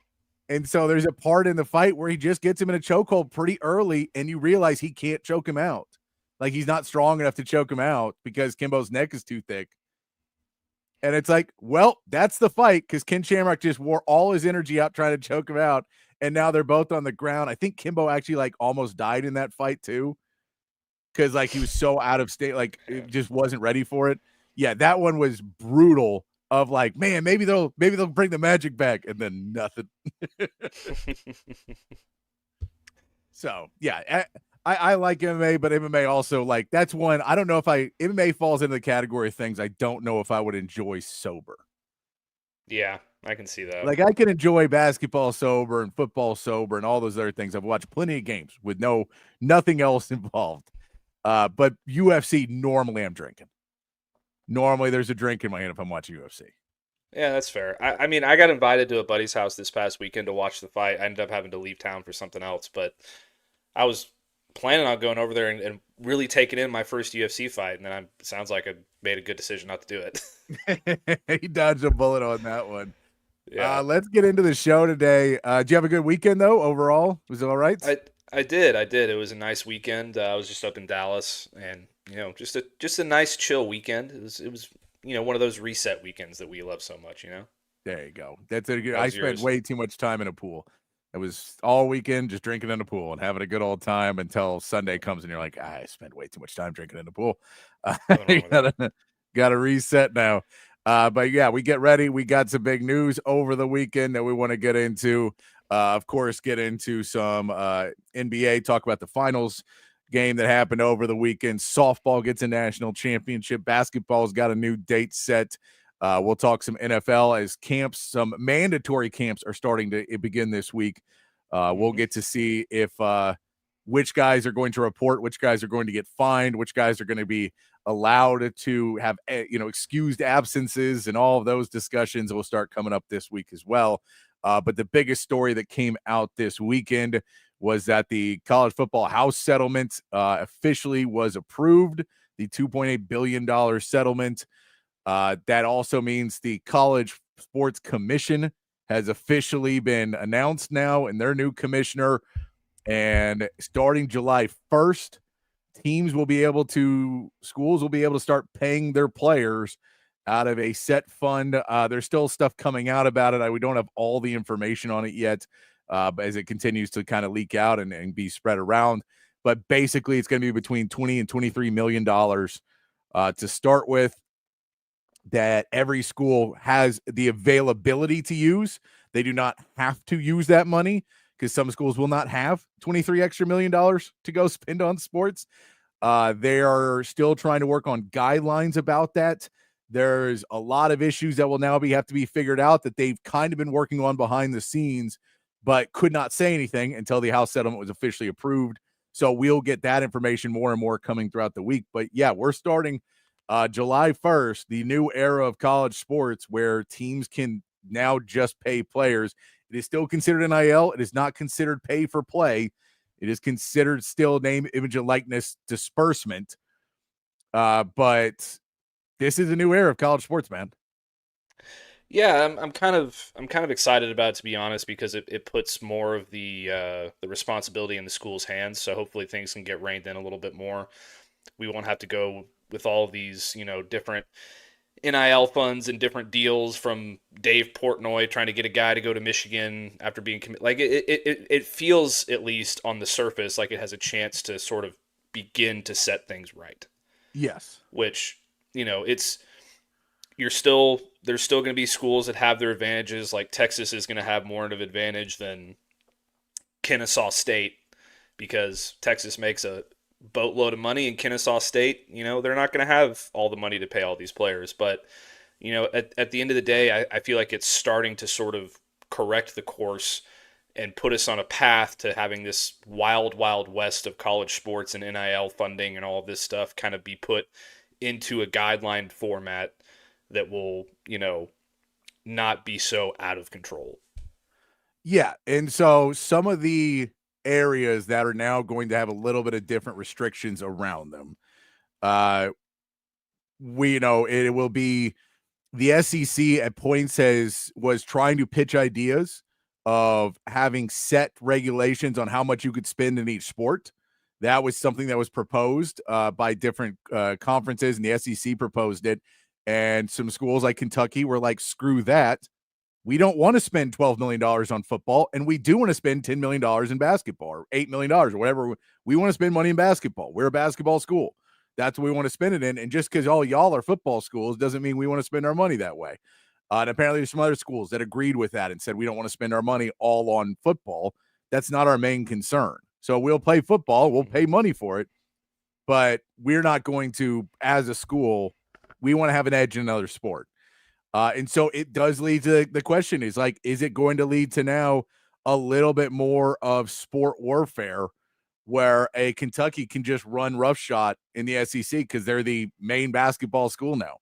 And so there's a part in the fight where he just gets him in a chokehold pretty early, and you realize he can't choke him out. Like, he's not strong enough to choke him out because Kimbo's neck is too thick. And it's like, well, that's the fight because Ken Shamrock just wore all his energy out trying to choke him out, and now they're both on the ground. I think Kimbo actually, like, almost died in that fight, too. Because like he was so out of state, like it just wasn't ready for it. Yeah, that one was brutal. Of like, man, maybe they'll bring the magic back, and then nothing. So yeah, I like MMA, but MMA also like that's one I don't know if MMA falls into the category of things I don't know if I would enjoy sober. Yeah, I can see that. Like I can enjoy basketball sober and football sober and all those other things. I've watched plenty of games with nothing else involved. But UFC, normally I'm drinking. Normally there's a drink in my hand if I'm watching UFC. Yeah, that's fair. I mean, I got invited to a buddy's house this past weekend to watch the fight. I ended up having to leave town for something else, but I was planning on going over there and really taking in my first UFC fight, and then it sounds like I made a good decision not to do it. He dodged a bullet on that one. Yeah. Let's get into the show today. Did you have a good weekend, though, overall? Was it all right? I did. It was a nice weekend. I was just up in Dallas, and just a nice chill weekend. It was one of those reset weekends that we love so much. There you go. That's a good. I spent way too much time in a pool. It was all weekend just drinking in the pool and having a good old time until Sunday comes and you're like, I spent way too much time drinking in the pool. Gotta reset now. But yeah, we get ready. We got some big news over the weekend that we want to get into. Of course, get into some NBA, talk about the finals game that happened over the weekend. Softball gets a national championship. Basketball's got a new date set. We'll talk some NFL as camps, some mandatory camps are starting to begin this week. We'll get to see if which guys are going to report, which guys are going to get fined, which guys are going to be allowed to have excused absences, and all of those discussions will start coming up this week as well. But the biggest story that came out this weekend was that the college football house settlement officially was approved, the $2.8 billion settlement. That also means the college Sports Commission has officially been announced now, and their new commissioner. And starting July 1st, schools will be able to start paying their players out of a set fund. There's still stuff coming out about it. We don't have all the information on it yet, but as it continues to kind of leak out and be spread around. But basically, it's going to be between $20 and $23 million to start with, that every school has the availability to use. They do not have to use that money, because some schools will not have $23 million to go spend on sports. They are still trying to work on guidelines about that. There's a lot of issues that will now have to be figured out that they've kind of been working on behind the scenes, but could not say anything until the House settlement was officially approved. So we'll get that information more and more coming throughout the week. But yeah, we're starting July 1st, the new era of college sports, where teams can now just pay players. It is still considered NIL. It is not considered pay for play. It is considered still name, image, and likeness disbursement. But this is a new era of college sports, man. Yeah, I'm kind of excited about it, to be honest, because it puts more of the responsibility in the school's hands. So hopefully things can get reined in a little bit more. We won't have to go with all these, different NIL funds and different deals from Dave Portnoy trying to get a guy to go to Michigan after being committed. Like it feels, at least on the surface, like it has a chance to sort of begin to set things right. Yes. Which, there's still going to be schools that have their advantages. Like Texas is going to have more of an advantage than Kennesaw State, because Texas makes a boatload of money, and Kennesaw State, they're not going to have all the money to pay all these players. But, at the end of the day, I feel like it's starting to sort of correct the course and put us on a path to having this wild, wild west of college sports and NIL funding and all of this stuff kind of be put into a guideline format that will, not be so out of control. Yeah. And so some of the areas that are now going to have a little bit of different restrictions around them, it will be the SEC at points was trying to pitch ideas of having set regulations on how much you could spend in each sport. That was something that was proposed by different conferences, and the SEC proposed it. And some schools like Kentucky were like, screw that. We don't want to spend $12 million on football, and we do want to spend $10 million in basketball, or $8 million, or whatever. We want to spend money in basketball. We're a basketball school. That's what we want to spend it in. And just because all y'all are football schools doesn't mean we want to spend our money that way. And apparently there's some other schools that agreed with that and said we don't want to spend our money all on football. That's not our main concern. So we'll play football. We'll pay money for it. But we're not going to, as a school, we want to have an edge in another sport. And so it does lead to the question is it going to lead to now a little bit more of sport warfare, where a Kentucky can just run roughshod in the SEC because they're the main basketball school now?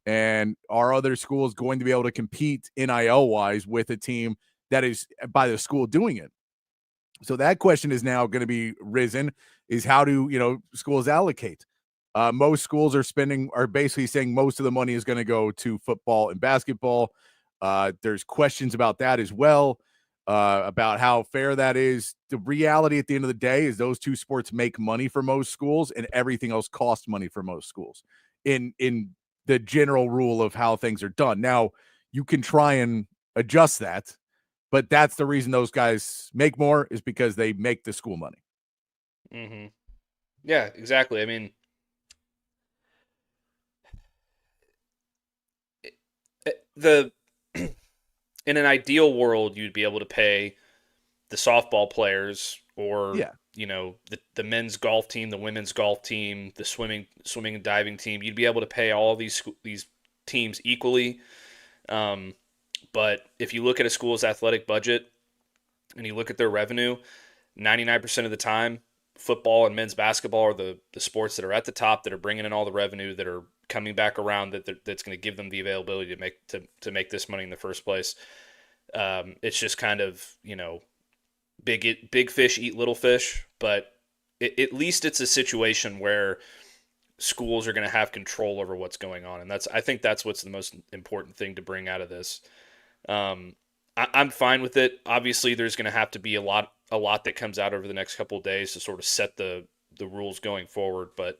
And are other schools going to be able to compete NIL-wise with a team that is by the school doing it? So that question is now going to be risen, is how do, schools allocate? Most schools are basically saying most of the money is going to go to football and basketball. There's questions about that as well, about how fair that is. The reality at the end of the day is those two sports make money for most schools, and everything else costs money for most schools in the general rule of how things are done. Now, you can try and adjust that, but that's the reason those guys make more, is because they make the school money. Mm-hmm. Yeah, exactly. I mean, in an ideal world, you'd be able to pay the softball players, or the men's golf team, the women's golf team, the swimming and diving team. You'd be able to pay all these teams equally. But if you look at a school's athletic budget and you look at their revenue, 99% of the time, football and men's basketball are the sports that are at the top, that are bringing in all the revenue, that are coming back around, that's going to give them the availability to make this money in the first place. It's just kind of, big fish eat little fish, but at least it's a situation where schools are going to have control over what's going on. And I think that's what's the most important thing to bring out of this. I'm fine with it. Obviously, there's going to have to be a lot that comes out over the next couple of days to sort of set the rules going forward. But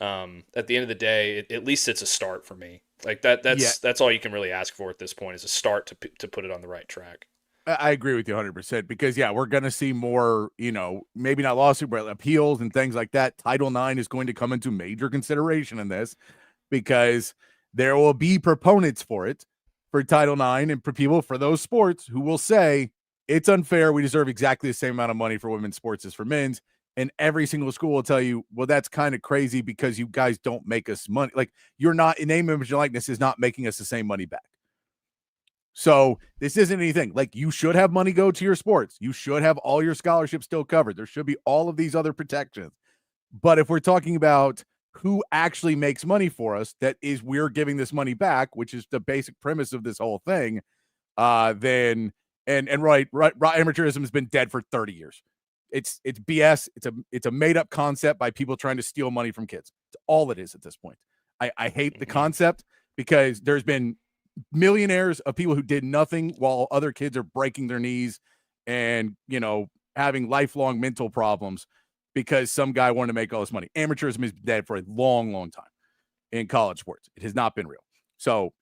at the end of the day, at least it's a start for me. Like that's all you can really ask for at this point, is a start to put it on the right track. I agree with you 100% because, we're going to see more, maybe not lawsuit, but appeals and things like that. Title IX is going to come into major consideration in this because there will be proponents for it, for Title IX, and for people for those sports who will say it's unfair. We deserve exactly the same amount of money for women's sports as for men's. And every single school will tell you, well, that's kind of crazy because you guys don't make us money. Like, you're not, in name, image, and likeness is not making us the same money back. So this isn't anything. Like, you should have money go to your sports. You should have all your scholarships still covered. There should be all of these other protections. But if we're talking about who actually makes money for us, that is, we're giving this money back, which is the basic premise of this whole thing, then amateurism has been dead for 30 years. It's BS. It's a made up concept by people trying to steal money from kids. It's all it is at this point. I hate the concept because there's been millionaires of people who did nothing while other kids are breaking their knees and, having lifelong mental problems because some guy wanted to make all this money. Amateurism is dead for a long, long time in college sports. It has not been real. So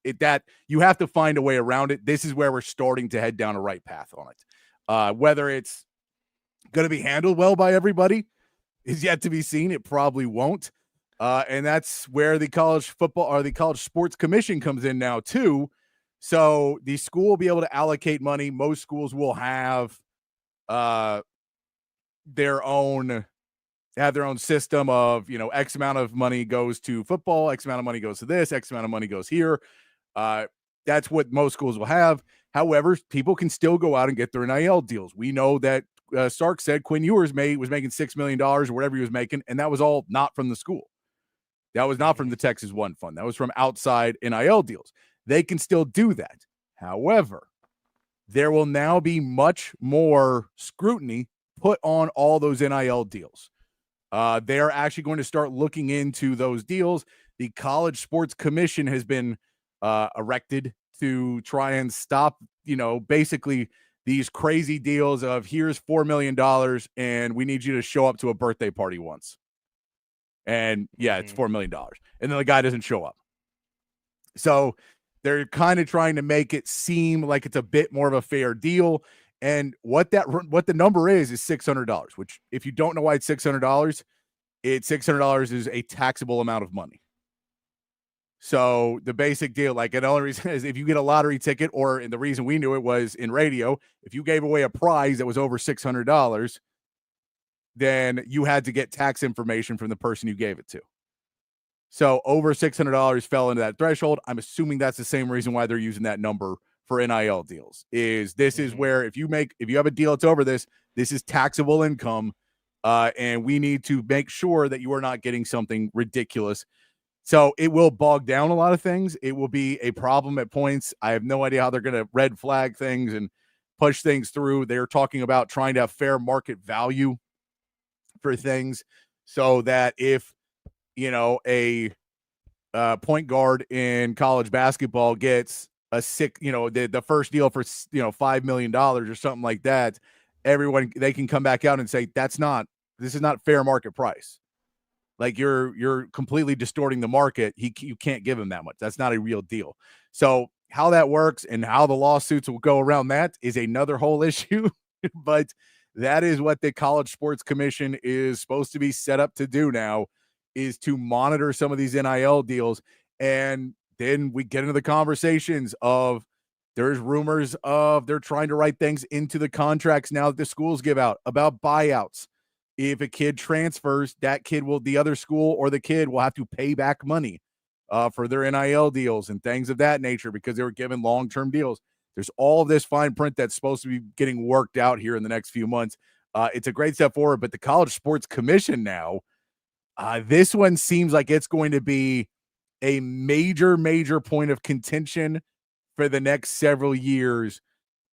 you have to find a way around it. This is where we're starting to head down a right path on it. Whether it's going to be handled well by everybody is yet to be seen. It probably won't. And that's where the college football or the college sports commission comes in now too. So the school will be able to allocate money. Most schools will have their own system of, X amount of money goes to football, X amount of money goes to this, X amount of money goes here. That's what most schools will have. However, people can still go out and get their NIL deals. We know that Sark said Quinn Ewers was making $6 million or whatever he was making, and that was all not from the school. That was not from the Texas One Fund. That was from outside NIL deals. They can still do that. However, there will now be much more scrutiny put on all those NIL deals. They're actually going to start looking into those deals. The College Sports Commission has been erected to try and stop, basically these crazy deals of here's $4 million and we need you to show up to a birthday party once. And it's $4 million. And then the guy doesn't show up. So they're kind of trying to make it seem like it's a bit more of a fair deal. And what the number is $600, which, if you don't know why it's $600, $600 is a taxable amount of money. So the basic deal, like, the only reason is if you get a lottery ticket, and the reason we knew it was in radio, if you gave away a prize that was over $600, then you had to get tax information from the person you gave it to. So over $600 fell into that threshold. I'm assuming that's the same reason why they're using that number for NIL deals. Is where if you have a deal that's over this is taxable income, and we need to make sure that you are not getting something ridiculous. So it will bog down a lot of things. It will be a problem at points. I have no idea how they're going to red flag things and push things through. They're talking about trying to have fair market value for things so that if, a point guard in college basketball gets the first deal for, $5 million or something like that, they can come back out and say, this is not fair market price. Like, you're completely distorting the market. You can't give him that much. That's not a real deal. So how that works and how the lawsuits will go around that is another whole issue. But that is what the College Sports Commission is supposed to be set up to do now, is to monitor some of these NIL deals. And then we get into the conversations of, there's rumors of they're trying to write things into the contracts now that the schools give out about buyouts. If a kid transfers, the other school or the kid will have to pay back money for their NIL deals and things of that nature because they were given long-term deals. There's all of this fine print that's supposed to be getting worked out here in the next few months. It's a great step forward, but the College Sports Commission now, this one seems like it's going to be a major, major point of contention for the next several years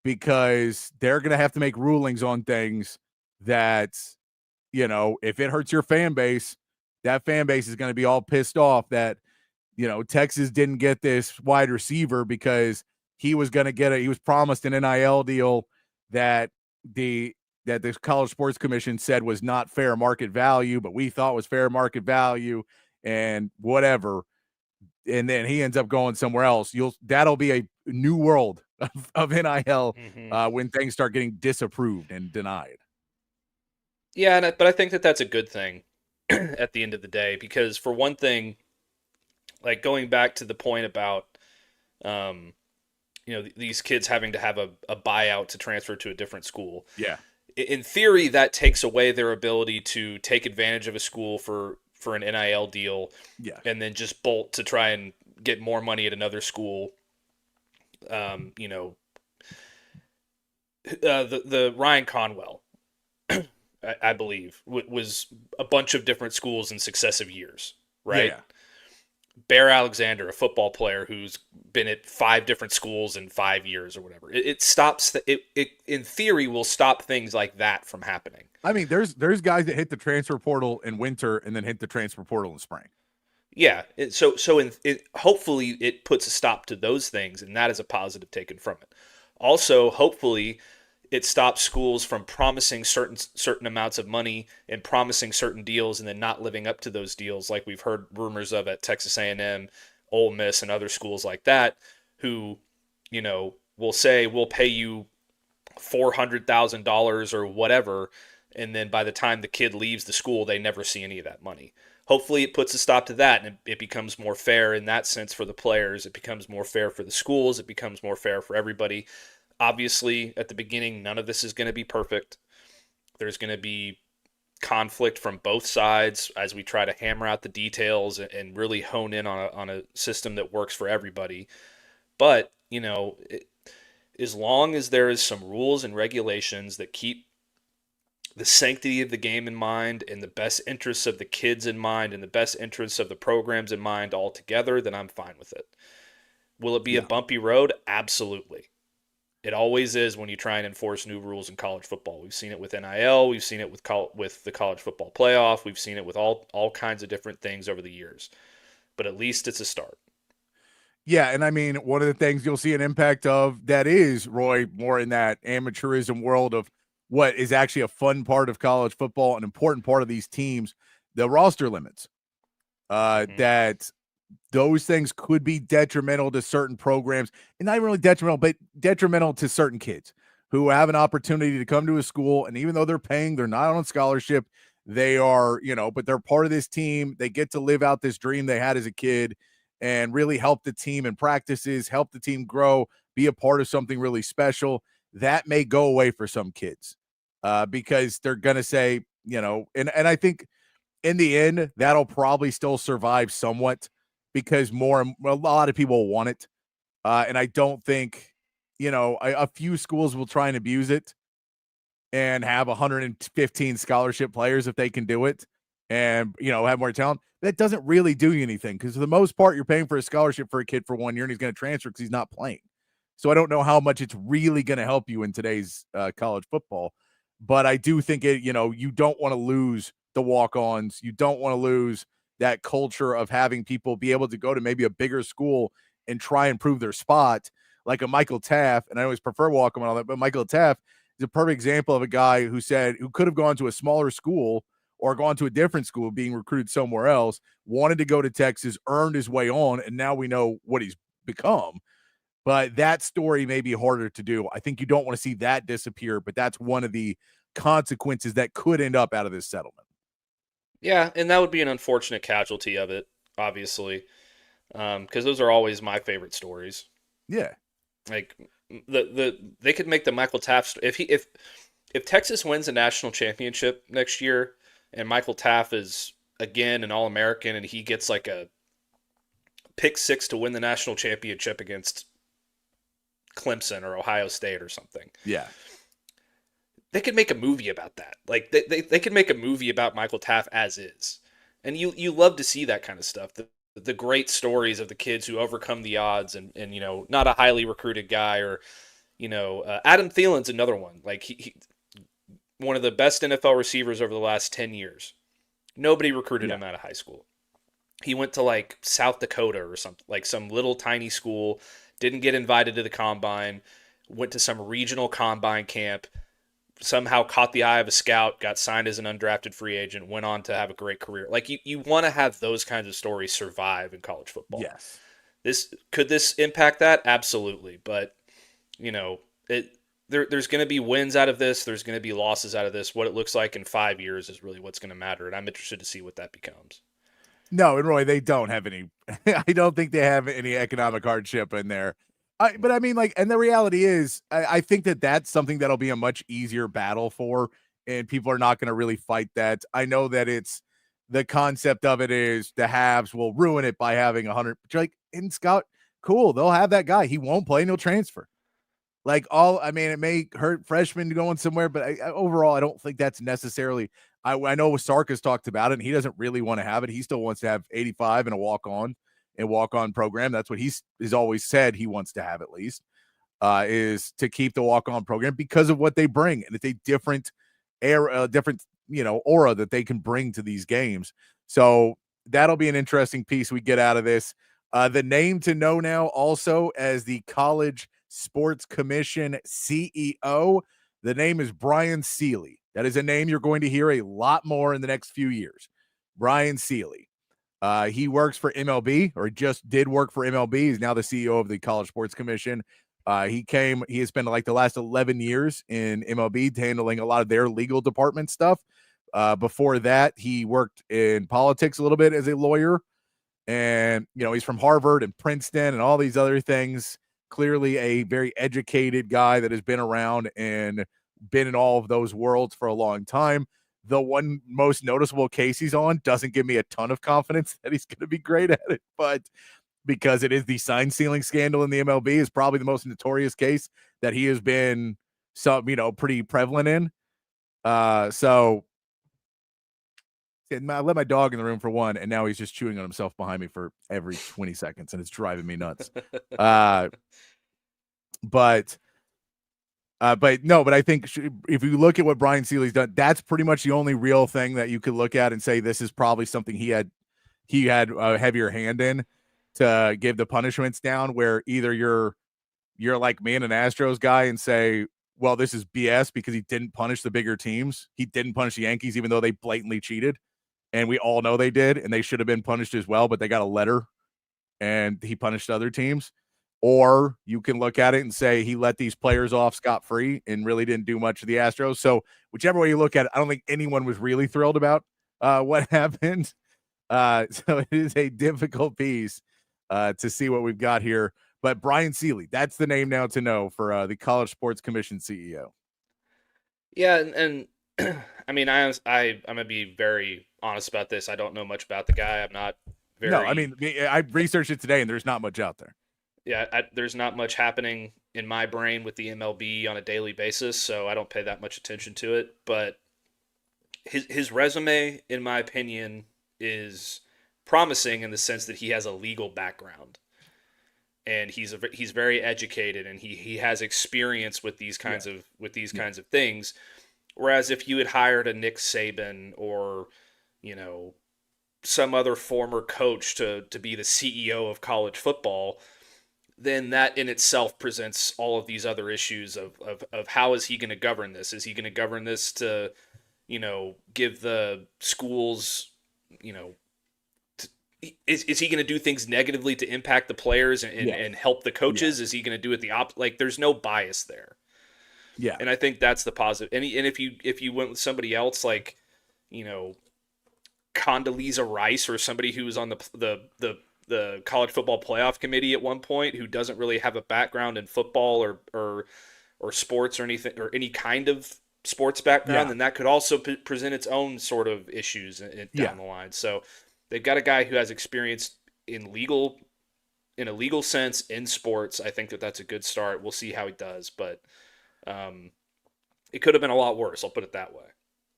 because they're going to have to make rulings on things that, if it hurts your fan base, that fan base is going to be all pissed off that, Texas didn't get this wide receiver because he was going to he was promised an NIL deal that the College Sports Commission said was not fair market value, but we thought was fair market value and whatever. And then he ends up going somewhere else. That'll be a new world of NIL when things start getting disapproved and denied. Yeah, but I think that's a good thing at the end of the day, because for one thing, like going back to the point about, these kids having to have a buyout to transfer to a different school. Yeah. In theory, that takes away their ability to take advantage of a school for an NIL deal, and then just bolt to try and get more money at another school. The Ryan Conwell, I believe, was a bunch of different schools in successive years, right? Yeah. Bear Alexander, a football player who's been at 5 different schools in 5 years or whatever. It stops. It in theory will stop things like that from happening. I mean, there's guys that hit the transfer portal in winter and then hit the transfer portal in spring. Yeah. Hopefully it puts a stop to those things, and that is a positive taken from it. Also, hopefully, it stops schools from promising certain amounts of money and promising certain deals and then not living up to those deals, like we've heard rumors of at Texas A&M, Ole Miss, and other schools like that, who, will say we'll pay you $400,000 or whatever, and then by the time the kid leaves the school, they never see any of that money. Hopefully, it puts a stop to that, and it becomes more fair in that sense for the players. It becomes more fair for the schools. It becomes more fair for everybody. Obviously, at the beginning, none of this is going to be perfect. There's going to be conflict from both sides as we try to hammer out the details and really hone in on a system that works for everybody. But, as long as there is some rules and regulations that keep the sanctity of the game in mind and the best interests of the kids in mind and the best interests of the programs in mind all together, then I'm fine with it. Will it be a bumpy road? Absolutely. It always is when you try and enforce new rules in college football. We've seen it with NIL. We've seen it with the college football playoff. We've seen it with all kinds of different things over the years. But at least it's a start. Yeah, and I mean, one of the things you'll see an impact of that is, Roy, more in that amateurism world of what is actually a fun part of college football, an important part of these teams, the roster limits. That those things could be detrimental to certain programs, and not even really detrimental, but detrimental to certain kids who have an opportunity to come to a school. And even though they're paying, they're not on scholarship. They are, but they're part of this team. They get to live out this dream they had as a kid and really help the team in practices, help the team grow, be a part of something really special. That may go away for some kids because they're going to say, and I think in the end, that'll probably still survive somewhat because a lot of people want it. And I don't think, a few schools will try and abuse it and have 115 scholarship players if they can do it and, have more talent. That doesn't really do you anything because for the most part, you're paying for a scholarship for a kid for 1 year and he's going to transfer because he's not playing. So I don't know how much it's really going to help you in today's college football. But I do think you don't want to lose the walk-ons. You don't want to lose that culture of having people be able to go to maybe a bigger school and try and prove their spot, like a Michael Taft. And I always prefer walk-on and all that, but Michael Taft is a perfect example of a guy who could have gone to a smaller school or gone to a different school, being recruited somewhere else, wanted to go to Texas, earned his way on, and now we know what he's become. But that story may be harder to do. I think you don't want to see that disappear, but that's one of the consequences that could end up out of this settlement. Yeah, and that would be an unfortunate casualty of it, obviously, because those are always my favorite stories. Yeah, like they could make the Michael Taft if Texas wins a national championship next year, and Michael Taft is again an All-American, and he gets like a pick 6 to win the national championship against Clemson or Ohio State or something. Yeah. They could make a movie about that. Like they could make a movie about Michael Taft as is. And you love to see that kind of stuff. The great stories of the kids who overcome the odds and not a highly recruited guy or Adam Thielen's another one. Like he one of the best NFL receivers over the last 10 years. Nobody recruited Yeah. him out of high school. He went to like South Dakota or something, like some little tiny school, didn't get invited to the combine, went to some regional combine camp, somehow caught the eye of a scout, got signed as an undrafted free agent, went on to have a great career. Like you want to have those kinds of stories survive in college football. Yes. Could this impact that? Absolutely. But there's going to be wins out of this. There's going to be losses out of this. What it looks like in 5 years is really what's going to matter. And I'm interested to see what that becomes. No, and Roy, they don't have any. I don't think they have any economic hardship in there. But I mean, like, and the reality is, I think that's something that'll be a much easier battle for, and people are not going to really fight that. I know that it's the concept of it is the Habs will ruin it by having 100. But you're like, in Scott, cool, they'll have that guy. He won't play, and he'll transfer. Like I mean, it may hurt freshmen going somewhere, but overall, I don't think that's necessarily. I know Sarkis talked about it, and he doesn't really want to have it. He still wants to have 85 and a walk-on program. That's what he's always said he wants to have, at least, is to keep the walk-on program because of what they bring. And it's a different era, aura that they can bring to these games. So that'll be an interesting piece we get out of this. The name to know now also as the College Sports Commission CEO, the name is Brian Seeley. That is a name you're going to hear a lot more in the next few years. Brian Seeley. He works for MLB, or just did work for MLB. He's now the CEO of the College Sports Commission. He has spent like the last 11 years in MLB handling a lot of their legal department stuff. Before that, he worked in politics a little bit as a lawyer. And, he's from Harvard and Princeton and all these other things. Clearly a very educated guy that has been around and been in all of those worlds for a long time. The one most noticeable case he's on doesn't give me a ton of confidence that he's going to be great at it, but because it is the sign stealing scandal in the MLB is probably the most notorious case that he has been pretty prevalent in. So I let my dog in the room for one, and now he's just chewing on himself behind me for every 20 seconds, and it's driving me nuts. But I think if you look at what Brian Seeley's done, that's pretty much the only real thing that you could look at and say this is probably something he had a heavier hand in to give the punishments down, where either you're like me and an Astros guy and say, well, this is BS because he didn't punish the bigger teams. He didn't punish the Yankees, even though they blatantly cheated. And we all know they did, and they should have been punished as well, but they got a letter and he punished other teams. Or you can look at it and say he let these players off scot-free and really didn't do much to the Astros. So whichever way you look at it, I don't think anyone was really thrilled about what happened. So it is a difficult piece to see what we've got here. But Brian Seeley, that's the name now to know for the College Sports Commission CEO. Yeah, and I mean, I'm going to be very honest about this. I don't know much about the guy. I'm not very... No, I mean, I researched it today, and there's not much out there. Yeah, there's not much happening in my brain with the MLB on a daily basis, so I don't pay that much attention to it. But his resume, in my opinion, is promising in the sense that he has a legal background, and he's very educated, and he has experience with these kinds of kinds of things. Whereas if you had hired a Nick Saban or some other former coach to be the CEO of college football, then that in itself presents all of these other issues of how is he going to govern this? Is he going to govern this to, give the schools, is he going to do things negatively to impact the players and help the coaches? Is he going to do it like there's no bias there. Yeah. And I think that's the positive. And if you went with somebody else, like, Condoleezza Rice or somebody who was on the college football playoff committee at one point, who doesn't really have a background in football or sports or anything, or any kind of sports background, then that could also present its own sort of issues down the line. So they've got a guy who has experience in a legal sense in sports. I think that's a good start. We'll see how he does, but it could have been a lot worse. I'll put it that way.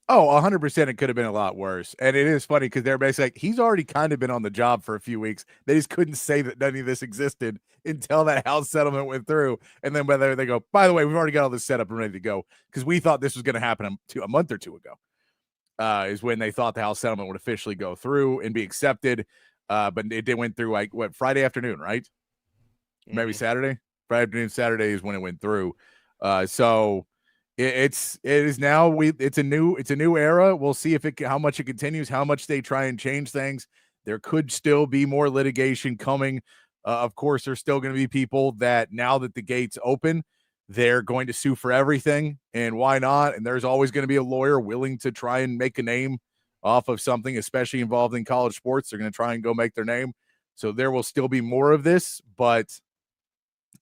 Oh, 100%. It could have been a lot worse. And it is funny because everybody's like, he's already kind of been on the job for a few weeks. They just couldn't say that none of this existed until that house settlement went through. And then whether they go, by the way, we've already got all this set up and ready to go because we thought this was going to happen a month or two ago. is when they thought the House settlement would officially go through and be accepted. But it went through like Friday afternoon, right? Maybe Saturday. Friday afternoon, Saturday is when it went through. So it's a new era. We'll see how much it continues, how much they try and change things. There could still be more litigation coming. Of course, there's still going to be people that now that the gates open, they're going to sue for everything, and why not? And there's always going to be a lawyer willing to try and make a name off of something, especially involved in college sports. They're going to try and go make their name. So there will still be more of this, but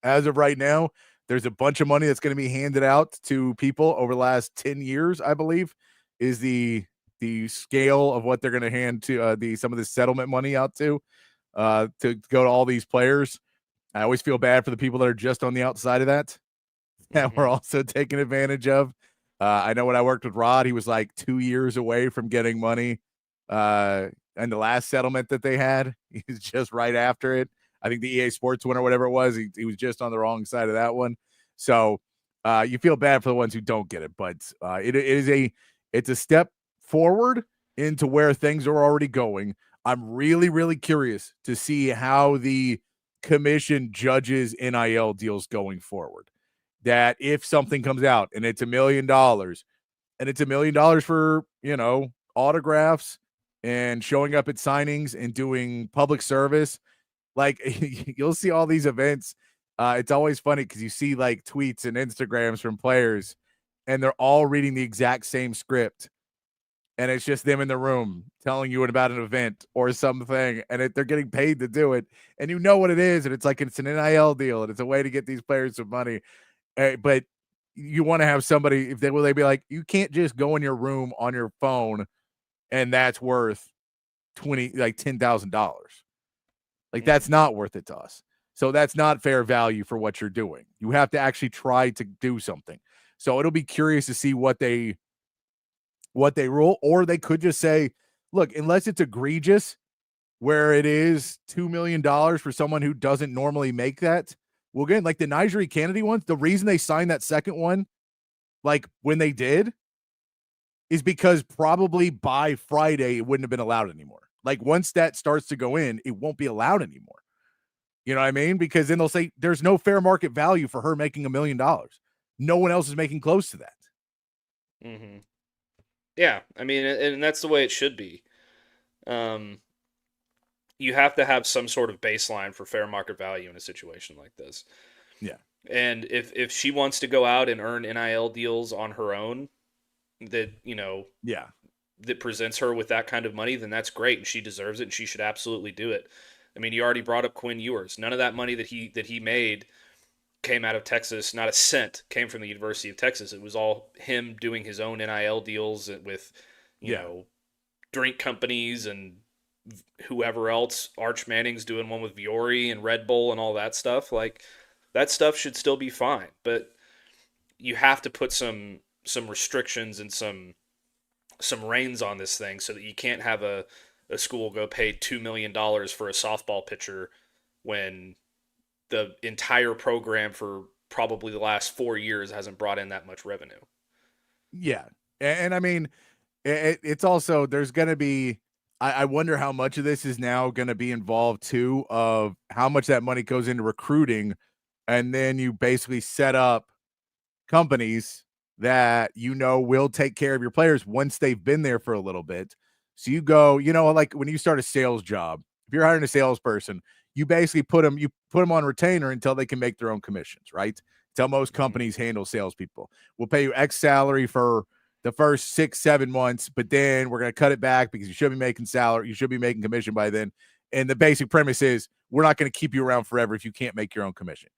as of right now, there's a bunch of money that's going to be handed out to people over the last 10 years, I believe, is the scale of what they're going to hand to some of the settlement money out to go to all these players. I always feel bad for the people that are just on the outside of that we're also taking advantage of. I know when I worked with Rod, he was like 2 years away from getting money. And the last settlement that they had, he was just right after it. I think the EA Sports one or whatever it was, he was just on the wrong side of that one. So you feel bad for the ones who don't get it, but it's a step forward into where things are already going. I'm really, really curious to see how the commission judges NIL deals going forward. That if something comes out and it's $1 million and it's $1 million for, autographs and showing up at signings and doing public service, like you'll see all these events. It's always funny because you see like tweets and Instagrams from players and they're all reading the exact same script. And it's just them in the room telling you about an event or something, and they're getting paid to do it. And you know what it is, and it's like it's an NIL deal, and it's a way to get these players some money. But you want to have somebody, will they be like, you can't just go in your room on your phone, and that's worth $10,000. Like that's not worth it to us. So that's not fair value for what you're doing. You have to actually try to do something. So it'll be curious to see what they rule, or they could just say, look, unless it's egregious where it is $2 million for someone who doesn't normally make that. Well, again, like the Nigeri Kennedy ones, the reason they signed that second one, like when they did, is because probably by Friday it wouldn't have been allowed anymore. Like once that starts to go in, it won't be allowed anymore. You know what I mean? Because then they'll say there's no fair market value for her making $1 million. No one else is making close to that. Mm-hmm. Yeah, I mean, and that's the way it should be. You have to have some sort of baseline for fair market value in a situation like this. Yeah. And if she wants to go out and earn NIL deals on her own that, that presents her with that kind of money, then that's great. And she deserves it and she should absolutely do it. I mean, you already brought up Quinn Ewers. None of that money that he made came out of Texas. Not a cent came from the University of Texas. It was all him doing his own NIL deals with, you know, drink companies and whoever else. Arch Manning's doing one with Viore and Red Bull and all that stuff. Like that stuff should still be fine, but you have to put some restrictions and some reins on this thing so that you can't have a school go pay $2 million for a softball pitcher when the entire program for probably the last 4 years hasn't brought in that much revenue. Yeah. And I mean, it's also, there's going to be, I wonder how much of this is now going to be involved too, of how much that money goes into recruiting. And then you basically set up companies that, will take care of your players once they've been there for a little bit. So you go, like when you start a sales job, if you're hiring a salesperson, you basically put them on retainer until they can make their own commissions, right? That's how most companies handle salespeople. We'll pay you X salary for the first 6-7 months, but then we're going to cut it back because you should be making salary. You should be making commission by then. And the basic premise is we're not going to keep you around forever if you can't make your own commission.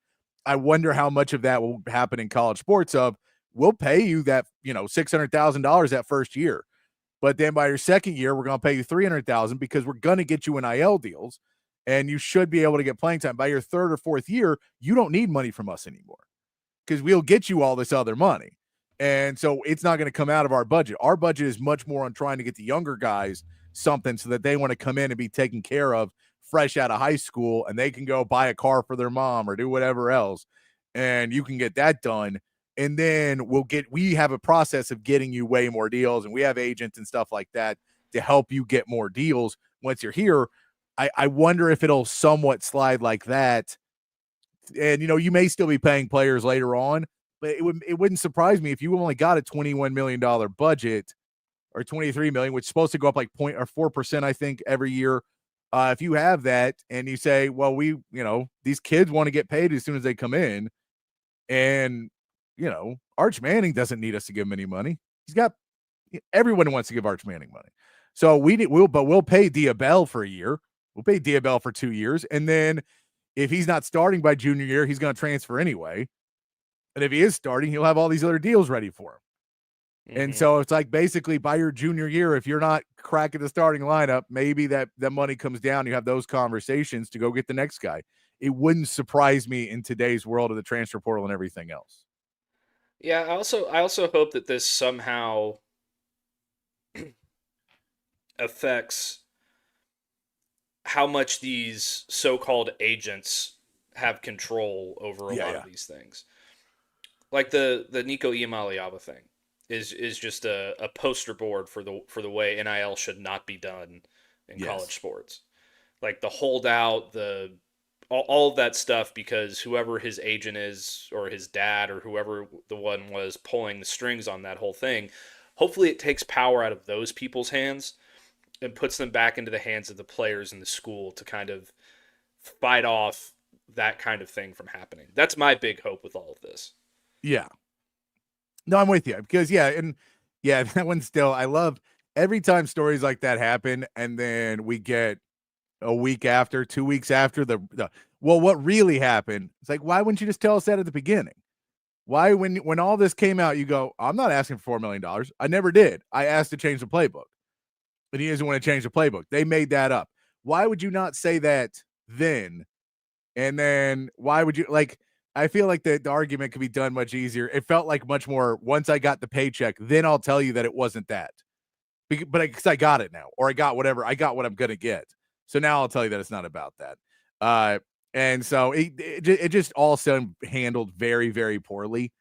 I wonder how much of that will happen in college sports of we'll pay you that, $600,000 that first year. But then by your second year, we're going to pay you $300,000 because we're going to get you NIL deals and you should be able to get playing time. By your third or fourth year, you don't need money from us anymore because we'll get you all this other money. And so it's not going to come out of our budget. Our budget is much more on trying to get the younger guys something so that they want to come in and be taken care of fresh out of high school and they can go buy a car for their mom or do whatever else. And you can get that done. And then we have a process of getting you way more deals, and we have agents and stuff like that to help you get more deals once you're here. I wonder if it'll somewhat slide like that. And, you may still be paying players later on, but it wouldn't surprise me if you only got a $21 million budget or $23 million, which is supposed to go up like 4%, I think, every year. If you have that and you say, well, these kids want to get paid as soon as they come in, and, Arch Manning doesn't need us to give him any money. Everyone wants to give Arch Manning money. So we'll pay Diabell for a year. We'll pay Diabell for 2 years. And then if he's not starting by junior year, he's going to transfer anyway. And if he is starting, he'll have all these other deals ready for him. Mm-hmm. And so it's like basically by your junior year, if you're not cracking the starting lineup, maybe that money comes down. You have those conversations to go get the next guy. It wouldn't surprise me in today's world of the transfer portal and everything else. Yeah, I also hope that this somehow affects how much these so-called agents have control over a lot of these things. Like the Nico Iamaleava thing is just a poster board for the way NIL should not be done in college sports. Like the holdout, all of that stuff, because whoever his agent is, or his dad, or whoever the one was pulling the strings on that whole thing, hopefully it takes power out of those people's hands and puts them back into the hands of the players in the school to kind of fight off that kind of thing from happening. That's my big hope with all of this. Yeah. No, I'm with you because that one still, I love every time stories like that happen. And then we get a week after, 2 weeks after well, what really happened? It's like, why wouldn't you just tell us that at the beginning? Why, when all this came out, you go, I'm not asking for $4 million. I never did. I asked to change the playbook. But he doesn't want to change the playbook. They made that up. Why would you not say that then? And then why would you I feel like the argument could be done much easier. It felt like much more, once I got the paycheck, then I'll tell you that it wasn't that. But because I got it now, or I got what I'm going to get. So now I'll tell you that it's not about that. And so it just all handled very, very poorly.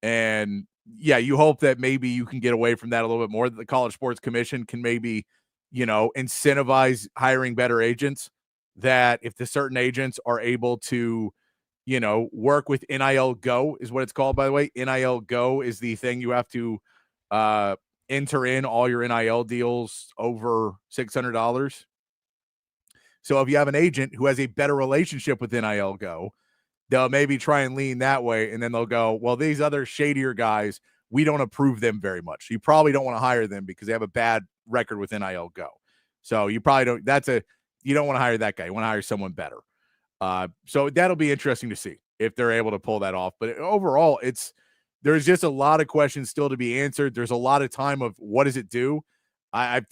And you hope that maybe you can get away from that a little bit more, that the College Sports Commission can maybe, incentivize hiring better agents, that if the certain agents are able to, work with NIL Go is what it's called, by the way. NIL Go is the thing you have to enter in all your NIL deals over $600. So if you have an agent who has a better relationship with NIL Go, they'll maybe try and lean that way, and then they'll go, well, these other shadier guys, we don't approve them very much. You probably don't want to hire them because they have a bad record with NIL Go. So you probably don't. You don't want to hire that guy. You want to hire someone better. So that'll be interesting to see if they're able to pull that off. But overall, there's just a lot of questions still to be answered. There's a lot of time of what does it do? I've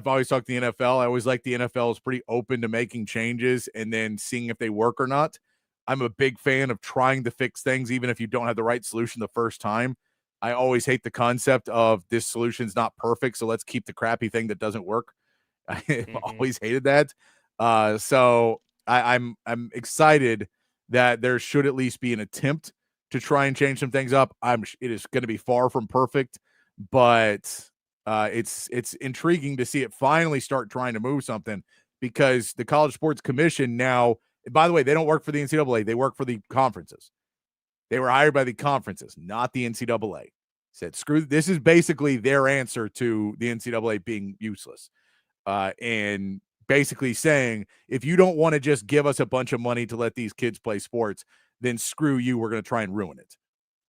always talked to the NFL. I always like the NFL is pretty open to making changes and then seeing if they work or not. I'm a big fan of trying to fix things, even if you don't have the right solution the first time. I always hate the concept of this solution's not perfect, so let's keep the crappy thing that doesn't work. I've always hated that. So I'm excited that there should at least be an attempt to try and change some things up. It is going to be far from perfect, but it's intriguing to see it finally start trying to move something, because the College Sports Commission now, by the way, they don't work for the NCAA. They work for the conferences. They were hired by the conferences, not the NCAA. Said, screw, this is basically their answer to the NCAA being useless. And basically saying, if you don't want to just give us a bunch of money to let these kids play sports, then screw you. We're going to try and ruin it,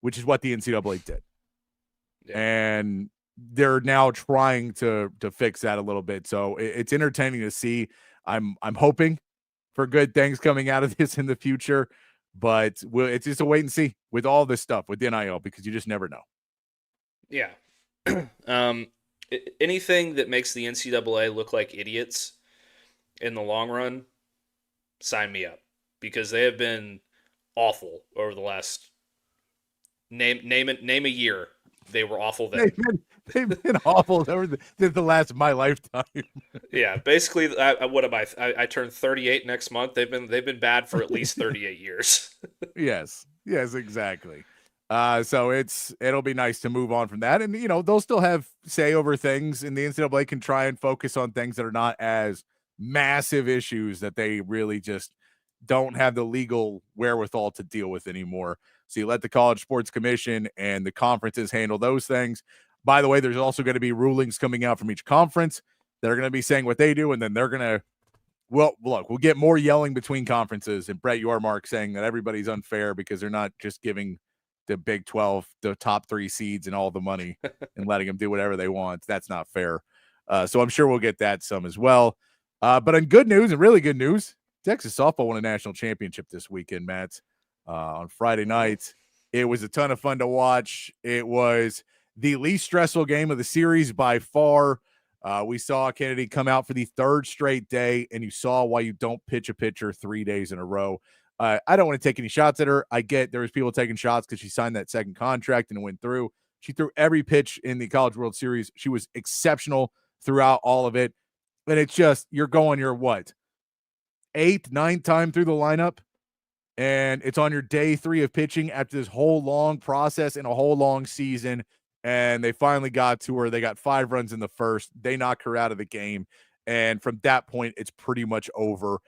which is what the NCAA did. Yeah. And they're now trying to fix that a little bit. So it's entertaining to see. I'm hoping for good things coming out of this in the future, but it's just a wait and see with all this stuff with NIL, because you just never know. Yeah. Anything that makes the NCAA look like idiots in the long run, sign me up, because they have been awful over the last name a year. They were awful then. They've been awful over the last of my lifetime. Yeah, basically, what am I? I turned 38 next month. They've been bad for at least 38 years. Yes, exactly. So it'll be nice to move on from that. And, they'll still have say over things, and the NCAA can try and focus on things that are not as massive issues that they really just don't have the legal wherewithal to deal with anymore. So you let the College Sports Commission and the conferences handle those things. By the way, there's also going to be rulings coming out from each conference that are going to be saying what they do, and then they're going to, well, look, we'll get more yelling between conferences, and Brett Yormark saying that everybody's unfair because they're not just giving the Big 12, the top 3 seeds and all the money and letting them do whatever they want. That's not fair. So I'm sure we'll get that some as well. But on good news and really good news, Texas softball won a national championship this weekend, Matt, on Friday night. It was a ton of fun to watch. It was the least stressful game of the series by far. We saw Kennedy come out for the 3rd straight day, and you saw why you don't pitch a pitcher 3 days in a row. I don't want to take any shots at her. I get there was people taking shots because she signed that second contract and it went through. She threw every pitch in the College World Series. She was exceptional throughout all of it. And it's just, you're what? 8th, 9th time through the lineup. And it's on your day 3 of pitching after this whole long process and a whole long season. And they finally got to her. They got 5 runs in the first. They knocked her out of the game. And from that point, it's pretty much over.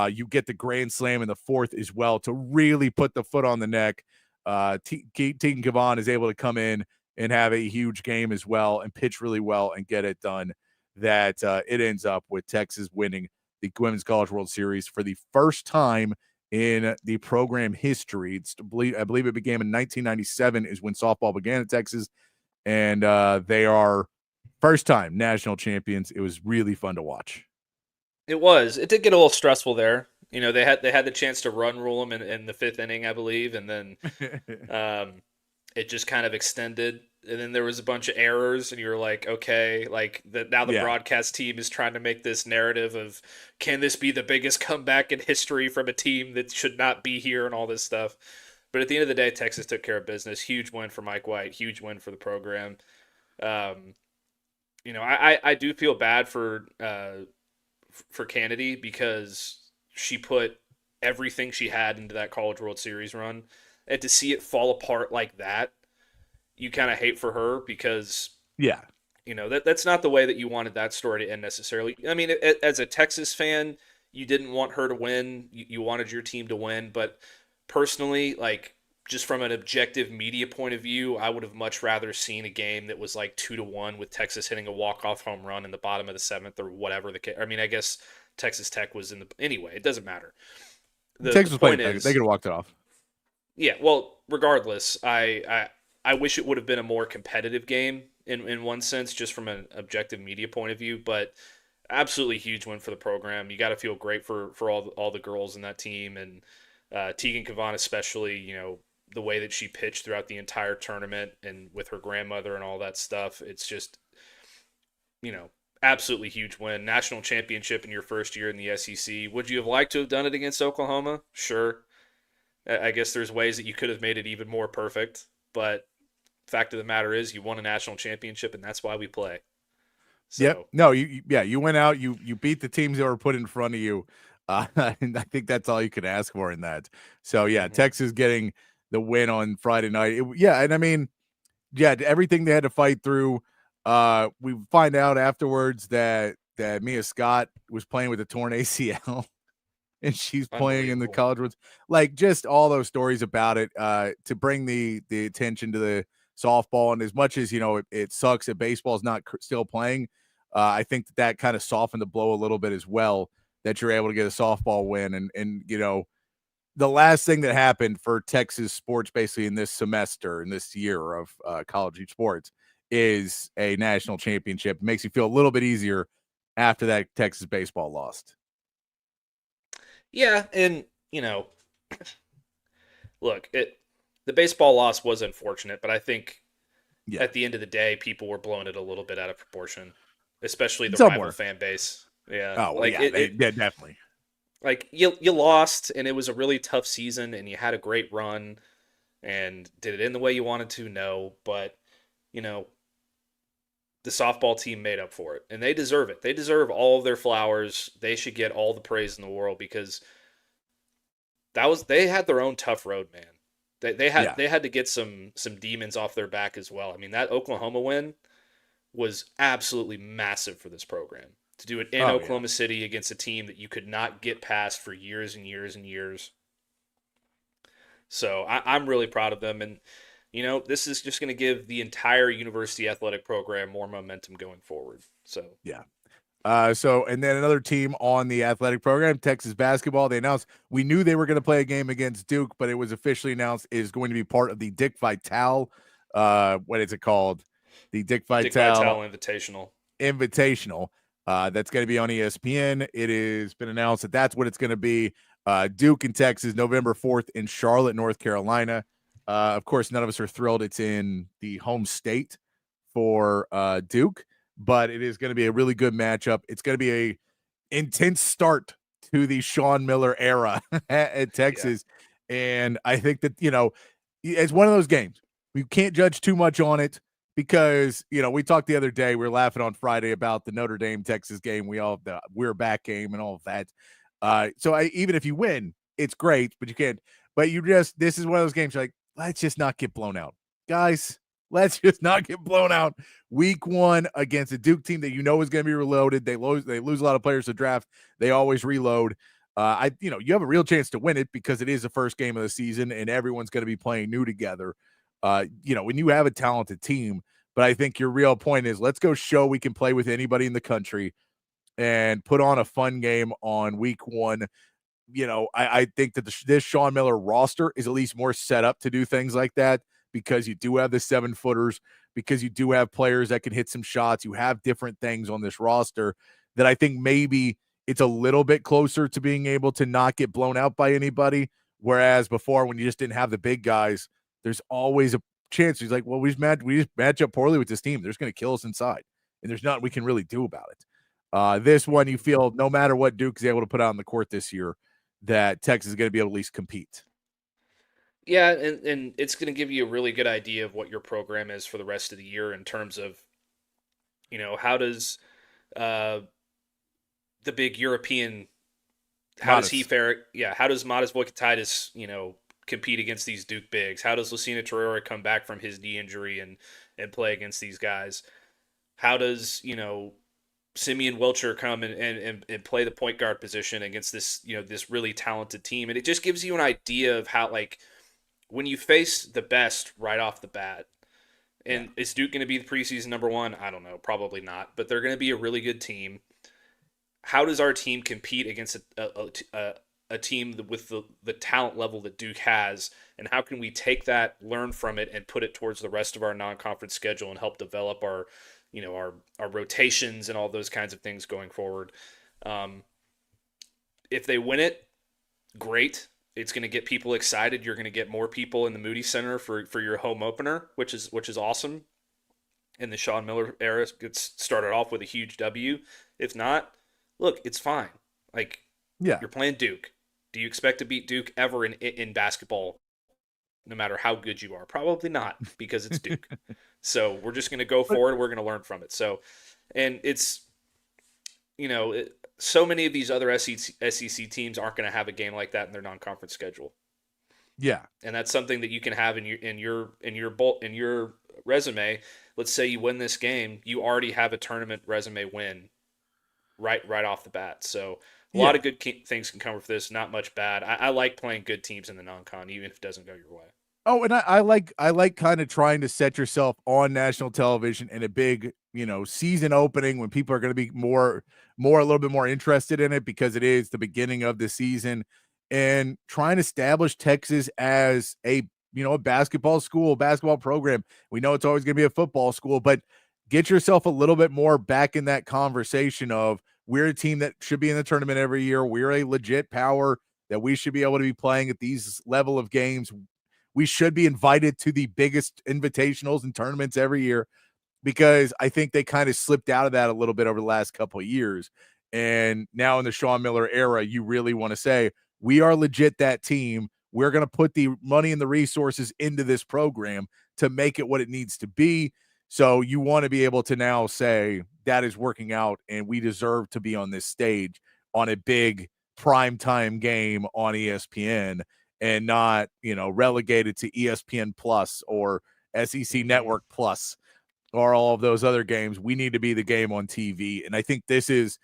You get the grand slam in the 4th as well to really put the foot on the neck. Tegan Kavan is able to come in and have a huge game as well and pitch really well and get it done. That it ends up with Texas winning the Women's College World Series for the first time in the program history. I believe it began in 1997 is when softball began at Texas, and they are first time national champions. It was really fun to watch. It was. It did get a little stressful there. They had the chance to run rule them in the 5th inning, I believe, and then it just kind of extended. And then there was a bunch of errors, and you're like, okay, now the broadcast team is trying to make this narrative of, can this be the biggest comeback in history from a team that should not be here and all this stuff. But at the end of the day, Texas took care of business. Huge win for Mike White. Huge win for the program. I do feel bad for Kennedy because she put everything she had into that College World Series run, and to see it fall apart like that, you kind of hate for her because that's not the way that you wanted that story to end necessarily. I mean, as a Texas fan, you didn't want her to win. You wanted your team to win, but personally, just from an objective media point of view, I would have much rather seen a game that was 2-1 with Texas hitting a walk-off home run in the bottom of the 7th or whatever the case. I mean, I guess Texas Tech was anyway, it doesn't matter. Texas played, they could have walked it off. Yeah, well, regardless, I wish it would have been a more competitive game in one sense, just from an objective media point of view, but absolutely huge win for the program. You got to feel great for all the girls in that team, and Tegan Kavan especially, the way that she pitched throughout the entire tournament and with her grandmother and all that stuff. It's just, absolutely huge win. National championship in your first year in the SEC. Would you have liked to have done it against Oklahoma? Sure. I guess there's ways that you could have made it even more perfect, but fact of the matter is you won a national championship, and that's why we play. So, yep. No, you went out, you beat the teams that were put in front of you. And I think that's all you could ask for in that. So Texas getting the win on Friday night. And I mean, everything they had to fight through. We find out afterwards that Mia Scott was playing with a torn ACL, and she's playing in the College World. Just all those stories about it to bring the attention to the softball. And as much as it sucks that baseball's not still playing, I think that kind of softened the blow a little bit as well, that you're able to get a softball win. And the last thing that happened for Texas sports basically in this semester, in this year of college sports, is a national championship. It makes you feel a little bit easier after that Texas baseball lost. Yeah, and, look, the baseball loss was unfortunate, but I think at the end of the day, people were blowing it a little bit out of proportion, especially the rival fan base. Yeah. Oh, well, definitely. You lost, and it was a really tough season, and you had a great run, and did it in the way you wanted to? No, but the softball team made up for it, and they deserve it. They deserve all of their flowers. They should get all the praise in the world because they had their own tough road, man. They had to get some demons off their back as well. I mean, that Oklahoma win was absolutely massive for this program. To do it in Oklahoma City against a team that you could not get past for years and years and years. So I'm really proud of them. And, this is just going to give the entire university athletic program more momentum going forward. So, yeah. And then another team on the athletic program, Texas basketball, they announced, we knew they were going to play a game against Duke, but it was officially announced is going to be part of the Dick Vitale. What is it called? The Dick Vitale Invitational. That's going to be on ESPN. It has been announced that that's what it's going to be. Duke in Texas, November 4th in Charlotte, North Carolina. Of course, none of us are thrilled it's in the home state for Duke, but it is going to be a really good matchup. It's going to be a intense start to the Sean Miller era at Texas. Yeah. And I think that, it's one of those games. We can't judge too much on it because, we talked the other day, we were laughing on Friday about the Notre Dame Texas game. We're back game and all of that. Even if you win, it's great, but you can't. But this is one of those games like, let's just not get blown out. Guys, let's just not get blown out. Week 1 against a Duke team that is going to be reloaded. They lose a lot of players to draft. They always reload. You have a real chance to win it because it is the first game of the season and everyone's going to be playing new together. When you have a talented team, but I think your real point is let's go show we can play with anybody in the country and put on a fun game on week 1. I think that this Sean Miller roster is at least more set up to do things like that because you do have the 7-footers, because you do have players that can hit some shots. You have different things on this roster that I think maybe it's a little bit closer to being able to not get blown out by anybody. Whereas before, when you just didn't have the big guys, there's always a chance. He's like, well, we just match up poorly with this team. They're just going to kill us inside. And there's nothing we can really do about it. This one, you feel no matter what Duke is able to put out on the court this year, that Texas is going to be able to at least compete. Yeah, and it's going to give you a really good idea of what your program is for the rest of the year in terms of, how does the big European, how does he fare? Yeah, how does Modest Voikatitis, compete against these Duke bigs? How does Lucina Torreira come back from his knee injury and play against these guys? How does, Simeon Welcher come and play the point guard position against this, this really talented team? And it just gives you an idea of how, when you face the best right off the bat, and is Duke going to be the preseason number 1? I don't know, probably not, but they're going to be a really good team. How does our team compete against a team with the talent level that Duke has, and how can we take that, learn from it, and put it towards the rest of our non-conference schedule and help develop our rotations and all those kinds of things going forward. If they win it, great. It's going to get people excited. You're going to get more people in the Moody Center for your home opener, which is awesome. And the Sean Miller era gets started off with a huge W. If not, look, it's fine. You're playing Duke. Do you expect to beat Duke ever in basketball, no matter how good you are? Probably not, because it's Duke. So we're just going to go forward. We're going to learn from it. So, and it's, so many of these other SEC teams aren't going to have a game like that in their non-conference schedule. Yeah, and that's something that you can have in your resume. Let's say you win this game, you already have a tournament resume win right off the bat. So a lot of good things can come from this. Not much bad. I like playing good teams in the non-con, even if it doesn't go your way. Oh, and I like kind of trying to set yourself on national television in a big, season opening when people are going to be a little bit more interested in it because it is the beginning of the season, and trying to establish Texas as a basketball school, basketball program. We know it's always going to be a football school, but get yourself a little bit more back in that conversation of we're a team that should be in the tournament every year. We're a legit power that we should be able to be playing at these level of games. We should be invited to the biggest invitationals and tournaments every year, because I think they kind of slipped out of that a little bit over the last couple of years. And now in the Sean Miller era, you really want to say, we are legit that team. We're going to put the money and the resources into this program to make it what it needs to be. So you want to be able to now say that is working out and we deserve to be on this stage on a big primetime game on ESPN. and not, relegated to ESPN Plus or SEC Network Plus or all of those other games. We need to be the game on TV. And I think this is,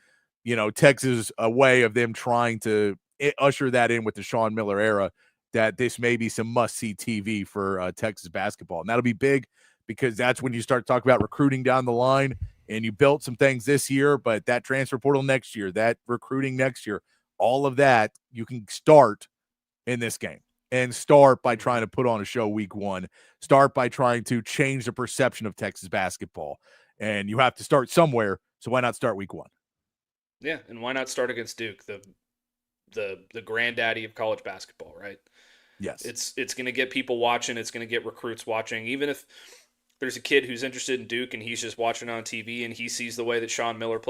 Texas, a way of them trying to usher that in with the Sean Miller era, that this may be some must-see TV for Texas basketball. And that'll be big because that's when you start talking about recruiting down the line, and you built some things this year, but that transfer portal next year, that recruiting next year, all of that you can start in this game. And start by trying to put on a show week one. Start by trying to change the perception of Texas basketball. And you have to start somewhere, so why not start week one? Yeah, and why not start against Duke, the granddaddy of college basketball, right? Yes. It's going to get people watching. It's going to get recruits watching. Even if there's a kid who's interested in Duke and he's just watching on TV and he sees the way that Sean Miller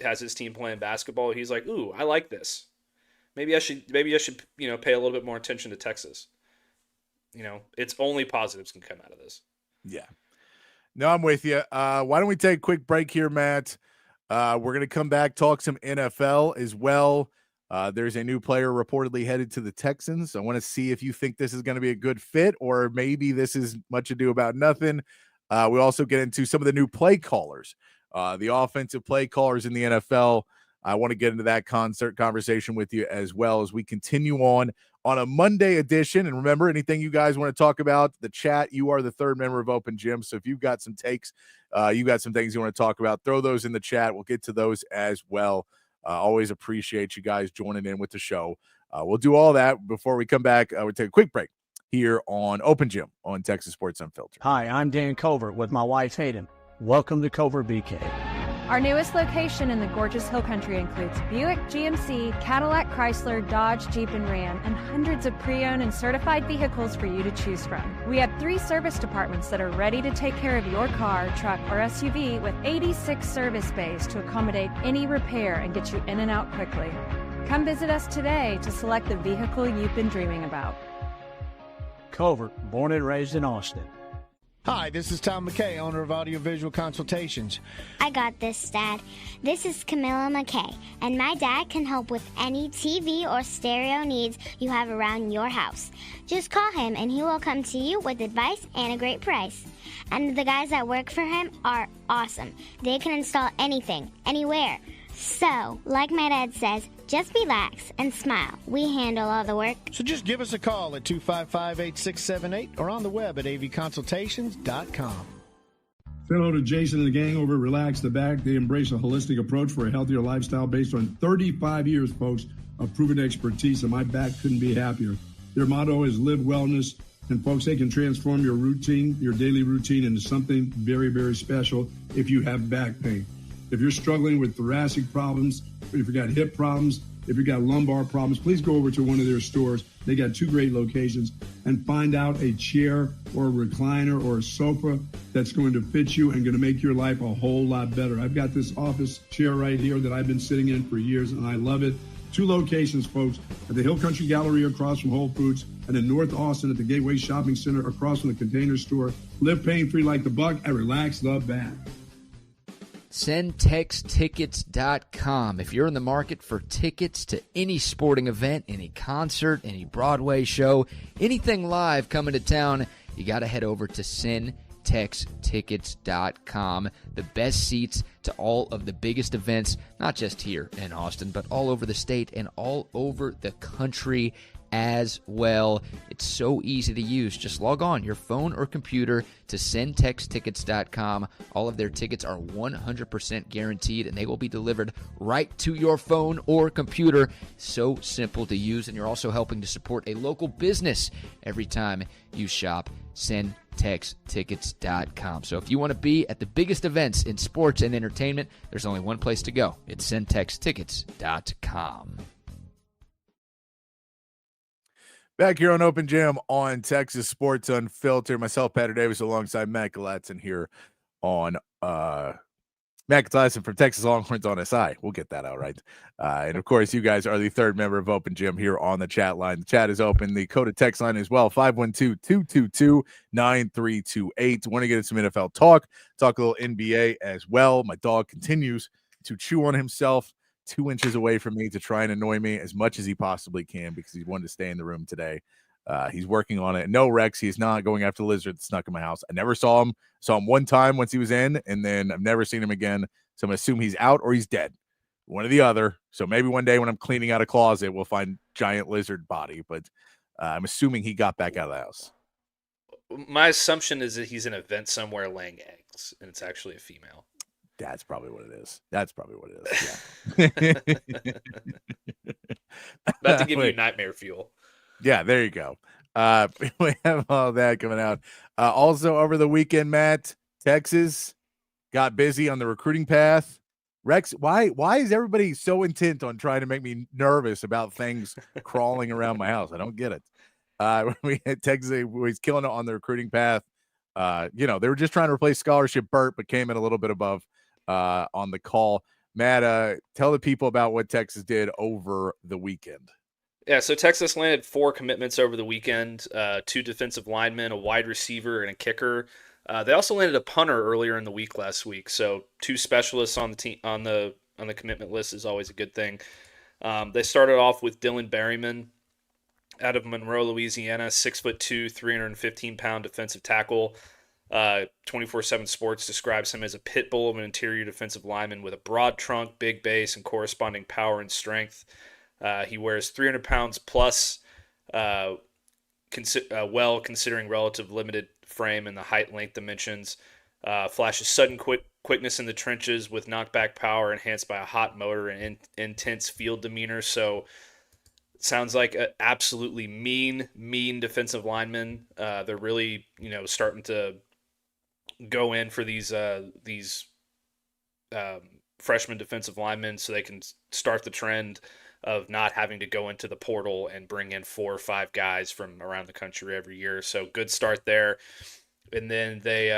has his team playing basketball, he's like, ooh, I like this. Maybe I should, pay a little bit more attention to Texas. It's only positives can come out of this. Yeah. No, I'm with you. Why don't we take a quick break here, Matt? We're going to come back, talk some NFL as well. There's a new player reportedly headed to the Texans. I want to see if you think this is going to be a good fit, or maybe this is much ado about nothing. We also get into some of the new play callers, the offensive play callers in the NFL. I want to get into that conversation with you as well as we continue on a Monday edition. And remember, anything you guys want to talk about, the chat, you are the third member of Open Gym. So if you've got some takes, you got some things you want to talk about, throw those in the chat. We'll get to those as well. Always appreciate you guys joining in with the show. We'll do all that before we come back. We'll take a quick break here on Open Gym on Texas Sports Unfiltered. Hi, I'm Dan Covert with my wife, Hayden. Welcome to Covert BK. Our newest location in the gorgeous Hill Country includes Buick, GMC, Cadillac, Chrysler, Dodge, Jeep, and Ram, and hundreds of pre-owned and certified vehicles for you to choose from. We have 3 service departments that are ready to take care of your car, truck, or SUV with 86 service bays to accommodate any repair and get you in and out quickly. Come visit us today to select the vehicle you've been dreaming about. Covert, born and raised in Austin. Hi, this is Tom McKay, owner of Audiovisual Consultations. I got this, Dad. This is Camilla McKay, and my dad can help with any TV or stereo needs you have around your house. Just call him, and he will come to you with advice and a great price. And the guys that work for him are awesome. They can install anything, anywhere. So, like my dad says, just relax and smile. We handle all the work. So just give us a call at 255-8678 or on the web at avconsultations.com. Say hello to Jason and the gang over at Relax the Back. They embrace a holistic approach for a healthier lifestyle based on 35 years, folks, of proven expertise, and my back couldn't be happier. Their motto is live wellness, and folks, they can transform your routine, your daily routine, into something very, very special if you have back pain. If you're struggling with thoracic problems, if you've got hip problems, if you've got lumbar problems, please go over to one of their stores. They got 2 great locations, and find out a chair or a recliner or a sofa that's going to fit you and going to make your life a whole lot better. I've got this office chair right here that I've been sitting in for years, and I love it. 2 locations, folks, at the Hill Country Gallery across from Whole Foods, and in North Austin at the Gateway Shopping Center across from the Container Store. Live pain-free like the buck and Relax the Back. SendTexTickets.com. If you're in the market for tickets to any sporting event, any concert, any Broadway show, anything live coming to town, you got to head over to SendTexTickets.com. The best seats to all of the biggest events, not just here in Austin, but all over the state and all over the country as well. It's so easy to use. Just log on your phone or computer to SendTexTickets.com. All of their tickets are 100% guaranteed, and they will be delivered right to your phone or computer. So simple to use, and you're also helping to support a local business every time you shop. SendTexTickets.com. So if you want to be at the biggest events in sports and entertainment, there's only one place to go. It's SendTexTickets.com. Back here on Open Gym on Texas Sports Unfiltered. Myself, Patter Davis, alongside Matt Galatzan here on Matt Galatzan from Texas Longhorns on SI. We'll get that out right. And, of course, you guys are the third member of Open Gym here on the chat line. The chat is open. The code of text line as well, 512-222-9328. Want to get into some NFL talk a little NBA as well. My dog continues to chew on himself 2 inches away from me to try and annoy me as much as he possibly can because he wanted to stay in the room today. He's working on it. No, Rex, he's not going after the lizard that snuck in my house. I never saw him. Saw him one time once he was in, and then I've never seen him again. So I'm going to assume he's out or he's dead. One or the other. So maybe one day when I'm cleaning out a closet, we'll find giant lizard body. But I'm assuming he got back out of the house. My assumption is that he's in a vent somewhere laying eggs, and it's actually a female. That's probably what it is. Yeah. About to give you nightmare fuel. Yeah, there you go. We have all that coming out. Also over the weekend, Matt, Texas got busy on the recruiting path. Rex, why is everybody so intent on trying to make me nervous about things crawling around my house? I don't get it. We had Texas was killing it on the recruiting path. They were just trying to replace scholarship Burt, but came in a little bit above on the call. Matt, tell the people about what Texas did over the weekend. Yeah, so Texas landed 4 commitments over the weekend, 2 defensive linemen, a wide receiver, and a kicker. They also landed a punter earlier in the week last week, so 2 specialists on the team on the commitment list is always a good thing. They started off with Dylan Berryman out of Monroe, Louisiana, 6'2", 315-pound defensive tackle. 24/7 Sports describes him as a pit bull of an interior defensive lineman with a broad trunk, big base, and corresponding power and strength. He wears 300 pounds plus, considering relative limited frame and the height length dimensions. Flashes sudden quickness in the trenches with knockback power enhanced by a hot motor and intense field demeanor. So sounds like an absolutely mean defensive lineman. They're really, starting to go in for these freshman defensive linemen so they can start the trend of not having to go into the portal and bring in 4 or 5 guys from around the country every year. So good start there. And then they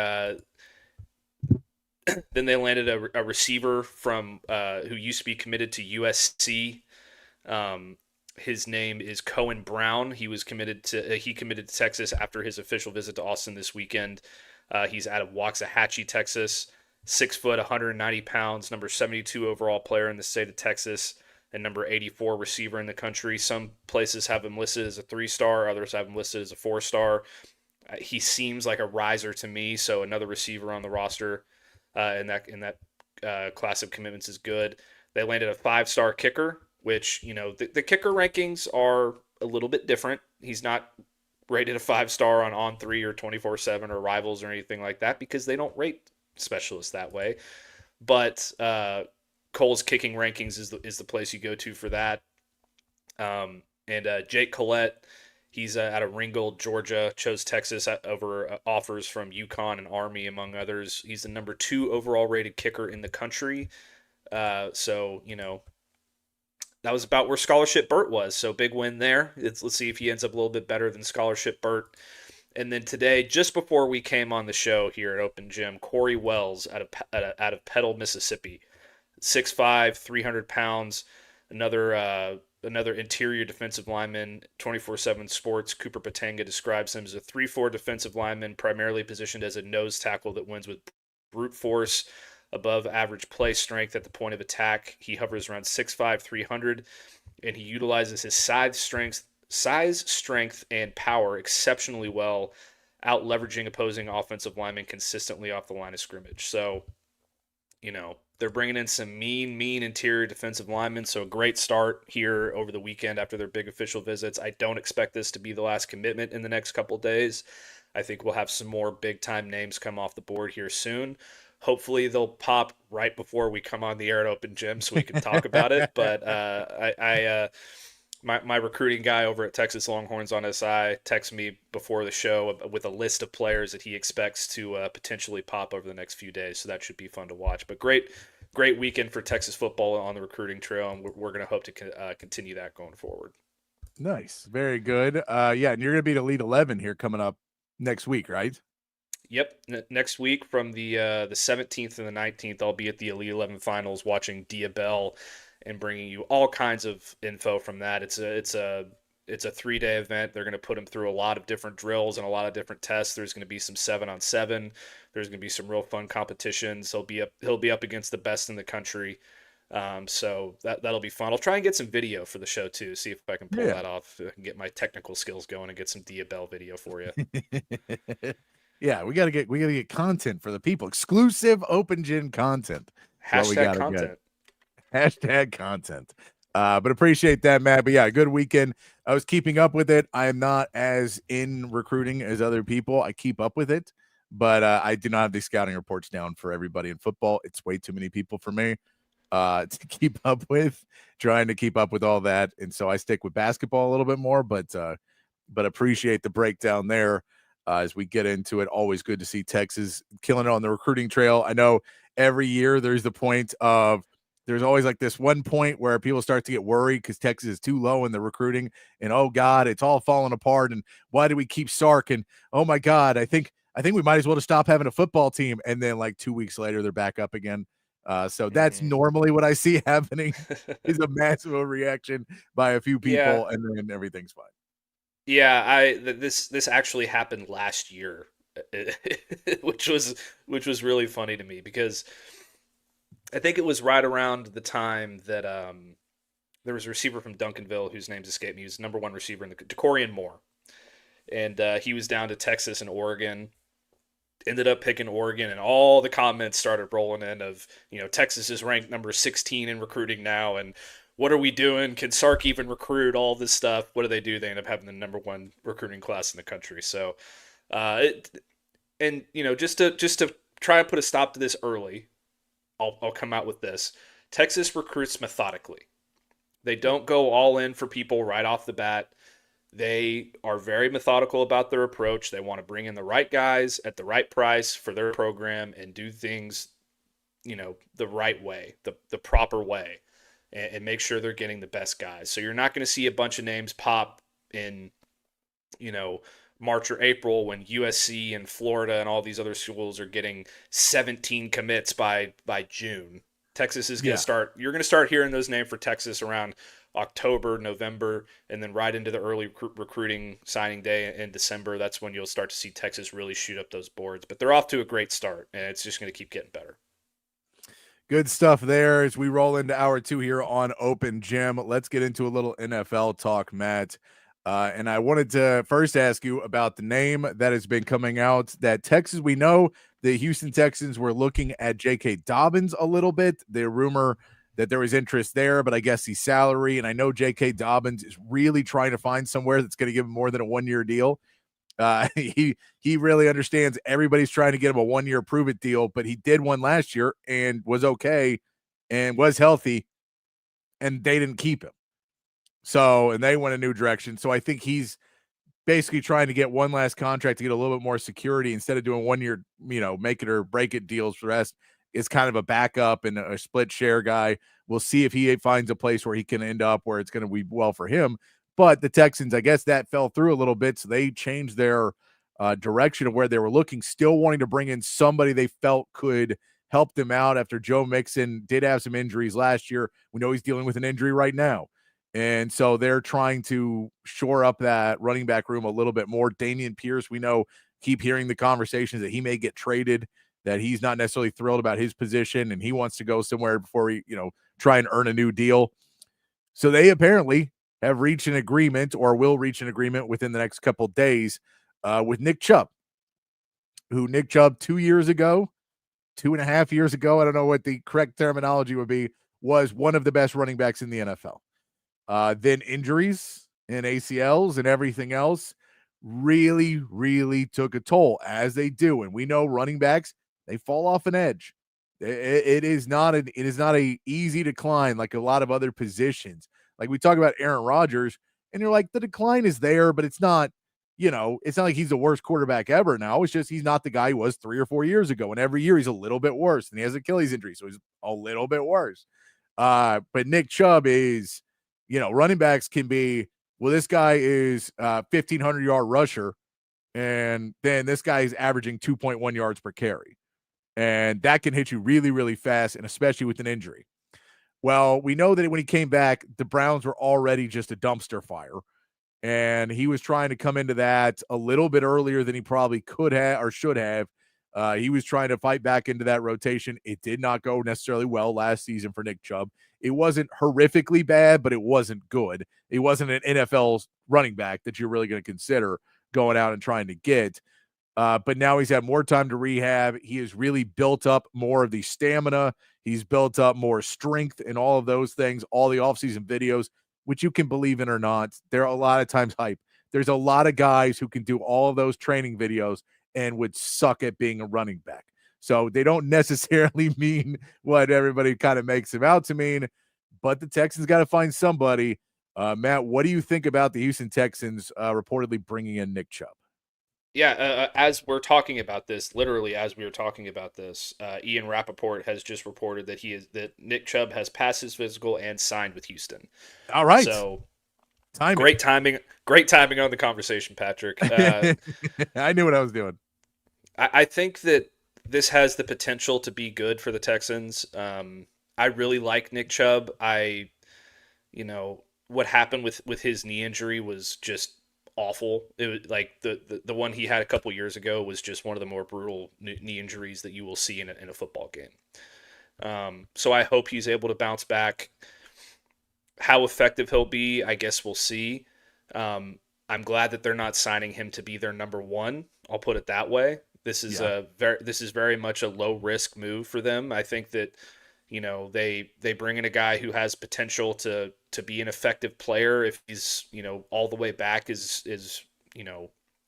landed a receiver from who used to be committed to USC. His name is Cohen Brown. He committed to Texas after his official visit to Austin this weekend. He's out of Waxahachie, Texas. 6 foot, 190 pounds, number 72 overall player in the state of Texas, and number 84 receiver in the country. Some places have him listed as a 3-star, others have him listed as a 4-star. He seems like a riser to me, so another receiver on the roster in that class of commitments is good. They landed a 5-star kicker, which, the kicker rankings are a little bit different. He's not rated a 5-star on On3 or 24/7 or Rivals or anything like that because they don't rate specialists that way. But Cole's kicking rankings is the place you go to for that. And Jake Collette, he's out of Ringgold, Georgia, chose Texas over offers from UConn and Army, among others. He's the number 2 overall rated kicker in the country. So, that was about where Scholarship Burt was. So big win there. Let's see if he ends up a little bit better than Scholarship Burt. And then today, just before we came on the show here at Open Gym, Corey Wells out of Petal, Mississippi, 6'5", 300 pounds, another interior defensive lineman. 24/7 Sports, Cooper Patanga describes him as a 3-4 defensive lineman, primarily positioned as a nose tackle that wins with brute force, above average play strength at the point of attack. He hovers around 6'5", 300, and he utilizes his size, strength, and power exceptionally well, out leveraging opposing offensive linemen consistently off the line of scrimmage. So, they're bringing in some mean interior defensive linemen. So a great start here over the weekend after their big official visits. I don't expect this to be the last commitment in the next couple of days. I think we'll have some more big time names come off the board here soon. Hopefully they'll pop right before we come on the air at Open Gym so we can talk about it. But my recruiting guy over at Texas Longhorns on SI texted me before the show with a list of players that he expects to potentially pop over the next few days. So that should be fun to watch. But great weekend for Texas football on the recruiting trail, and we're going to hope to continue that going forward. Nice. Very good. And you're going to be the Elite 11 here coming up next week, right? Yep. Next week from the 17th and the 19th, I'll be at the Elite 11 finals watching Dia Bell and bringing you all kinds of info from that. It's a 3-day event. They're going to put him through a lot of different drills and a lot of different tests. There's going to be some 7-on-7. There's going to be some real fun competitions. He'll be up against the best in the country. So that'll be fun. I'll try and get some video for the show too. See if I can pull that off. I can get my technical skills going and get some Dia Bell video for you. Yeah, we gotta get content for the people. Exclusive Open Gym content. Hashtag content. Hashtag content. But appreciate that, Matt. But yeah, good weekend. I was keeping up with it. I am not as in recruiting as other people. I keep up with it, but I do not have the scouting reports down for everybody in football. It's way too many people for me to keep up with, trying to keep up with all that. And so I stick with basketball a little bit more, but appreciate the breakdown there as we get into it. Always good to see Texas killing it on the recruiting trail. I know every year there's the point of, there's always like this one point where people start to get worried because Texas is too low in the recruiting, and oh God, it's all falling apart. And why do we keep Sark? And oh my God, I think we might as well just stop having a football team. And then like 2 weeks later, they're back up again. So that's normally what I see happening is a massive reaction by a few people, and then everything's fine. Yeah, this actually happened last year, which was really funny to me because I think it was right around the time that there was a receiver from Duncanville whose name's escaped me. He was number one receiver in the DeCorian Moore, and he was down to Texas and Oregon. Ended up picking Oregon, and all the comments started rolling in of, Texas is ranked number 16 in recruiting now, and what are we doing? Can Sark even recruit? All this stuff. What do? They end up having the number one recruiting class in the country. So, just to try and put a stop to this early, I'll come out with this. Texas recruits methodically. They don't go all in for people right off the bat. They are very methodical about their approach. They want to bring in the right guys at the right price for their program and do things, the right way, the proper way, and make sure they're getting the best guys. So you're not going to see a bunch of names pop in, March or April when USC and Florida and all these other schools are getting 17 commits by June. Texas is going to start. You're going to start hearing those names for Texas around October, November, and then right into the early recruiting signing day in December. That's when you'll start to see Texas really shoot up those boards. But they're off to a great start, and it's just going to keep getting better. Good stuff there as we roll into hour 2 here on Open Gym. Let's get into a little NFL talk, Matt. And I wanted to first ask you about the name that has been coming out that Texas, we know the Houston Texans were looking at J.K. Dobbins a little bit. The rumor that there was interest there, but I guess he's salary. And I know J.K. Dobbins is really trying to find somewhere that's going to give him more than a 1-year deal. He really understands everybody's trying to get him a 1-year prove it deal, but he did one last year and was okay and was healthy, and they didn't keep him. So, and they went a new direction. So I think he's basically trying to get one last contract to get a little bit more security instead of doing 1-year, make it or break it deals for the rest. It's kind of a backup and a split share guy. We'll see if he finds a place where he can end up where it's going to be well for him. But the Texans, I guess that fell through a little bit. So they changed their direction of where they were looking, still wanting to bring in somebody they felt could help them out after Joe Mixon did have some injuries last year. We know he's dealing with an injury right now. And so they're trying to shore up that running back room a little bit more. Dameon Pierce, we know, keep hearing the conversations that he may get traded, that he's not necessarily thrilled about his position and he wants to go somewhere before he, try and earn a new deal. So they apparently have reached an agreement or will reach an agreement within the next couple of days with Nick Chubb, who Nick Chubb 2 years ago, 2.5 years ago, I don't know what the correct terminology would be, was one of the best running backs in the NFL. Then injuries and ACLs and everything else really, really took a toll, as they do. And we know running backs, they fall off an edge. It is not a easy decline like a lot of other positions. Like we talk about Aaron Rodgers, and you're like, the decline is there, but it's not, it's not like he's the worst quarterback ever now. It's just he's not the guy he was 3 or 4 years ago. And every year he's a little bit worse. And he has Achilles injury, so he's a little bit worse. But Nick Chubb is, running backs can be, well, this guy is 1,500-yard rusher, and then this guy is averaging 2.1 yards per carry. And that can hit you really, really fast, and especially with an injury. Well, we know that when he came back, the Browns were already just a dumpster fire, and he was trying to come into that a little bit earlier than he probably could have or should have He was trying to fight back into that rotation. It did not go necessarily well last season for Nick Chubb. It wasn't horrifically bad, but it wasn't good. It wasn't an NFL running back that you're really going to consider going out and trying to get. But now he's had more time to rehab. He has really built up more of the stamina. He's built up more strength and all of those things, all the offseason videos, which you can believe in or not. They're a lot of times hype. There's a lot of guys who can do all of those training videos and would suck at being a running back. So they don't necessarily mean what everybody kind of makes them out to mean, but the Texans got to find somebody. Matt, what do you think about the Houston Texans reportedly bringing in Nick Chubb? Yeah, as we're talking about this, literally as we were talking about this, Ian Rappaport has just reported that Nick Chubb has passed his physical and signed with Houston. All right. So timing. Great timing on the conversation, Patrick. I knew what I was doing. I think that this has the potential to be good for the Texans. I really like Nick Chubb. What happened with his knee injury was just awful. It was like the one he had a couple years ago was just one of the more brutal knee injuries that you will see in a football game. So I hope he's able to bounce back. How effective he'll be, I guess we'll see. I'm glad that they're not signing him to be their number one. I'll put it that way. This is very much a low risk move for them. I think that they bring in a guy who has potential to be an effective player if he's all the way back is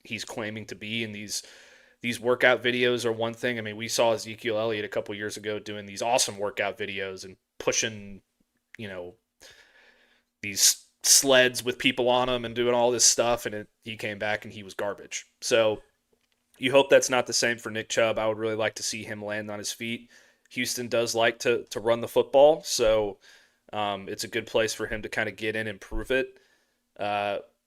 he's claiming to be. And these workout videos are one thing. I mean, we saw Ezekiel Elliott a couple years ago doing these awesome workout videos and pushing these sleds with people on them and doing all this stuff, and he came back and he was garbage. So you hope that's not the same for Nick Chubb. I would really like to see him land on his feet. Houston does like to run the football, so it's a good place for him to kind of get in and prove it.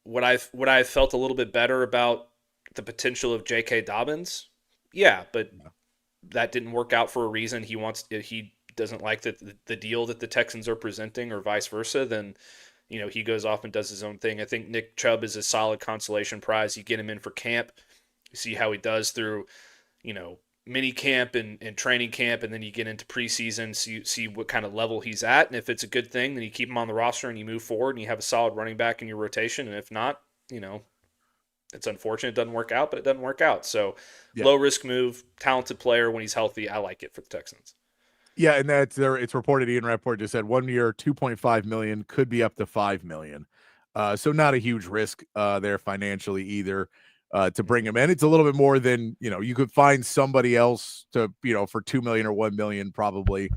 What I've felt a little bit better about the potential of J.K. Dobbins, but that didn't work out for a reason. He doesn't like the deal that the Texans are presenting, or vice versa. Then he goes off and does his own thing. I think Nick Chubb is a solid consolation prize. You get him in for camp, you see how he does through mini camp and training camp, and then you get into preseason, so you see what kind of level he's at. And if it's a good thing, then you keep him on the roster and you move forward and you have a solid running back in your rotation. And if not, it's unfortunate it doesn't work out, but it doesn't work out. So low risk move, talented player when he's healthy. I like it for the Texans. Yeah, and that's there. It's reported. Ian Rappaport just said 1 year, $2.5 million, could be up to $5 million. So not a huge risk there financially either. To bring him in, it's a little bit more than you could find somebody else to for $2 million or $1 million, probably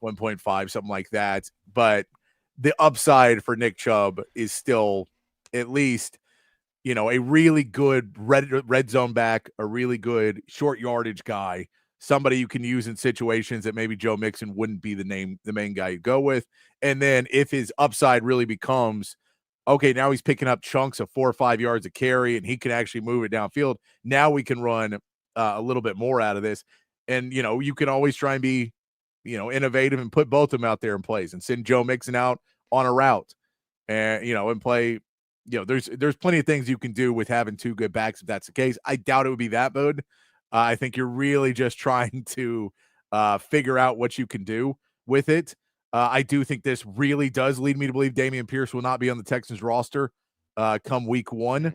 1.5, something like that. But the upside for Nick Chubb is still at least a really good red zone back, a really good short yardage guy, somebody you can use in situations that maybe Joe Mixon wouldn't be the main guy you go with. And then if his upside really becomes, okay, now he's picking up chunks of 4 or 5 yards of carry and he can actually move it downfield, now we can run a little bit more out of this. And, you can always try and be, innovative and put both of them out there in plays and send Joe Mixon out on a route and, and play. There's plenty of things you can do with having two good backs if that's the case. I doubt it would be that mode. I think you're really just trying to figure out what you can do with it. I do think this really does lead me to believe Dameon Pierce will not be on the Texans roster come week 1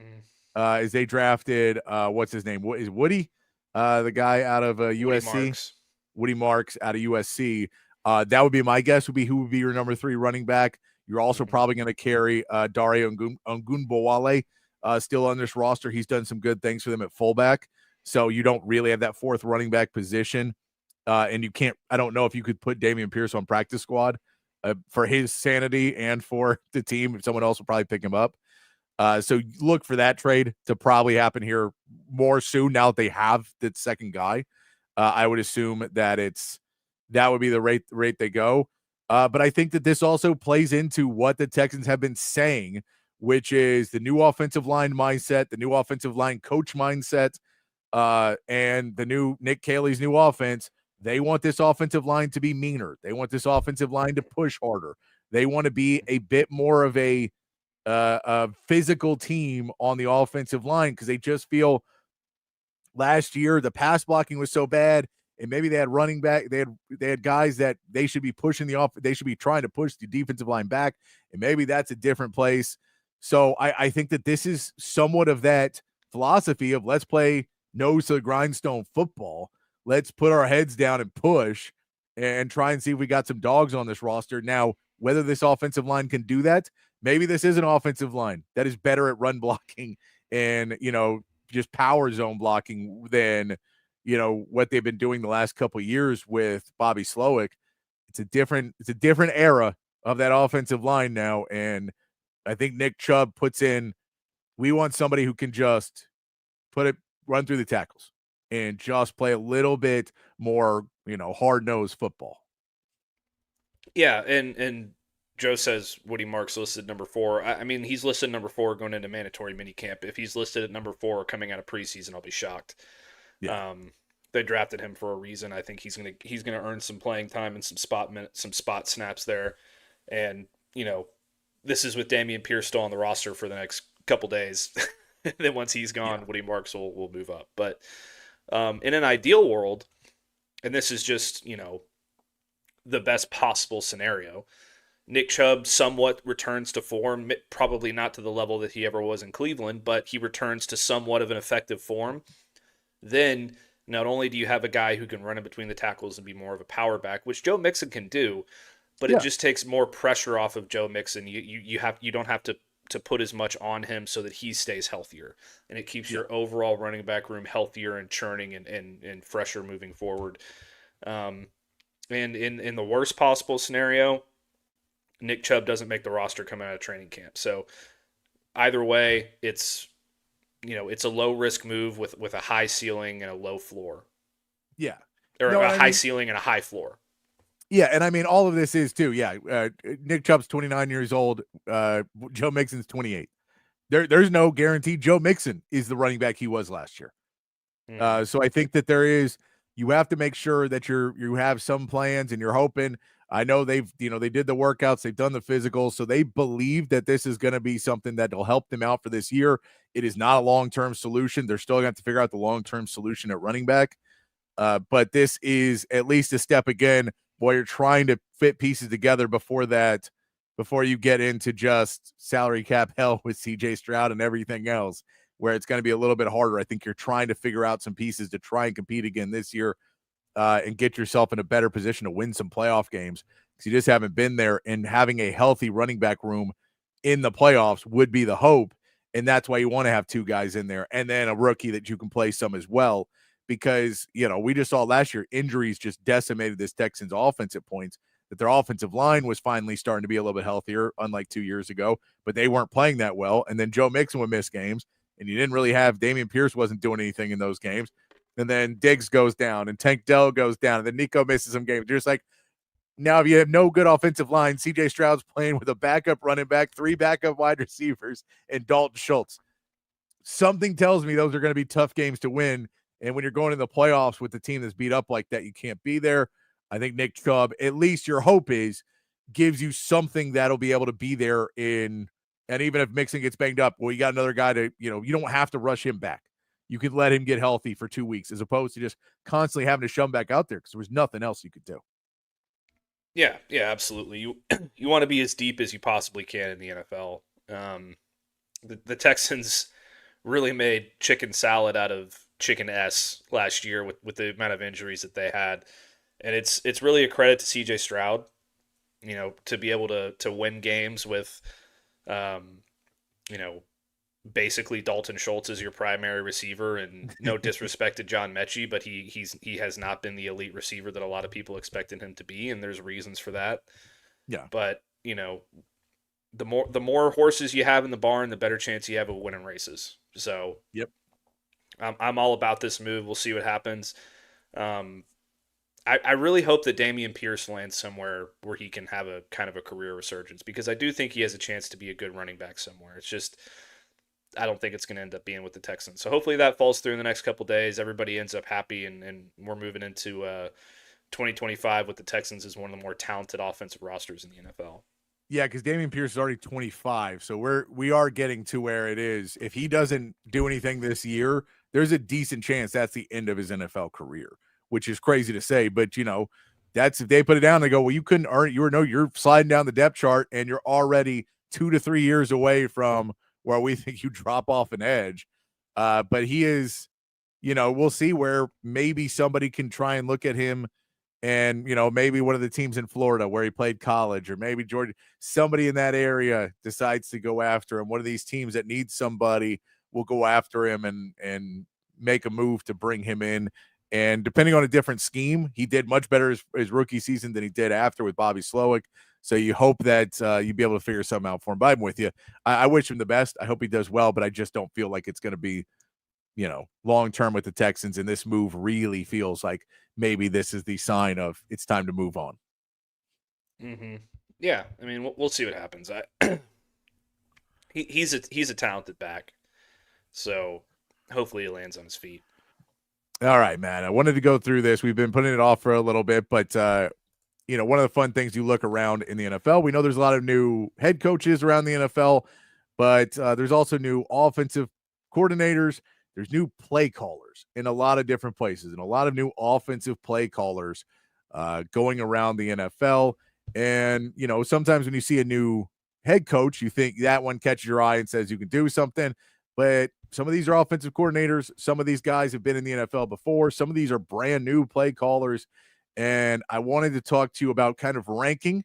as they drafted, what's his name? What is Woody? The guy out of USC? Woody Marks out of USC. That would be my guess, would be who would be your number 3 running back. You're also probably going to carry Dario Ngunbowale still on this roster. He's done some good things for them at fullback. So you don't really have that 4th running back position. And you can't, I don't know if you could put Dameon Pierce on practice squad for his sanity and for the team. If someone else will probably pick him up. So look for that trade to probably happen here more soon now that they have the second guy. I would assume that that would be the rate they go. But I think that this also plays into what the Texans have been saying, which is the new offensive line mindset, the new offensive line coach mindset, and the new Nick Caley's new offense. They want this offensive line to be meaner. They want this offensive line to push harder. They want to be a bit more of a physical team on the offensive line because they just feel last year the pass blocking was so bad, and maybe they had running back, they had guys that they should be pushing they should be trying to push the defensive line back, and maybe that's a different place. So I think that this is somewhat of that philosophy of let's play nose to the grindstone football. Let's put our heads down and push and try and see if we got some dogs on this roster. Now, whether this offensive line can do that, maybe this is an offensive line that is better at run blocking and, just power zone blocking than, what they've been doing the last couple of years with Bobby Slowick. It's a different era of that offensive line now. And I think Nick Chubb puts in, we want somebody who can just run through the tackles and just play a little bit more, hard-nosed football. Yeah, and Joe says Woody Marks listed number 4. I mean, he's listed number 4 going into mandatory minicamp. If he's listed at number 4 coming out of preseason, I'll be shocked. Yeah. They drafted him for a reason. I think he's gonna earn some playing time and some spot snaps there. And this is with Dameon Pierce still on the roster for the next couple days. Then once he's gone, Woody Marks will move up. But in an ideal world, and this is just the best possible scenario, Nick Chubb somewhat returns to form, probably not to the level that he ever was in Cleveland, but he returns to somewhat of an effective form. Then not only do you have a guy who can run in between the tackles and be more of a power back, which Joe Mixon can do, but it just takes more pressure off of Joe Mixon. You don't have to put as much on him so that he stays healthier, and it keeps your overall running back room healthier and churning and fresher moving forward. And in the worst possible scenario, Nick Chubb doesn't make the roster coming out of training camp. So either way, it's a low risk move with a high ceiling and a low floor. Yeah. Or a high ceiling and a high floor. Yeah, and I mean, all of this is too. Yeah, Nick Chubb's 29 years old. Joe Mixon's 28. There's no guarantee Joe Mixon is the running back he was last year. So I think that you have to make sure that you have some plans, and you're hoping. I know they did the workouts, they've done the physicals, so they believe that this is going to be something that will help them out for this year. It is not a long-term solution. They're still going to have to figure out the long-term solution at running back. But this is at least a step again while you're trying to fit pieces together before you get into just salary cap hell with CJ Stroud and everything else, where it's going to be a little bit harder. I think you're trying to figure out some pieces to try and compete again this year and get yourself in a better position to win some playoff games, because you just haven't been there, and having a healthy running back room in the playoffs would be the hope. And that's why you want to have 2 guys in there and then a rookie that you can play some as well. Because, we just saw last year, injuries just decimated this Texans offense at points, that their offensive line was finally starting to be a little bit healthier, unlike 2 years ago, but they weren't playing that well. And then Joe Mixon would miss games, and you didn't really have Dameon Pierce wasn't doing anything in those games. And then Diggs goes down and Tank Dell goes down, and then Nico misses some games. You're just like, now if you have no good offensive line, CJ Stroud's playing with a backup running back, 3 backup wide receivers, and Dalton Schultz. Something tells me those are going to be tough games to win. And when you're going to the playoffs with the team that's beat up like that, you can't be there. I think Nick Chubb, at least your hope is, gives you something that'll be able to be there in. And even if Mixon gets banged up, well, you got another guy to, you don't have to rush him back. You could let him get healthy for 2 weeks, as opposed to just constantly having to shove him back out there, because there was nothing else you could do. Yeah, absolutely. You want to be as deep as you possibly can in the NFL. The Texans really made chicken salad out of chicken S last year with the amount of injuries that they had, and it's really a credit to CJ Stroud, to be able to win games with, basically Dalton Schultz is your primary receiver, and no disrespect to John Mechie, but he has not been the elite receiver that a lot of people expected him to be, and there's reasons for that. Yeah. But, the more horses you have in the barn, the better chance you have of winning races. So, yep. I'm all about this move. We'll see what happens. I really hope that Dameon Pierce lands somewhere where he can have a kind of a career resurgence, because I do think he has a chance to be a good running back somewhere. It's just, I don't think it's going to end up being with the Texans. So hopefully that falls through in the next couple of days. Everybody ends up happy, and we're moving into 2025 with the Texans as one of the more talented offensive rosters in the NFL. Yeah, because Dameon Pierce is already 25, so we are getting to where it is. If he doesn't do anything this year, there's a decent chance that's the end of his NFL career, which is crazy to say. But, that's if they put it down, they go, well, you couldn't earn it. You're sliding down the depth chart and you're already 2 to 3 years away from where we think you drop off an edge. But he is, we'll see where maybe somebody can try and look at him and, maybe one of the teams in Florida where he played college, or maybe Georgia, somebody in that area decides to go after him. One of these teams that needs somebody will go after him and make a move to bring him in. And depending on a different scheme, he did much better his rookie season than he did after with Bobby Slowick. So you hope that you'll be able to figure something out for him. But I'm with you. I wish him the best. I hope he does well, but I just don't feel like it's going to be, long-term with the Texans. And this move really feels like maybe this is the sign of it's time to move on. Mm-hmm. Yeah. I mean, we'll see what happens. He's a talented back. So hopefully he lands on his feet. All right, man. I wanted to go through this. We've been putting it off for a little bit, but one of the fun things you look around in the NFL, we know there's a lot of new head coaches around the NFL, but there's also new offensive coordinators. There's new play callers in a lot of different places, and a lot of new offensive play callers going around the NFL. And, sometimes when you see a new head coach, you think that one catches your eye and says you can do something, but some of these are offensive coordinators. Some of these guys have been in the NFL before. Some of these are brand new play callers. And I wanted to talk to you about kind of ranking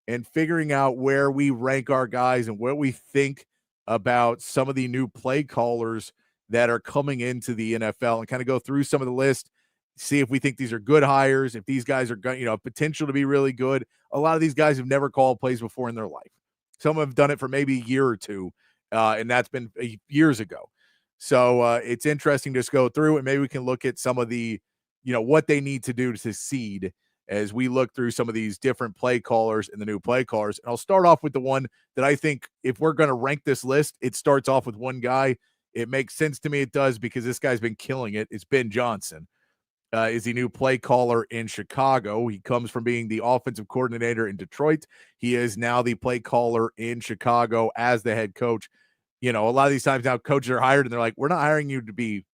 and figuring out where we rank our guys and what we think about some of the new play callers that are coming into the NFL, and kind of go through some of the list, see if we think these are good hires, if these guys are, potential to be really good. A lot of these guys have never called plays before in their life. Some have done it for maybe a year or two, and that's been years ago. So it's interesting to just go through, and maybe we can look at some of the, what they need to do to succeed as we look through some of these different play callers and the new play callers. And I'll start off with the one that I think, if we're going to rank this list, it starts off with one guy. It makes sense to me. It does, because this guy's been killing it. It's Ben Johnson. Is the new play caller in Chicago. He comes from being the offensive coordinator in Detroit. He is now the play caller in Chicago as the head coach. A lot of these times now coaches are hired and they're like, we're not hiring you to be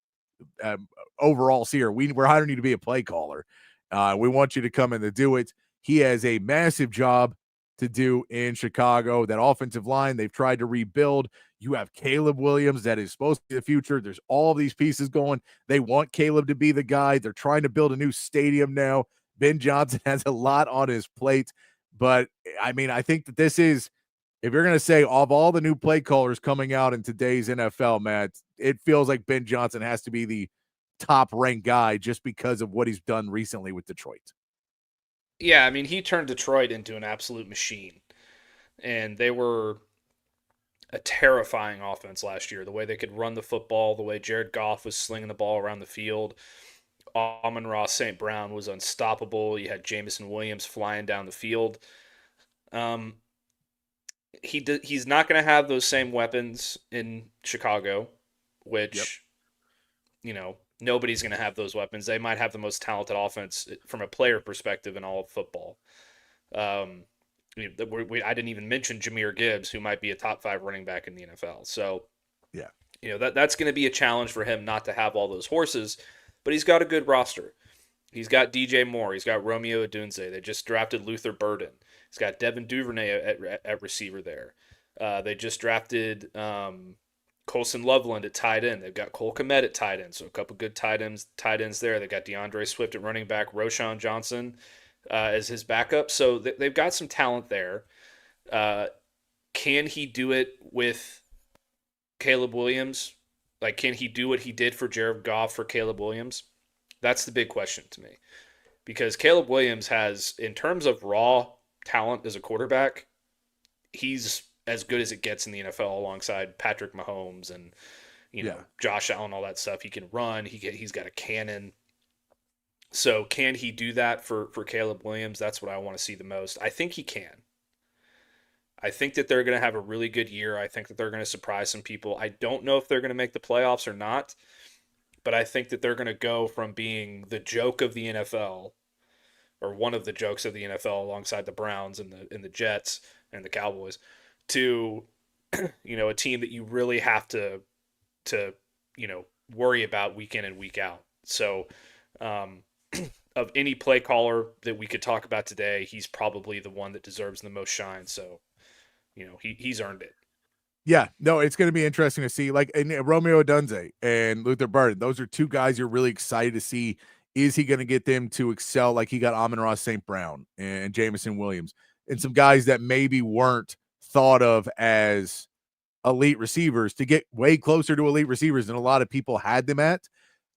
overall seer. We're hiring you to be a play caller. We want you to come in to do it. He has a massive job to do in Chicago. That offensive line, they've tried to rebuild. You have Caleb Williams that is supposed to be the future. There's all these pieces going. They want Caleb to be the guy. They're trying to build a new stadium now. Ben Johnson has a lot on his plate. But, I mean, I think that this is, if you're going to say of all the new play callers coming out in today's NFL, Matt, it feels like Ben Johnson has to be the top-ranked guy just because of what he's done recently with Detroit. Yeah, I mean, he turned Detroit into an absolute machine. And they were a terrifying offense last year. The way they could run the football, the way Jared Goff was slinging the ball around the field. Amon-Ra St. Brown was unstoppable. You had Jameson Williams flying down the field. He's not going to have those same weapons in Chicago, which, nobody's going to have those weapons. They might have the most talented offense from a player perspective in all of football. I didn't even mention Jahmyr Gibbs, who might be a top 5 running back in the NFL. So, that's going to be a challenge for him not to have all those horses, but he's got a good roster. He's got DJ Moore. He's got Romeo Odunze. They just drafted Luther Burden. He's got Devin Duvernay at receiver there. They just drafted Colson Loveland at tight end. They've got Cole Kmet at tight end, so a couple good tight ends there. They've got DeAndre Swift at running back, Roshan Johnson as his backup. So they've got some talent there. Can he do it with Caleb Williams? Like, can he do what he did for Jared Goff for Caleb Williams? That's the big question to me. Because Caleb Williams has, in terms of raw talent as a quarterback, he's as good as it gets in the NFL alongside Patrick Mahomes and, Josh Allen, all that stuff. He can run. He's got a cannon. So can he do that for Caleb Williams? That's what I want to see the most. I think he can. I think that they're going to have a really good year. I think that they're going to surprise some people. I don't know if they're going to make the playoffs or not, but I think that they're going to go from being the joke of the NFL, or one of the jokes of the NFL alongside the Browns and the Jets and the Cowboys, to a team that you really have to worry about week in and week out. So, of any play caller that we could talk about today, he's probably the one that deserves the most shine. So, he's earned it. Yeah, no, it's going to be interesting to see. Like Romeo Odunze and Luther Burden, those are two guys you're really excited to see. Is he going to get them to excel like he got Amon-Ra St. Brown and Jamison Williams and some guys that maybe weren't thought of as elite receivers to get way closer to elite receivers than a lot of people had them at?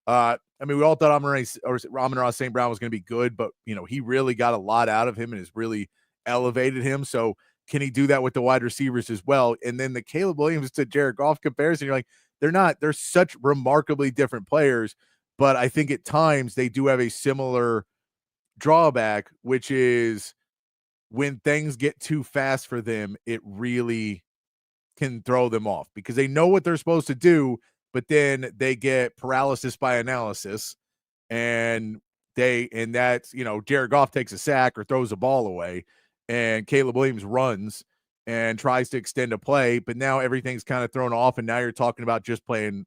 I mean, we all thought Amon-Ra St. Brown was going to be good, but he really got a lot out of him and has really elevated him. So can he do that with the wide receivers as well? And then the Caleb Williams to Jared Goff comparison, you're like, they're such remarkably different players, but I think at times they do have a similar drawback, which is when things get too fast for them, it really can throw them off because they know what they're supposed to do, but then they get paralysis by analysis, and that's Jared Goff takes a sack or throws a ball away, and Caleb Williams runs and tries to extend a play, but now everything's kind of thrown off, and now you're talking about just playing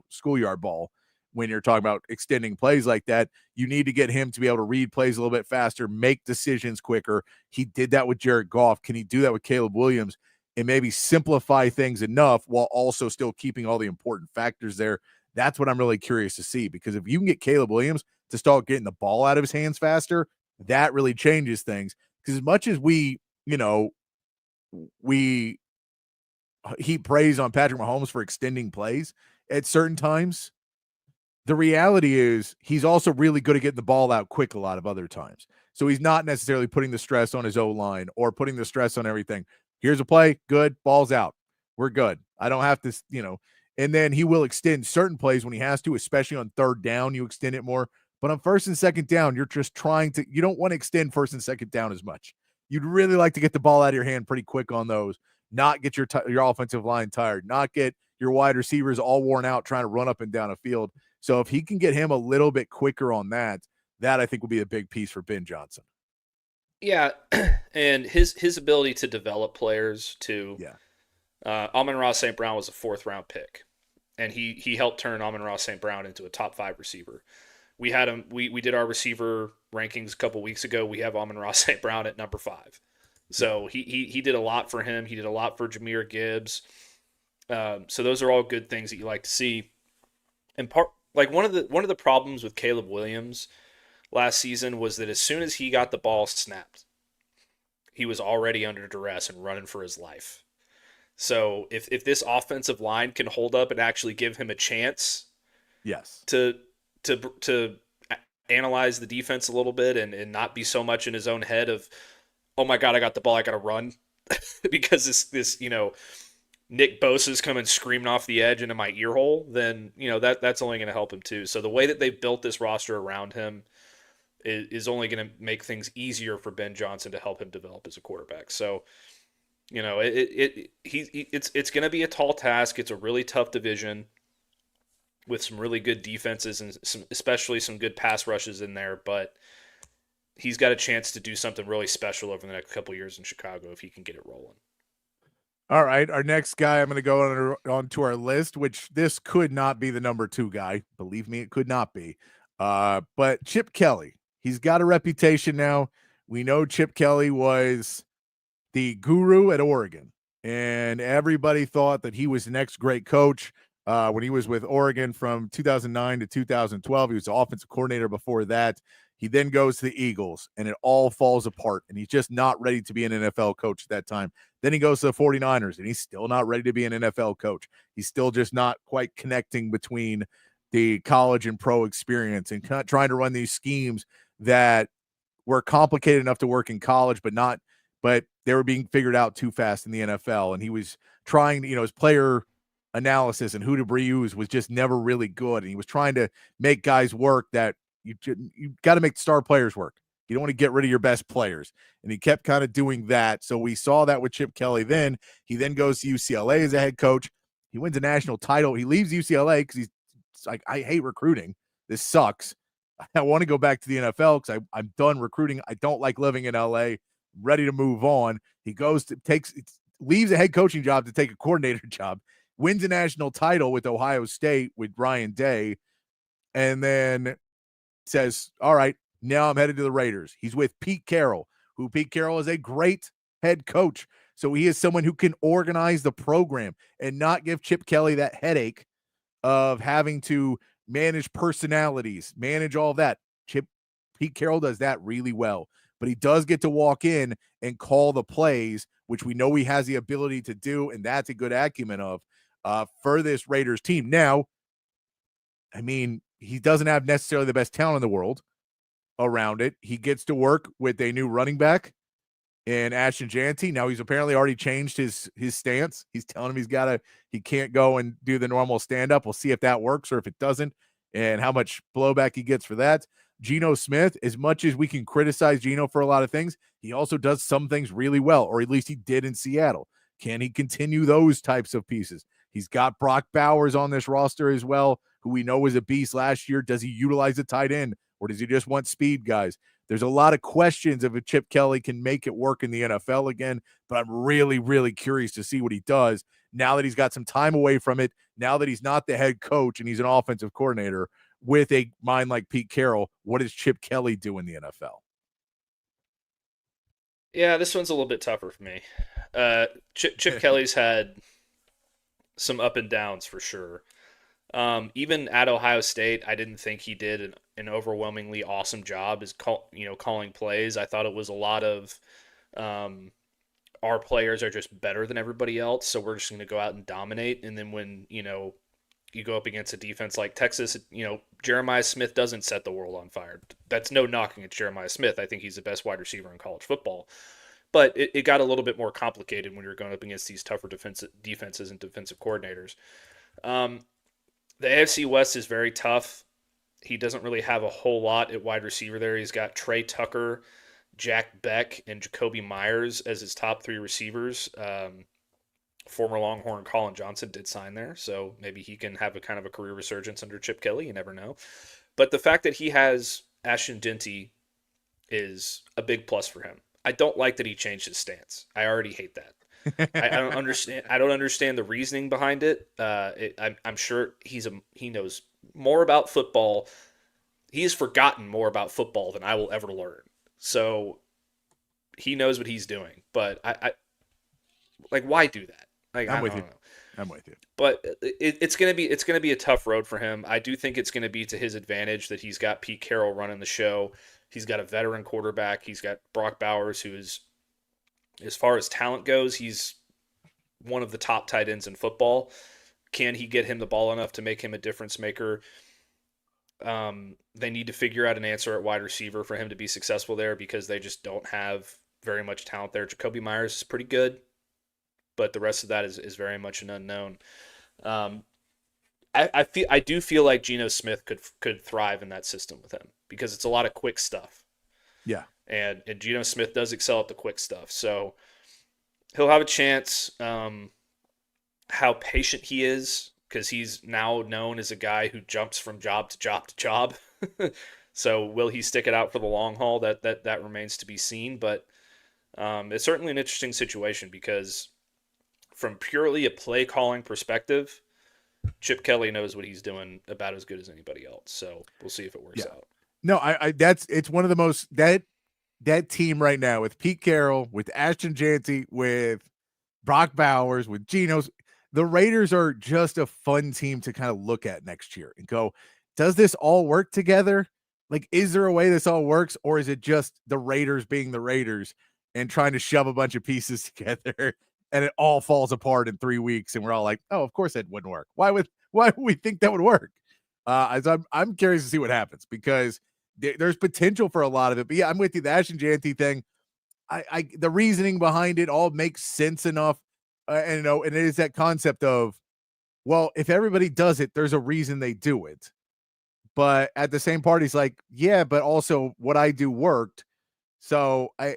schoolyard ball. When you're talking about extending plays like that, you need to get him to be able to read plays a little bit faster, make decisions quicker. He did that with Jared Goff. Can he do that with Caleb Williams and maybe simplify things enough while also still keeping all the important factors there? That's what I'm really curious to see, because if you can get Caleb Williams to start getting the ball out of his hands faster, that really changes things. Because as much as we heap praise on Patrick Mahomes for extending plays at certain times, the reality is he's also really good at getting the ball out quick a lot of other times. So he's not necessarily putting the stress on his O-line or putting the stress on everything. Here's a play, good, ball's out. We're good. I don't have to, and then he will extend certain plays when he has to, especially on third down, you extend it more. But on first and second down, you're just you don't want to extend first and second down as much. You'd really like to get the ball out of your hand pretty quick on those, not get your offensive line tired, not get your wide receivers all worn out trying to run up and down a field. So if he can get him a little bit quicker on that I think will be a big piece for Ben Johnson. Yeah, and his ability to develop players too. Yeah. Amon-Ra St. Brown was a 4th-round pick, and he helped turn Amon-Ra St. Brown into a top 5 receiver. We had him. We did our receiver rankings a couple weeks ago. We have Amon-Ra St. Brown at number 5. So he did a lot for him. He did a lot for Jahmyr Gibbs. So those are all good things that you like to see. And one of the problems with Caleb Williams last season was that as soon as he got the ball snapped, he was already under duress and running for his life. So if this offensive line can hold up and actually give him a chance, yes, to analyze the defense a little bit and not be so much in his own head of, oh my God, I got the ball, I got to run, because this Nick Bosa's coming screaming off the edge into my ear hole, then that's only going to help him too. So the way that they built this roster around him is only going to make things easier for Ben Johnson to help him develop as a quarterback. So it's going to be a tall task. It's a really tough division with some really good defenses and especially some good pass rushes in there, but he's got a chance to do something really special over the next couple of years in Chicago if he can get it rolling. All right, our next guy, I'm going to go on to our list, which this could not be the number 2 guy. Believe me, it could not be. But Chip Kelly, he's got a reputation now. We know Chip Kelly was the guru at Oregon, and everybody thought that he was the next great coach. When he was with Oregon from 2009 to 2012, he was the offensive coordinator before that. He then goes to the Eagles, and it all falls apart, and he's just not ready to be an NFL coach at that time. Then he goes to the 49ers, and he's still not ready to be an NFL coach. He's still just not quite connecting between the college and pro experience and trying to run these schemes that were complicated enough to work in college, but they were being figured out too fast in the NFL. And he was trying, his player analysis and who to use was just never really good. And he was trying to make guys work that you got to make star players work. You don't want to get rid of your best players. And he kept kind of doing that. So we saw that with Chip Kelly. He then goes to UCLA as a head coach. He wins a national title. He leaves UCLA because he's like, I hate recruiting. This sucks. I want to go back to the NFL because I'm done recruiting. I don't like living in LA. Ready to move on. He leaves a head coaching job to take a coordinator job. wins a national title with Ohio State with Ryan Day, and then says, all right, now I'm headed to the Raiders. He's with Pete Carroll, who Pete Carroll is a great head coach. So he is someone who can organize the program and not give Chip Kelly that headache of having to manage personalities, manage all that. Pete Carroll does that really well, but he does get to walk in and call the plays, which we know he has the ability to do, and that's a good acumen of for this Raiders team. Now, I mean, he doesn't have necessarily the best talent in the world around it. He gets to work with a new running back in Ashton Janty. Now he's apparently already changed his stance. He's telling him he can't go and do the normal stand-up. We'll see if that works or if it doesn't and how much blowback he gets for that. Geno Smith, as much as we can criticize Geno for a lot of things, he also does some things really well, or at least he did in Seattle. Can he continue those types of pieces? He's got Brock Bowers on this roster as well, who we know was a beast last year. Does he utilize the tight end, or does he just want speed guys? There's a lot of questions of if Chip Kelly can make it work in the NFL again, but I'm really, really curious to see what he does now that he's got some time away from it, now that he's not the head coach and he's an offensive coordinator with a mind like Pete Carroll. What does Chip Kelly do in the NFL? Yeah, this one's a little bit tougher for me. Chip Kelly's had some up and downs for sure. Even at Ohio State, I didn't think he did an overwhelmingly awesome job as calling plays. I thought it was a lot of our players are just better than everybody else, so we're just going to go out and dominate. And then when you go up against a defense like Texas, Jeremiah Smith doesn't set the world on fire. That's no knocking at Jeremiah Smith. I think he's the best wide receiver in college football. But it got a little bit more complicated when you're going up against these tougher defenses and defensive coordinators. The AFC West is very tough. He doesn't really have a whole lot at wide receiver there. He's got Trey Tucker, Jack Beck, and Jacoby Myers as his top three receivers. Former Longhorn Colin Johnson did sign there, so maybe he can have a kind of a career resurgence under Chip Kelly. You never know. But the fact that he has Ashton Denty is a big plus for him. I don't like that he changed his stance. I already hate that. I don't understand. I don't understand the reasoning behind it. I'm sure he knows more about football. He has forgotten more about football than I will ever learn. So he knows what he's doing. But I why do that? I'm with you. I'm with you. But it's gonna be a tough road for him. I do think it's gonna be to his advantage that he's got Pete Carroll running the show. He's got a veteran quarterback. He's got Brock Bowers, who is, as far as talent goes, he's one of the top tight ends in football. Can he get him the ball enough to make him a difference maker? They need to figure out an answer at wide receiver for him to be successful there because they just don't have very much talent there. Jacoby Myers is pretty good, but the rest of that is very much an unknown. I do feel like Geno Smith could thrive in that system with him because it's a lot of quick stuff. Yeah. And Geno Smith does excel at the quick stuff. So he'll have a chance. How patient he is, because he's now known as a guy who jumps from job to job to job. So will he stick it out for the long haul? That remains to be seen. But it's certainly an interesting situation because from purely a play calling perspective, Chip Kelly knows what he's doing about as good as anybody else. So we'll see if it works out. No, it's one of the most that team right now with Pete Carroll, with Ashton Janty, with Brock Bowers, with Geno's. The Raiders are just a fun team to kind of look at next year and go, does this all work together? Like, is there a way this all works, or is it just the Raiders being the Raiders and trying to shove a bunch of pieces together and it all falls apart in 3 weeks and we're all like, oh, of course that wouldn't work. Why would we think that would work? I'm curious to see what happens because there's potential for a lot of it. But yeah, I'm with you. The Ashton Janty thing, the reasoning behind it all makes sense enough. And it is that concept of, well, if everybody does it, there's a reason they do it. But at the same part, he's like, yeah, but also what I do worked. So I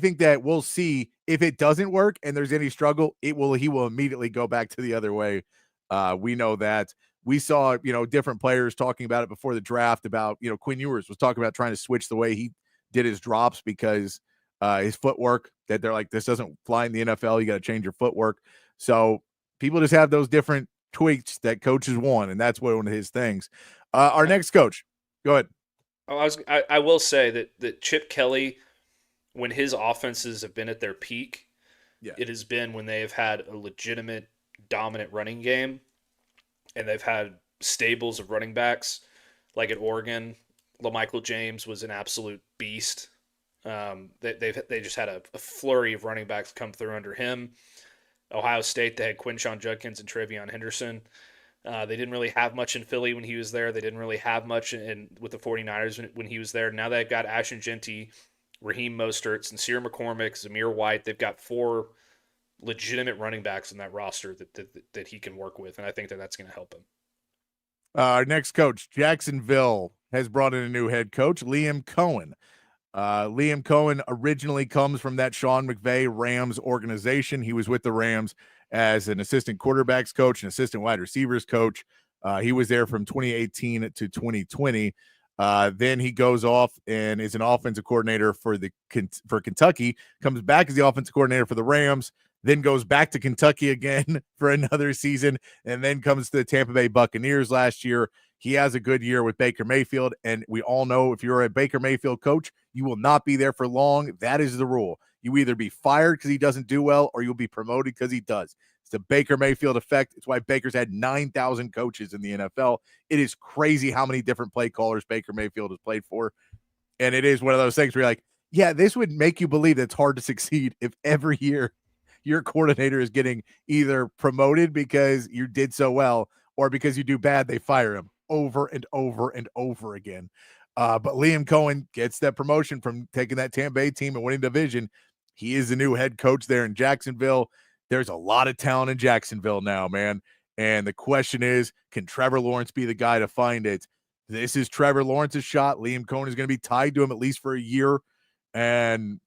think that we'll see if it doesn't work and there's any struggle, he will immediately go back to the other way. We know that. We saw, different players talking about it before the draft about, Quinn Ewers was talking about trying to switch the way he did his drops because his footwork, that they're like, this doesn't fly in the NFL. You got to change your footwork. So people just have those different tweaks that coaches want, and that's one of his things. Our next coach, go ahead. I will say that Chip Kelly, when his offenses have been at their peak, it has been when they have had a legitimate dominant running game, and they've had stables of running backs. Like at Oregon, LaMichael James was an absolute beast. They just had a flurry of running backs come through under him. Ohio State, they had Quinshon Judkins and Travion Henderson. They didn't really have much in Philly when he was there. They didn't really have much with the 49ers when he was there. Now they've got Ashton Genty, Raheem Mostert, Sincere McCormick, Zamir White. They've got 4 legitimate running backs in that roster that he can work with, and I think that's going to help him. Our next coach, Jacksonville, has brought in a new head coach, Liam Cohen. Liam Cohen originally comes from that Sean McVay Rams organization. He was with the Rams as an assistant quarterbacks coach and assistant wide receivers coach. He was there from 2018 to 2020. Then he goes off and is an offensive coordinator for Kentucky, comes back as the offensive coordinator for the Rams, then goes back to Kentucky again for another season, and then comes to the Tampa Bay Buccaneers last year. He has a good year with Baker Mayfield, and we all know if you're a Baker Mayfield coach, you will not be there for long. That is the rule. You either be fired because he doesn't do well, or you'll be promoted because he does. It's the Baker Mayfield effect. It's why Baker's had 9,000 coaches in the NFL. It is crazy how many different play callers Baker Mayfield has played for, and it is one of those things where you're like, yeah, this would make you believe that it's hard to succeed if every year your coordinator is getting either promoted because you did so well or because you do bad, they fire him over and over and over again. But Liam Cohen gets that promotion from taking that Tampa Bay team and winning division. He is the new head coach there in Jacksonville. There's a lot of talent in Jacksonville now, man. And the question is, can Trevor Lawrence be the guy to find it? This is Trevor Lawrence's shot. Liam Cohen is going to be tied to him at least for a year. And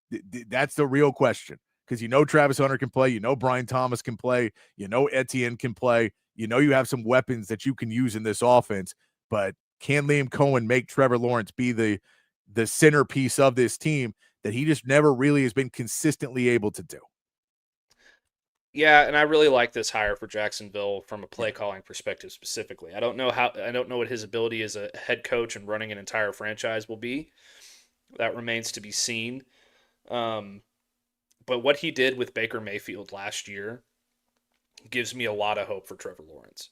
that's the real question. Because Travis Hunter can play, Brian Thomas can play, Etienne can play, you have some weapons that you can use in this offense, but can Liam Cohen make Trevor Lawrence be the centerpiece of this team that he just never really has been consistently able to do? Yeah, and I really like this hire for Jacksonville from a play calling perspective specifically. I don't know what his ability as a head coach and running an entire franchise will be. That remains to be seen. But what he did with Baker Mayfield last year gives me a lot of hope for Trevor Lawrence.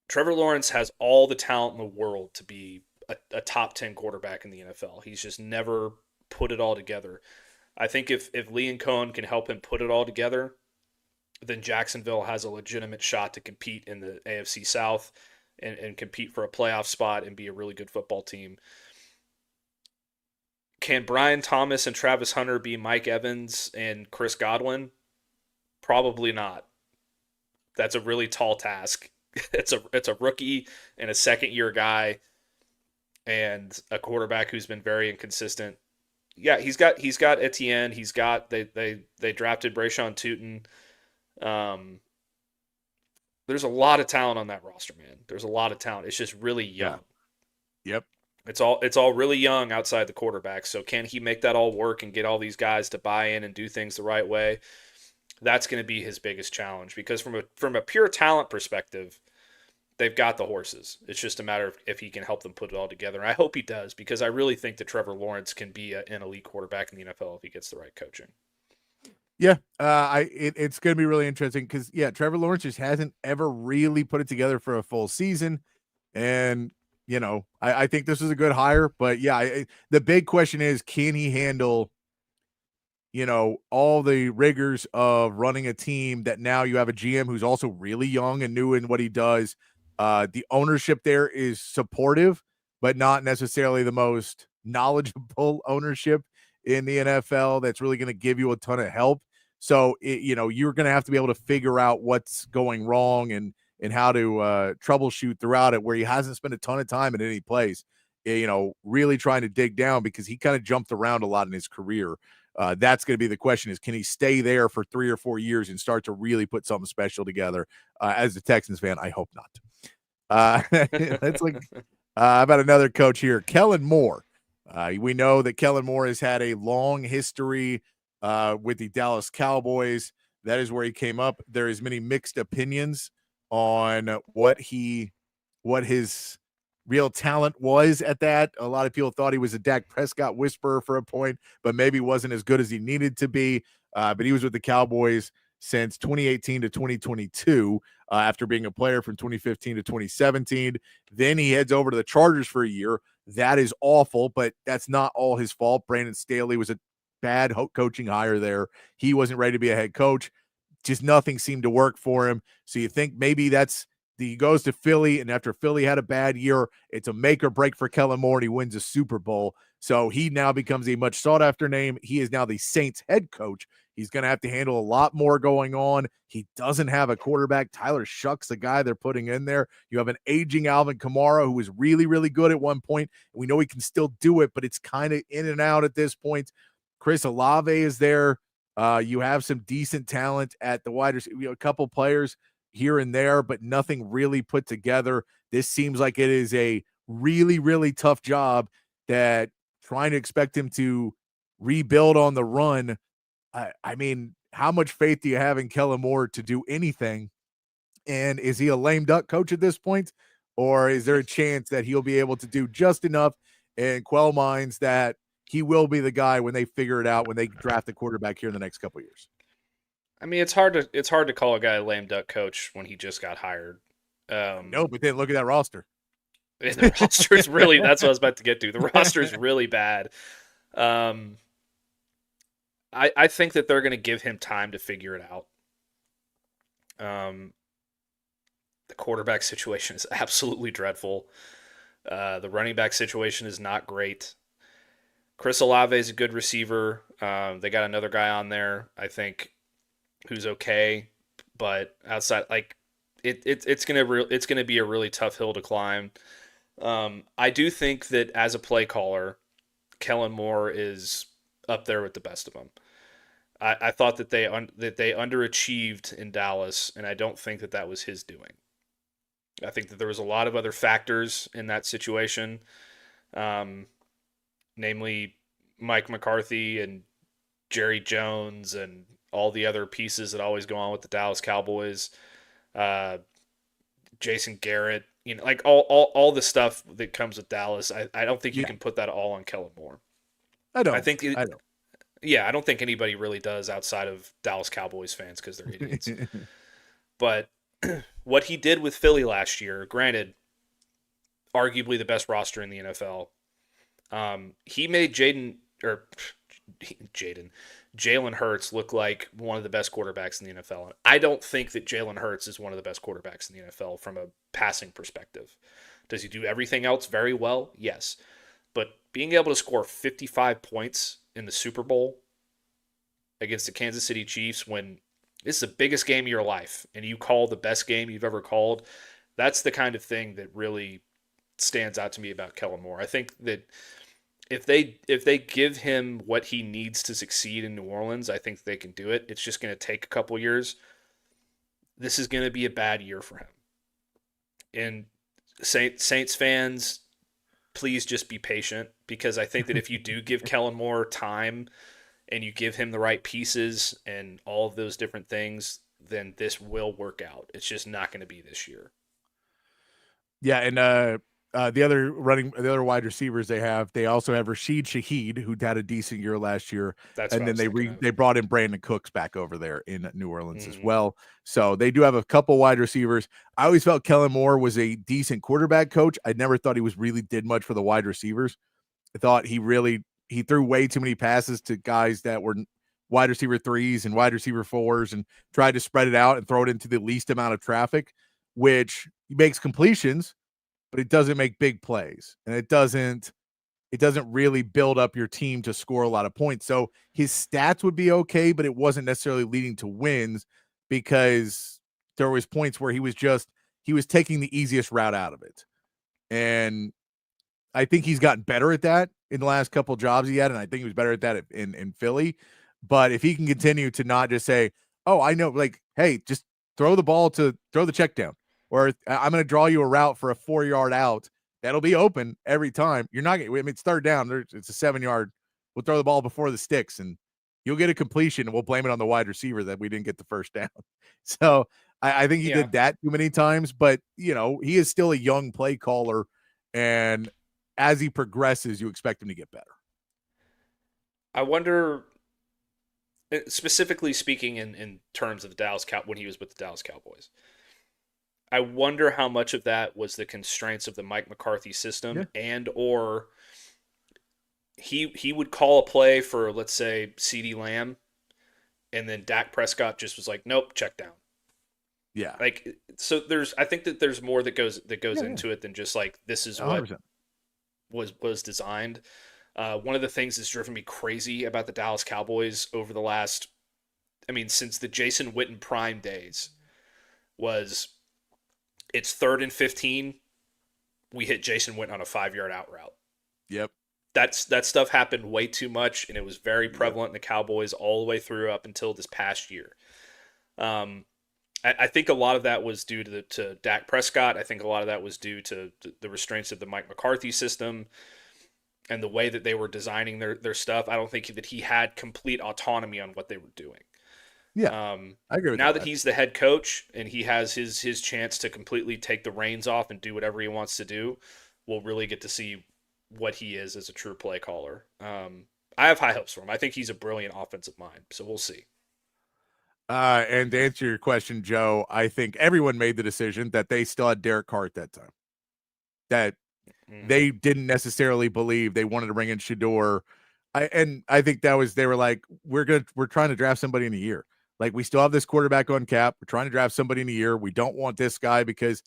Trevor Lawrence has all the talent in the world to be a top 10 quarterback in the NFL. He's just never put it all together. I think if Liam Cohen can help him put it all together, then Jacksonville has a legitimate shot to compete in the AFC South and compete for a playoff spot and be a really good football team. Can Brian Thomas and Travis Hunter be Mike Evans and Chris Godwin? Probably not. That's a really tall task. It's a rookie and a second-year guy and a quarterback who's been very inconsistent. Yeah, he's got Etienne. They drafted Brayshawn Tootin. There's a lot of talent on that roster, man. There's a lot of talent. It's just really young. Yeah. Yep. It's all really young outside the quarterback. So can he make that all work and get all these guys to buy in and do things the right way? That's going to be his biggest challenge, because from a pure talent perspective, they've got the horses. It's just a matter of if he can help them put it all together. And I hope he does, because I really think that Trevor Lawrence can be an elite quarterback in the NFL if he gets the right coaching. Yeah, it's going to be really interesting because, Trevor Lawrence just hasn't ever really put it together for a full season. And, I think this is a good hire. But, the big question is, can he handle, all the rigors of running a team that now you have a GM who's also really young and new in what he does. The ownership there is supportive, but not necessarily the most knowledgeable ownership in the NFL that's really going to give you a ton of help. So, you're going to have to be able to figure out what's going wrong and how to troubleshoot throughout it, where he hasn't spent a ton of time in any place, really trying to dig down, because he kind of jumped around a lot in his career. That's going to be the question, is can he stay there for 3 or 4 years and start to really put something special together? As a Texans fan, I hope not. Let's look about another coach here, Kellen Moore. We know that Kellen Moore has had a long history with the Dallas Cowboys. That is where he came up. There is many mixed opinions on what his real talent was at that. A lot of people thought he was a Dak Prescott whisperer for a point, but maybe wasn't as good as he needed to be. But he was with the Cowboys since 2018 to 2022, after being a player from 2015 to 2017. Then he heads over to the Chargers for a year. That is awful, but that's not all his fault. Brandon Staley was a bad coaching hire there. He wasn't ready to be a head coach. Just nothing seemed to work for him. So you think maybe he goes to Philly, and after Philly had a bad year, it's a make or break for Kellen Moore, and he wins a Super Bowl. So he now becomes a much sought after name. He is now the Saints head coach. He's going to have to handle a lot more going on. He doesn't have a quarterback. Tyler Shuck's the guy they're putting in there. You have an aging Alvin Kamara who was really, really good at one point. We know he can still do it, but it's kind of in and out at this point. Chris Olave is there. You have some decent talent at the wide receiver, a couple players here and there, but nothing really put together. This seems like it is a really, really tough job that trying to expect him to rebuild on the run. I mean, how much faith do you have in Kellen Moore to do anything? And is he a lame duck coach at this point? Or is there a chance that he'll be able to do just enough and quell minds that he will be the guy when they figure it out, when they draft the quarterback here in the next couple of years? I mean, it's hard to call a guy a lame duck coach when he just got hired. No, but then look at that roster. The roster is really, that's what I was about to get to. The roster is really bad. I think that they're going to give him time to figure it out. The quarterback situation is absolutely dreadful. The running back situation is not great. Chris Olave is a good receiver. They got another guy on there, I think, who's okay, but outside, like it's gonna be a really tough hill to climb. I do think that as a play caller, Kellen Moore is up there with the best of them. I thought that they underachieved in Dallas, and I don't think that was his doing. I think that there was a lot of other factors in that situation, namely Mike McCarthy and Jerry Jones and all the other pieces that always go on with the Dallas Cowboys, Jason Garrett, like all the stuff that comes with Dallas. I don't think you can put that all on Kellen Moore. I don't. Yeah, I don't think anybody really does outside of Dallas Cowboys fans because they're idiots. But what he did with Philly last year, granted, arguably the best roster in the NFL, he made Jalen Hurts look like one of the best quarterbacks in the NFL. And I don't think that Jalen Hurts is one of the best quarterbacks in the NFL from a passing perspective. Does he do everything else very well? Yes. But being able to score 55 points in the Super Bowl against the Kansas City Chiefs when this is the biggest game of your life and you call the best game you've ever called, that's the kind of thing that really stands out to me about Kellen Moore. I think that if they give him what he needs to succeed in New Orleans, I think they can do it. It's just going to take a couple years. This is going to be a bad year for him. And Saints fans, please just be patient, because I think that if you do give Kellen Moore time and you give him the right pieces and all of those different things, then this will work out. It's just not going to be this year. Yeah, and the other wide receivers they also have Rashid Shaheed, who had a decent year last year. And then they brought in Brandon Cooks back over there in New Orleans as well. So they do have a couple wide receivers. I always felt Kellen Moore was a decent quarterback coach. I never thought he really did much for the wide receivers. I thought he threw way too many passes to guys that were wide receiver 3s and wide receiver 4s and tried to spread it out and throw it into the least amount of traffic, which he makes completions, but it doesn't make big plays, and it doesn't really build up your team to score a lot of points. So his stats would be okay, but it wasn't necessarily leading to wins because there was points where he was taking the easiest route out of it. And I think he's gotten better at that in the last couple of jobs he had, and I think he was better at that in Philly. But if he can continue to not just say, oh, I know, like, hey, just throw the check down, or I'm going to draw you a route for a 4-yard out. That'll be open every time. You're not going to, it's third down. It's a 7-yard. We'll throw the ball before the sticks, and you'll get a completion and we'll blame it on the wide receiver that we didn't get the first down. So I think he did that too many times, but he is still a young play caller, and as he progresses, you expect him to get better. I wonder, specifically speaking in terms of when he was with the Dallas Cowboys, I wonder how much of that was the constraints of the Mike McCarthy system or he would call a play for, let's say, CeeDee Lamb, and then Dak Prescott just was like, nope, check down. Yeah. So I think that there's more that goes into it than just like, this is 100%. what was designed. One of the things that's driven me crazy about the Dallas Cowboys over the last, since the Jason Witten prime days, was it's 3rd and 15. We hit Jason Witten on a 5-yard out route. Yep. That stuff happened way too much, and it was very prevalent in the Cowboys all the way through up until this past year. I think a lot of that was due to Dak Prescott. I think a lot of that was due to the restraints of the Mike McCarthy system and the way that they were designing their stuff. I don't think that he had complete autonomy on what they were doing. Yeah, I agree with now that he's the head coach and he has his chance to completely take the reins off and do whatever he wants to do, we'll really get to see what he is as a true play caller. I have high hopes for him. I think he's a brilliant offensive mind, so we'll see. And to answer your question, Joe, I think everyone made the decision that they still had Derek Carr at that time. That they didn't necessarily believe they wanted to bring in Shedeur. I think that was, they were like, we're trying to draft somebody in a year. Like, we still have this quarterback on cap. We're trying to draft somebody in a year. We don't want this guy because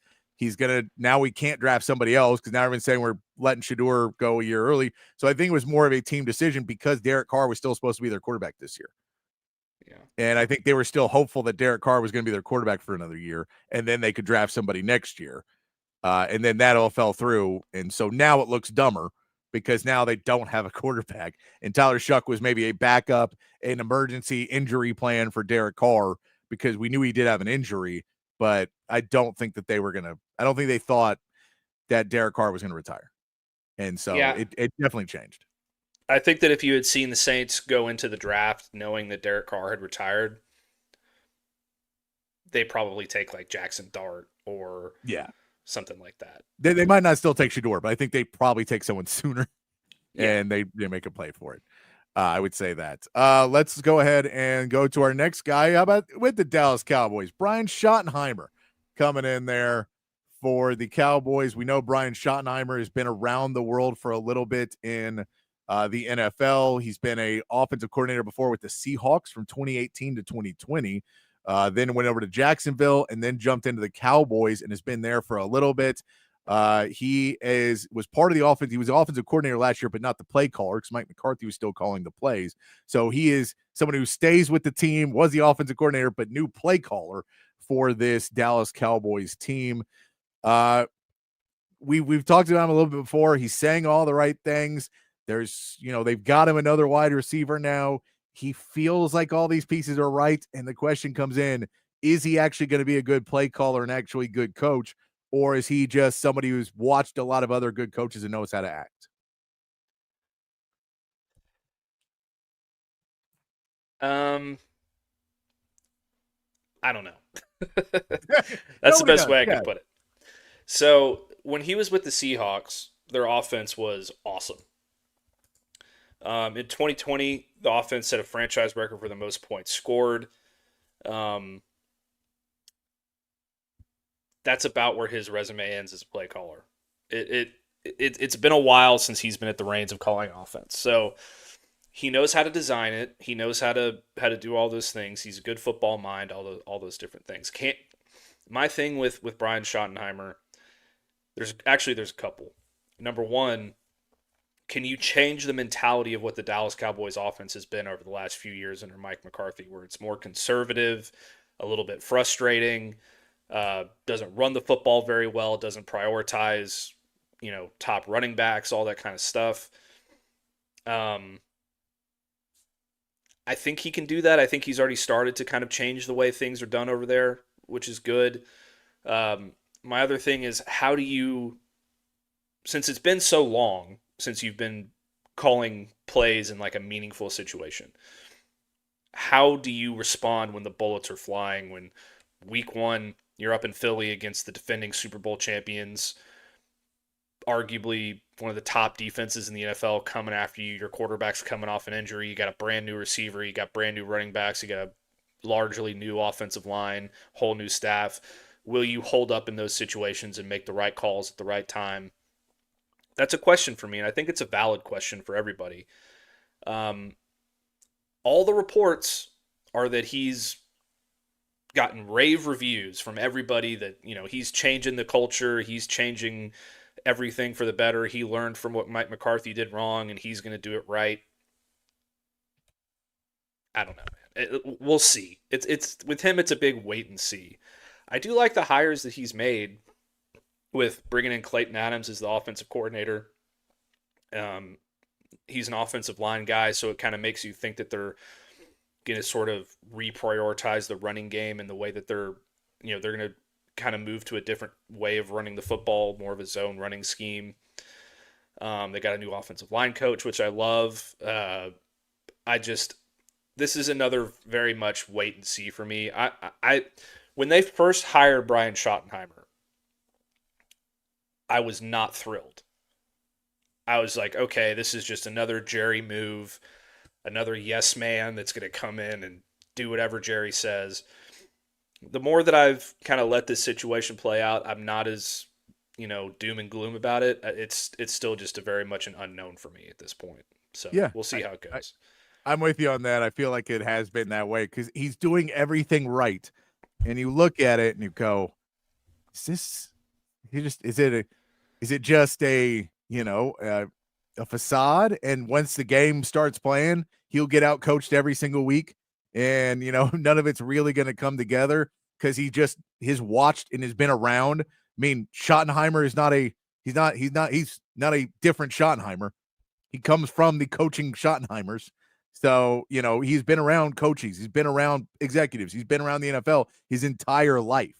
now we can't draft somebody else because now everyone's saying we're letting Shedeur go a year early. So I think it was more of a team decision because Derek Carr was still supposed to be their quarterback this year. Yeah. And I think they were still hopeful that Derek Carr was going to be their quarterback for another year, and then they could draft somebody next year. And then that all fell through. And so now it looks dumber because now they don't have a quarterback. And Tyler Shuck was maybe a backup, an emergency injury plan for Derek Carr because we knew he did have an injury, but I don't think that I don't think they thought that Derek Carr was going to retire. And so it definitely changed. I think that if you had seen the Saints go into the draft knowing that Derek Carr had retired, they probably take like Jackson Dart or something like that. They might not still take Shedeur, but I think they probably take someone sooner and they make a play for it. I would say that. Let's go ahead and go to our next guy. How about with the Dallas Cowboys? Brian Schottenheimer coming in there for the Cowboys. We know Brian Schottenheimer has been around the world for a little bit in the NFL. He's been a offensive coordinator before with the Seahawks from 2018 to 2020. Then went over to Jacksonville and then jumped into the Cowboys and has been there for a little bit. He was part of the offense. He was the offensive coordinator last year, but not the play caller because Mike McCarthy was still calling the plays. So he is someone who stays with the team, was the offensive coordinator, but new play caller for this Dallas Cowboys team. We've talked about him a little bit before. He's saying all the right things. There's, they've got him another wide receiver now. He feels like all these pieces are right. And the question comes in, is he actually going to be a good play caller and actually good coach? Or is he just somebody who's watched a lot of other good coaches and knows how to act? I don't know. That's the best way I could put it. So when he was with the Seahawks, their offense was awesome. In 2020, the offense set a franchise record for the most points scored. That's about where his resume ends as a play caller. It's been a while since he's been at the reins of calling offense. So he knows how to design it. He knows how to do all those things. He's a good football mind, all those different things. My thing with Brian Schottenheimer, there's a couple. Number one, can you change the mentality of what the Dallas Cowboys offense has been over the last few years under Mike McCarthy, where it's more conservative, a little bit frustrating, doesn't run the football very well, doesn't prioritize, top running backs, all that kind of stuff. I think he can do that. I think he's already started to kind of change the way things are done over there, which is good. My other thing is, how do you, since it's been so long since you've been calling plays in like a meaningful situation, how do you respond when the bullets are flying, when week one you're up in Philly against the defending Super Bowl champions, arguably one of the top defenses in the NFL coming after you, your quarterback's coming off an injury, you got a brand new receiver, you got brand new running backs, you got a largely new offensive line, whole new staff. Will you hold up in those situations and make the right calls at the right time? That's a question for me, and I think it's a valid question for everybody. All the reports are that he's gotten rave reviews from everybody, that, you know, he's changing the culture, he's changing everything for the better. He learned from what Mike McCarthy did wrong, and he's going to do it right. I don't know. We'll see. It's with him, it's a big wait and see. I do like the hires that he's made with bringing in Clayton Adams as the offensive coordinator. He's an offensive line guy, so it kind of makes you think that they're going to sort of reprioritize the running game and the way that they're going to kind of move to a different way of running the football, more of a zone running scheme. They got a new offensive line coach, which I love. This is another very much wait and see for me. I when they first hired Brian Schottenheimer, I was not thrilled. I was like, okay, this is just another Jerry move, another yes man that's going to come in and do whatever Jerry says. The more that I've kind of let this situation play out, I'm not as, doom and gloom about it. It's still just a very much an unknown for me at this point. So yeah, we'll see how it goes. I'm with you on that. I feel like it has been that way because he's doing everything right. And you look at it and you go, is it just a facade? And once the game starts playing, he'll get out coached every single week. And, none of it's really going to come together because he's watched and has been around. I mean, Schottenheimer is he's not a different Schottenheimer. He comes from the coaching Schottenheimers. So, he's been around coaches. He's been around executives. He's been around the NFL his entire life.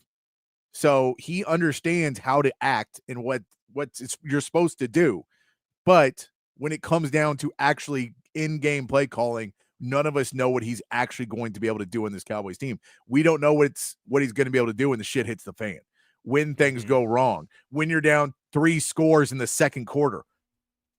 So he understands how to act and what you're supposed to do. But when it comes down to actually in-game play calling, none of us know what he's actually going to be able to do in this Cowboys team. We don't know what he's going to be able to do when the shit hits the fan, when things go wrong, when you're down 3 scores in the second quarter.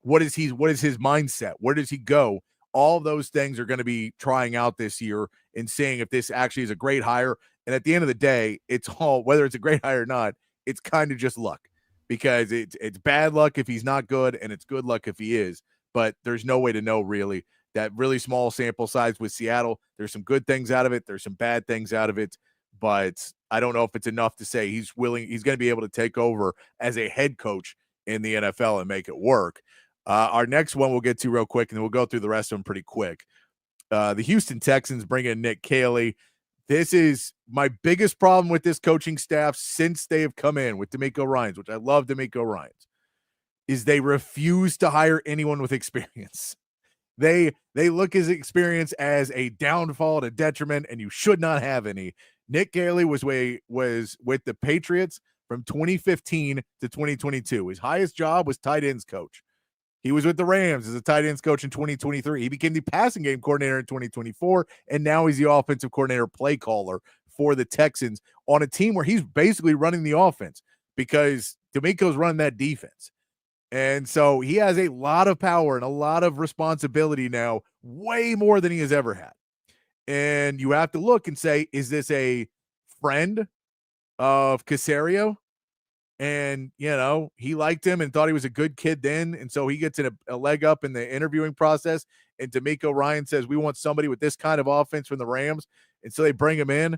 What is his mindset? Where does he go? All those things are going to be trying out this year and seeing if this actually is a great hire. And at the end of the day, it's all, whether it's a great hire or not, it's kind of just luck, because it's bad luck if he's not good and it's good luck if he is. But there's no way to know, really. That really small sample size with Seattle, there's some good things out of it. There's some bad things out of it. But I don't know if it's enough to say he's going to be able to take over as a head coach in the NFL and make it work. Our next one we'll get to real quick, and then we'll go through the rest of them pretty quick. The Houston Texans bring in Nick Caley. This is my biggest problem with this coaching staff since they have come in with D'Amico Ryans, which I love D'Amico Ryans, is they refuse to hire anyone with experience. They look at experience as a downfall and a detriment, and you should not have any. Nick Caley was with the Patriots from 2015 to 2022. His highest job was tight ends coach. He was with the Rams as a tight ends coach in 2023. He became the passing game coordinator in 2024, and now he's the offensive coordinator play caller for the Texans on a team where he's basically running the offense because D'Amico's running that defense. And so he has a lot of power and a lot of responsibility now, way more than he has ever had. And you have to look and say, is this a friend of Caserio? And, he liked him and thought he was a good kid then. And so he gets a leg up in the interviewing process. And D'Amico Ryans says, we want somebody with this kind of offense from the Rams. And so they bring him in.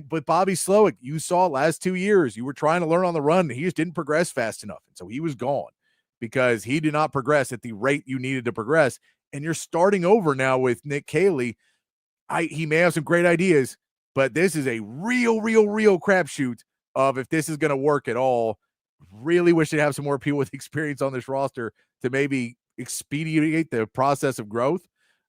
But Bobby Slowick, you saw last 2 years, you were trying to learn on the run. He just didn't progress fast enough. And so he was gone because he did not progress at the rate you needed to progress. And you're starting over now with Nick Caley. He may have some great ideas, but this is a real crapshoot of if this is going to work at all. Really wish they'd have some more people with experience on this roster to maybe expedite the process of growth.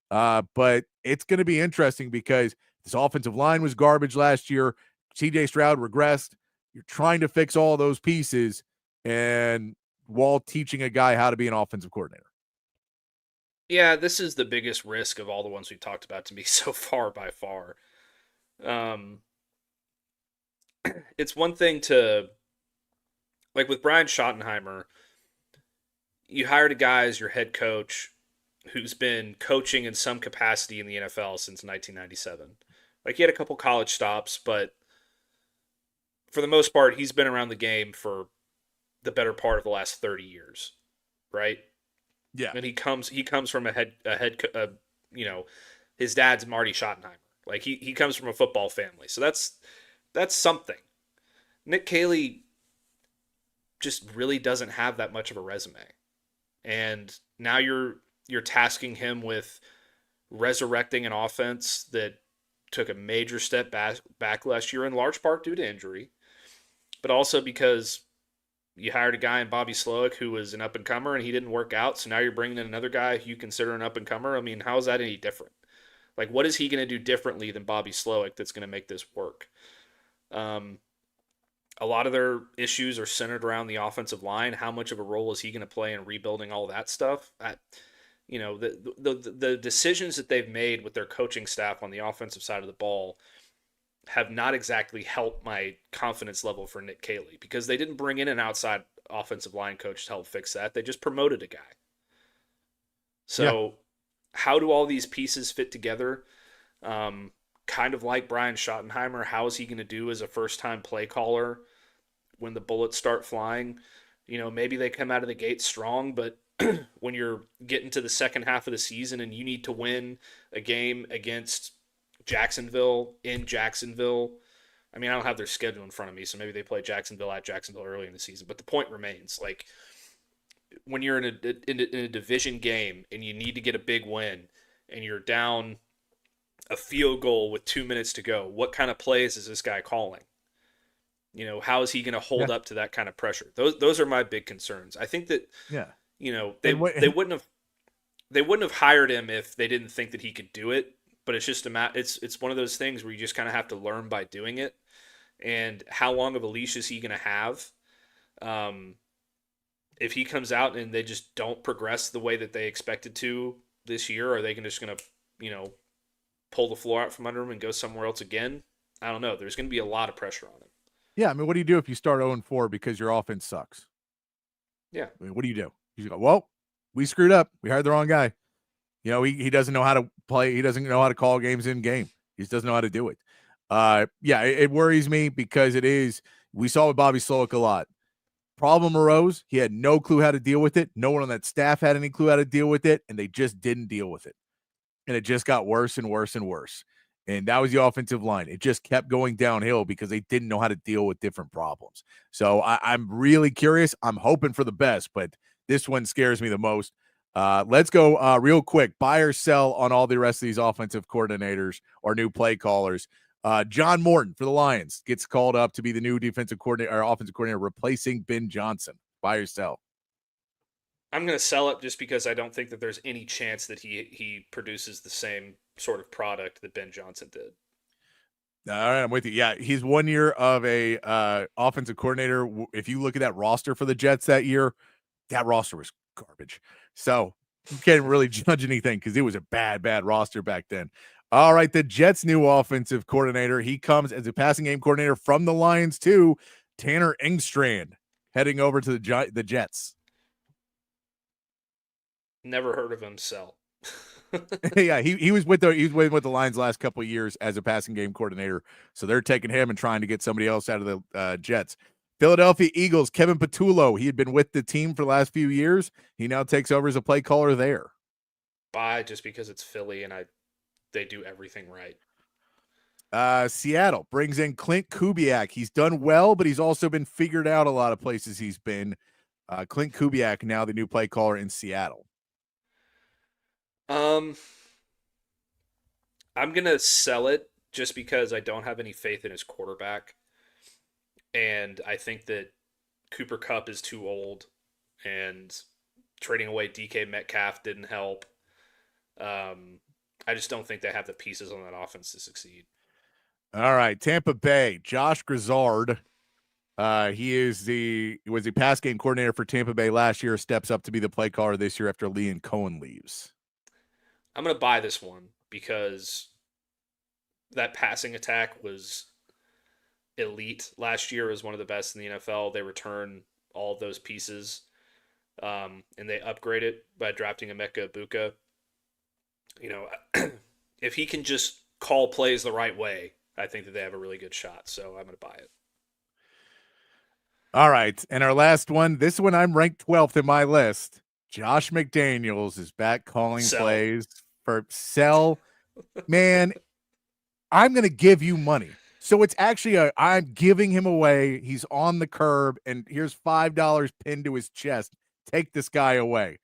But it's going to be interesting because this offensive line was garbage last year. CJ Stroud regressed. You're trying to fix all those pieces and while teaching a guy how to be an offensive coordinator. Yeah, this is the biggest risk of all the ones we've talked about to me so far by far. It's one thing to, like with Brian Schottenheimer, you hired a guy as your head coach who's been coaching in some capacity in the NFL since 1997. Like he had a couple college stops, but for the most part, he's been around the game for the better part of the last 30 years, right? Yeah. And he comes from you know, his dad's Marty Schottenheimer. Like he comes from a football family. So that's something. Nick Caley just really doesn't have that much of a resume. And now you're tasking him with resurrecting an offense that took a major step back last year, in large part due to injury, but also because you hired a guy in Bobby Slowick who was an up-and-comer and he didn't work out, so now you're bringing in another guy who you consider an up-and-comer. I mean, how is that any different? Like, what is he going to do differently than Bobby Slowick that's going to make this work? A lot of their issues are centered around the offensive line. How much of a role is he going to play in rebuilding all that stuff? The decisions that they've made with their coaching staff on the offensive side of the ball have not exactly helped my confidence level for Nick Caley, because they didn't bring in an outside offensive line coach to help fix that. They just promoted a guy. So how do all these pieces fit together? Kind of like Brian Schottenheimer, how is he going to do as a first-time play caller when the bullets start flying? You know, maybe they come out of the gate strong, but when you're getting to the second half of the season and you need to win a game against Jacksonville in Jacksonville. I mean, I don't have their schedule in front of me, so maybe they play Jacksonville at Jacksonville early in the season. But the point remains, like, when you're in a division game and you need to get a big win and you're down a field goal with 2 minutes to go, what kind of plays is this guy calling? You know, how is he going to hold up to that kind of pressure? Those are my big concerns. I think that you know, they wouldn't have hired him if they didn't think that he could do it. But it's just it's one of those things where you just kind of have to learn by doing it. And how long of a leash is he going to have? If he comes out and they just don't progress the way that they expected to this year, are they just going to, you know, pull the floor out from under him and go somewhere else again? I don't know. There's going to be a lot of pressure on him. Yeah, I mean, what do you do if you start 0-4 because your offense sucks? Yeah. I mean, what do you do? You go, well, we screwed up. We hired the wrong guy. You know, he doesn't know how to play. He doesn't know how to call games in game. He just doesn't know how to do it. It worries me because we saw with Bobby Slowick a lot. Problem arose. He had no clue how to deal with it. No one on that staff had any clue how to deal with it, and they just didn't deal with it. And it just got worse and worse and worse. And that was the offensive line. It just kept going downhill because they didn't know how to deal with different problems. So I'm really curious. I'm hoping for the best, but this one scares me the most. Let's go real quick. Buy or sell on all the rest of these offensive coordinators or new play callers. John Morton for the Lions gets called up to be the new defensive coordinator or offensive coordinator, replacing Ben Johnson. Buy or sell? I'm going to sell it just because I don't think that there's any chance that he produces the same sort of product that Ben Johnson did. All right, I'm with you. Yeah, he's 1 year of a offensive coordinator. If you look at that roster for the Jets that year, that roster was garbage. So you can't really judge anything because it was a bad roster back then. All right, the Jets' new offensive coordinator. He comes as a passing game coordinator from the Lions too. Tanner Engstrand heading over to the Jets. Never heard of him. Sell. Yeah, he was with the Lions last couple of years as a passing game coordinator. So they're taking him and trying to get somebody else out of the Jets. Philadelphia Eagles, Kevin Patullo. He had been with the team for the last few years. He now takes over as a play caller there. Buy just because it's Philly and they do everything right. Seattle brings in Clint Kubiak. He's done well, but he's also been figured out a lot of places he's been. Clint Kubiak now the new play caller in Seattle. I'm gonna sell it just because I don't have any faith in his quarterback. And I think that Cooper Kupp is too old, and trading away DK Metcalf didn't help. I just don't think they have the pieces on that offense to succeed. All right, Tampa Bay, Josh Grizzard. He was the pass game coordinator for Tampa Bay last year, steps up to be the play caller this year after Liam Cohen leaves. I'm going to buy this one because that passing attack was elite last year. It was one of the best in the NFL. They return all of those pieces, and they upgrade it by drafting Emeka Ibuka. You know, if he can just call plays the right way, I think that they have a really good shot. So I'm going to buy it. All right. And our last one, this one I'm ranked 12th in my list. Josh McDaniels is back calling plays for sell. Man, I'm going to give you money. So it's actually I'm giving him away. He's on the curb, and here's $5 pinned to his chest. Take this guy away.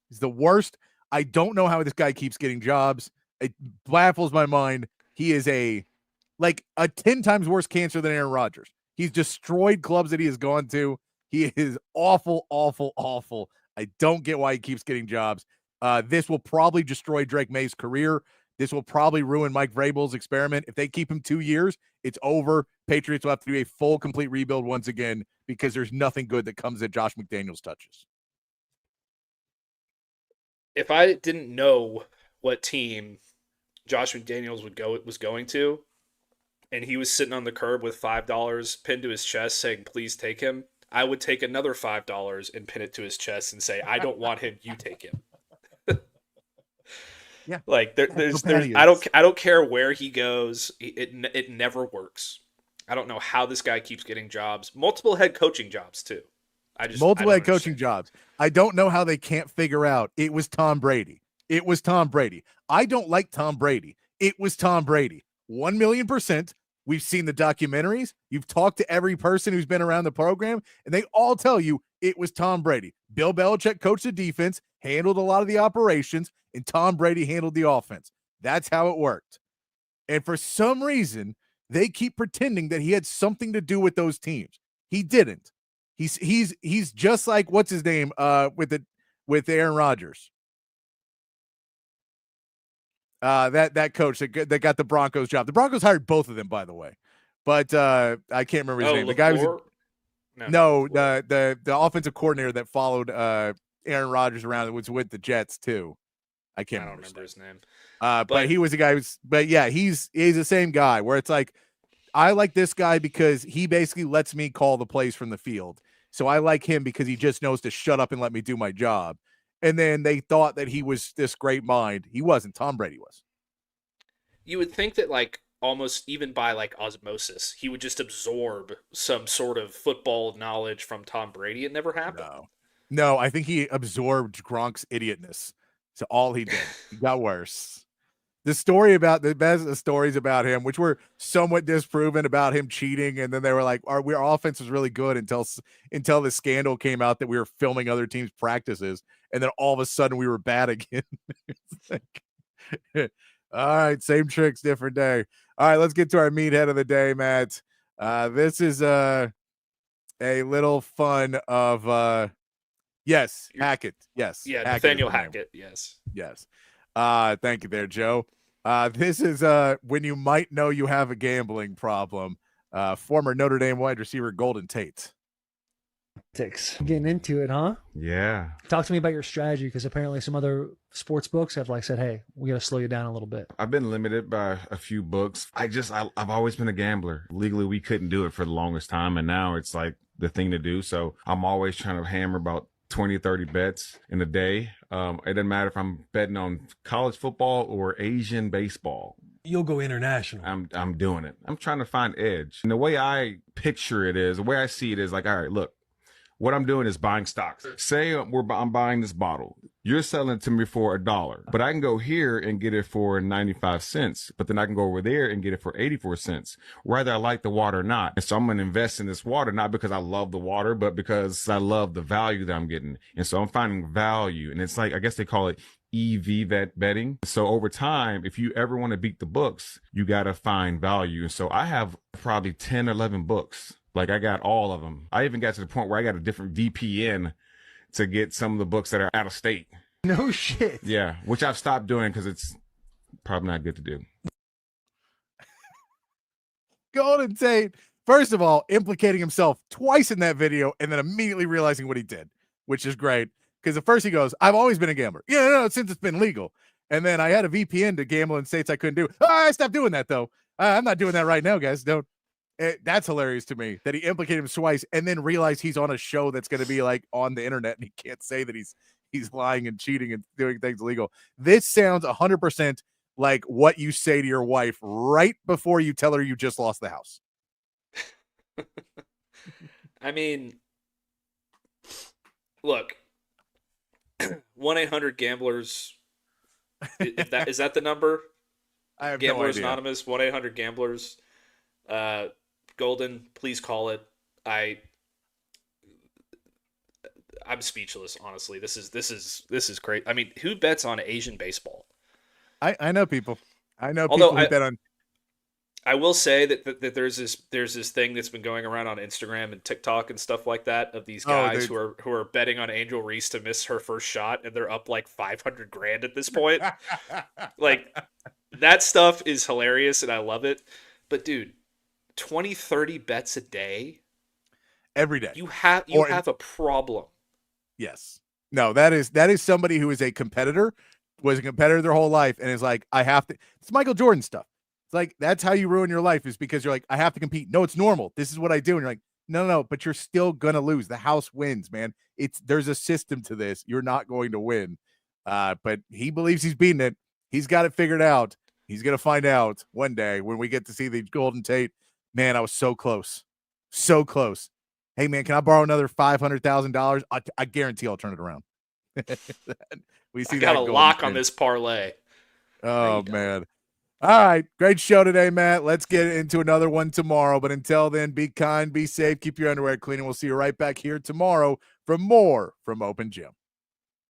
He's the worst. I don't know how this guy keeps getting jobs. It baffles my mind. He is a 10 times worse cancer than Aaron Rodgers. He's destroyed clubs that he has gone to. He is awful, awful, awful. I don't get why he keeps getting jobs. This will probably destroy Drake May's career. This will probably ruin Mike Vrabel's experiment. If they keep him 2 years, it's over. Patriots will have to do a full, complete rebuild once again because there's nothing good that comes that Josh McDaniels touches. If I didn't know what team Josh McDaniels was going to, and he was sitting on the curb with $5 pinned to his chest saying, please take him, I would take another $5 and pin it to his chest and say, I don't want him, you take him. Yeah. Like there's I don't care where he goes. It never works. I don't know how this guy keeps getting jobs. Multiple head coaching jobs too. Multiple head coaching jobs. I don't know how they can't figure out it was Tom Brady. It was Tom Brady. I don't like Tom Brady. It was Tom Brady. 1,000,000%. We've seen the documentaries. You've talked to every person who's been around the program, and they all tell you it was Tom Brady. Bill Belichick coached the defense, handled a lot of the operations, and Tom Brady handled the offense. That's how it worked. And for some reason, they keep pretending that he had something to do with those teams. He didn't. He's just like what's his name with Aaron Rodgers. That coach that got the Broncos job. The Broncos hired both of them, by the way, but I can't remember his name. The guy was the offensive coordinator that followed Aaron Rodgers around. Was with the Jets too. I don't remember his name. But he was the guy he's the same guy where it's like, I like this guy because he basically lets me call the plays from the field. So I like him because he just knows to shut up and let me do my job. And then they thought that he was this great mind. He wasn't. Tom Brady was. You would think that almost even by osmosis, he would just absorb some sort of football knowledge from Tom Brady. It never happened. No, I think he absorbed Gronk's idiotness. So all he did, he got worse. The stories about him, which were somewhat disproven about him cheating, and then they were like, our offense was really good until the scandal came out that we were filming other teams' practices, and then all of a sudden we were bad again. All right, same tricks, different day. All right, let's get to our meathead of the day, Matt. This is a little fun of Hackett. Yes. Yeah, Nathaniel Hackett. Yes. Thank you there, Joe. This is when you might know you have a gambling problem. Former Notre Dame wide receiver Golden Tate. Getting into it, huh? Yeah. Talk to me about your strategy, because apparently some other sports books have said, hey, we got to slow you down a little bit. I've been limited by a few books. I've always been a gambler. Legally, we couldn't do it for the longest time, and now it's like the thing to do. So I'm always trying to hammer about 20, 30 bets in a day. It doesn't matter if I'm betting on college football or Asian baseball. You'll go international. I'm doing it. I'm trying to find edge. And the way I picture it is, the way I see it is like, all right, look, what I'm doing is buying stocks. Say I'm buying this bottle. You're selling it to me for $1, but I can go here and get it for 95 cents, but then I can go over there and get it for 84 cents, whether I like the water or not. And so I'm going to invest in this water, not because I love the water, but because I love the value that I'm getting. And so I'm finding value. And it's like, I guess they call it EV betting. So over time, if you ever want to beat the books, you got to find value. And so I have probably 10, 11 books. Like I got all of them. I even got to the point where I got a different VPN to get some of the books that are out of state. No shit. Yeah, which I've stopped doing because it's probably not good to do. Golden Tate, first of all, implicating himself twice in that video and then immediately realizing what he did, which is great. Because at first he goes, I've always been a gambler. Yeah, no, since it's been legal. And then I had a VPN to gamble in states I couldn't do. Oh, I stopped doing that though. I'm not doing that right now, guys. Don't. That's hilarious to me that he implicated him twice and then realized he's on a show that's going to be like on the internet and he can't say that he's lying and cheating and doing things illegal. This sounds 100% like what you say to your wife right before you tell her you just lost the house. I mean, look, 1-800-GAMBLERS. Is that the number? I have Gamblers no idea. Anonymous, 1-800-GAMBLERS. Golden, please call it. I'm speechless, honestly. This is great. I mean, who bets on Asian baseball? I know people. I know Although people who bet on. I will say that there's this thing that's been going around on Instagram and TikTok and stuff like that of these guys who are betting on Angel Reese to miss her first shot, and they're up like $500,000 at this point. Like, that stuff is hilarious and I love it. But dude, 20, 30 bets a day Every day. You have a problem. Yes. No, that is somebody who is a competitor, was a competitor their whole life, and is like, I have to. It's Michael Jordan stuff. It's like, that's how you ruin your life, is because you're like, I have to compete. No, it's normal. This is what I do. And you're like, no, but you're still gonna lose. The house wins, man. There's a system to this. You're not going to win. But he believes he's beating it. He's got it figured out. He's gonna find out one day when we get to see the Golden Tate. Man, I was so close. So close. Hey, man, can I borrow another $500,000? I guarantee I'll turn it around. I got a lock on this parlay. Oh, man. All right. Great show today, Matt. Let's get into another one tomorrow. But until then, be kind, be safe, keep your underwear clean, and we'll see you right back here tomorrow for more from Open Gym.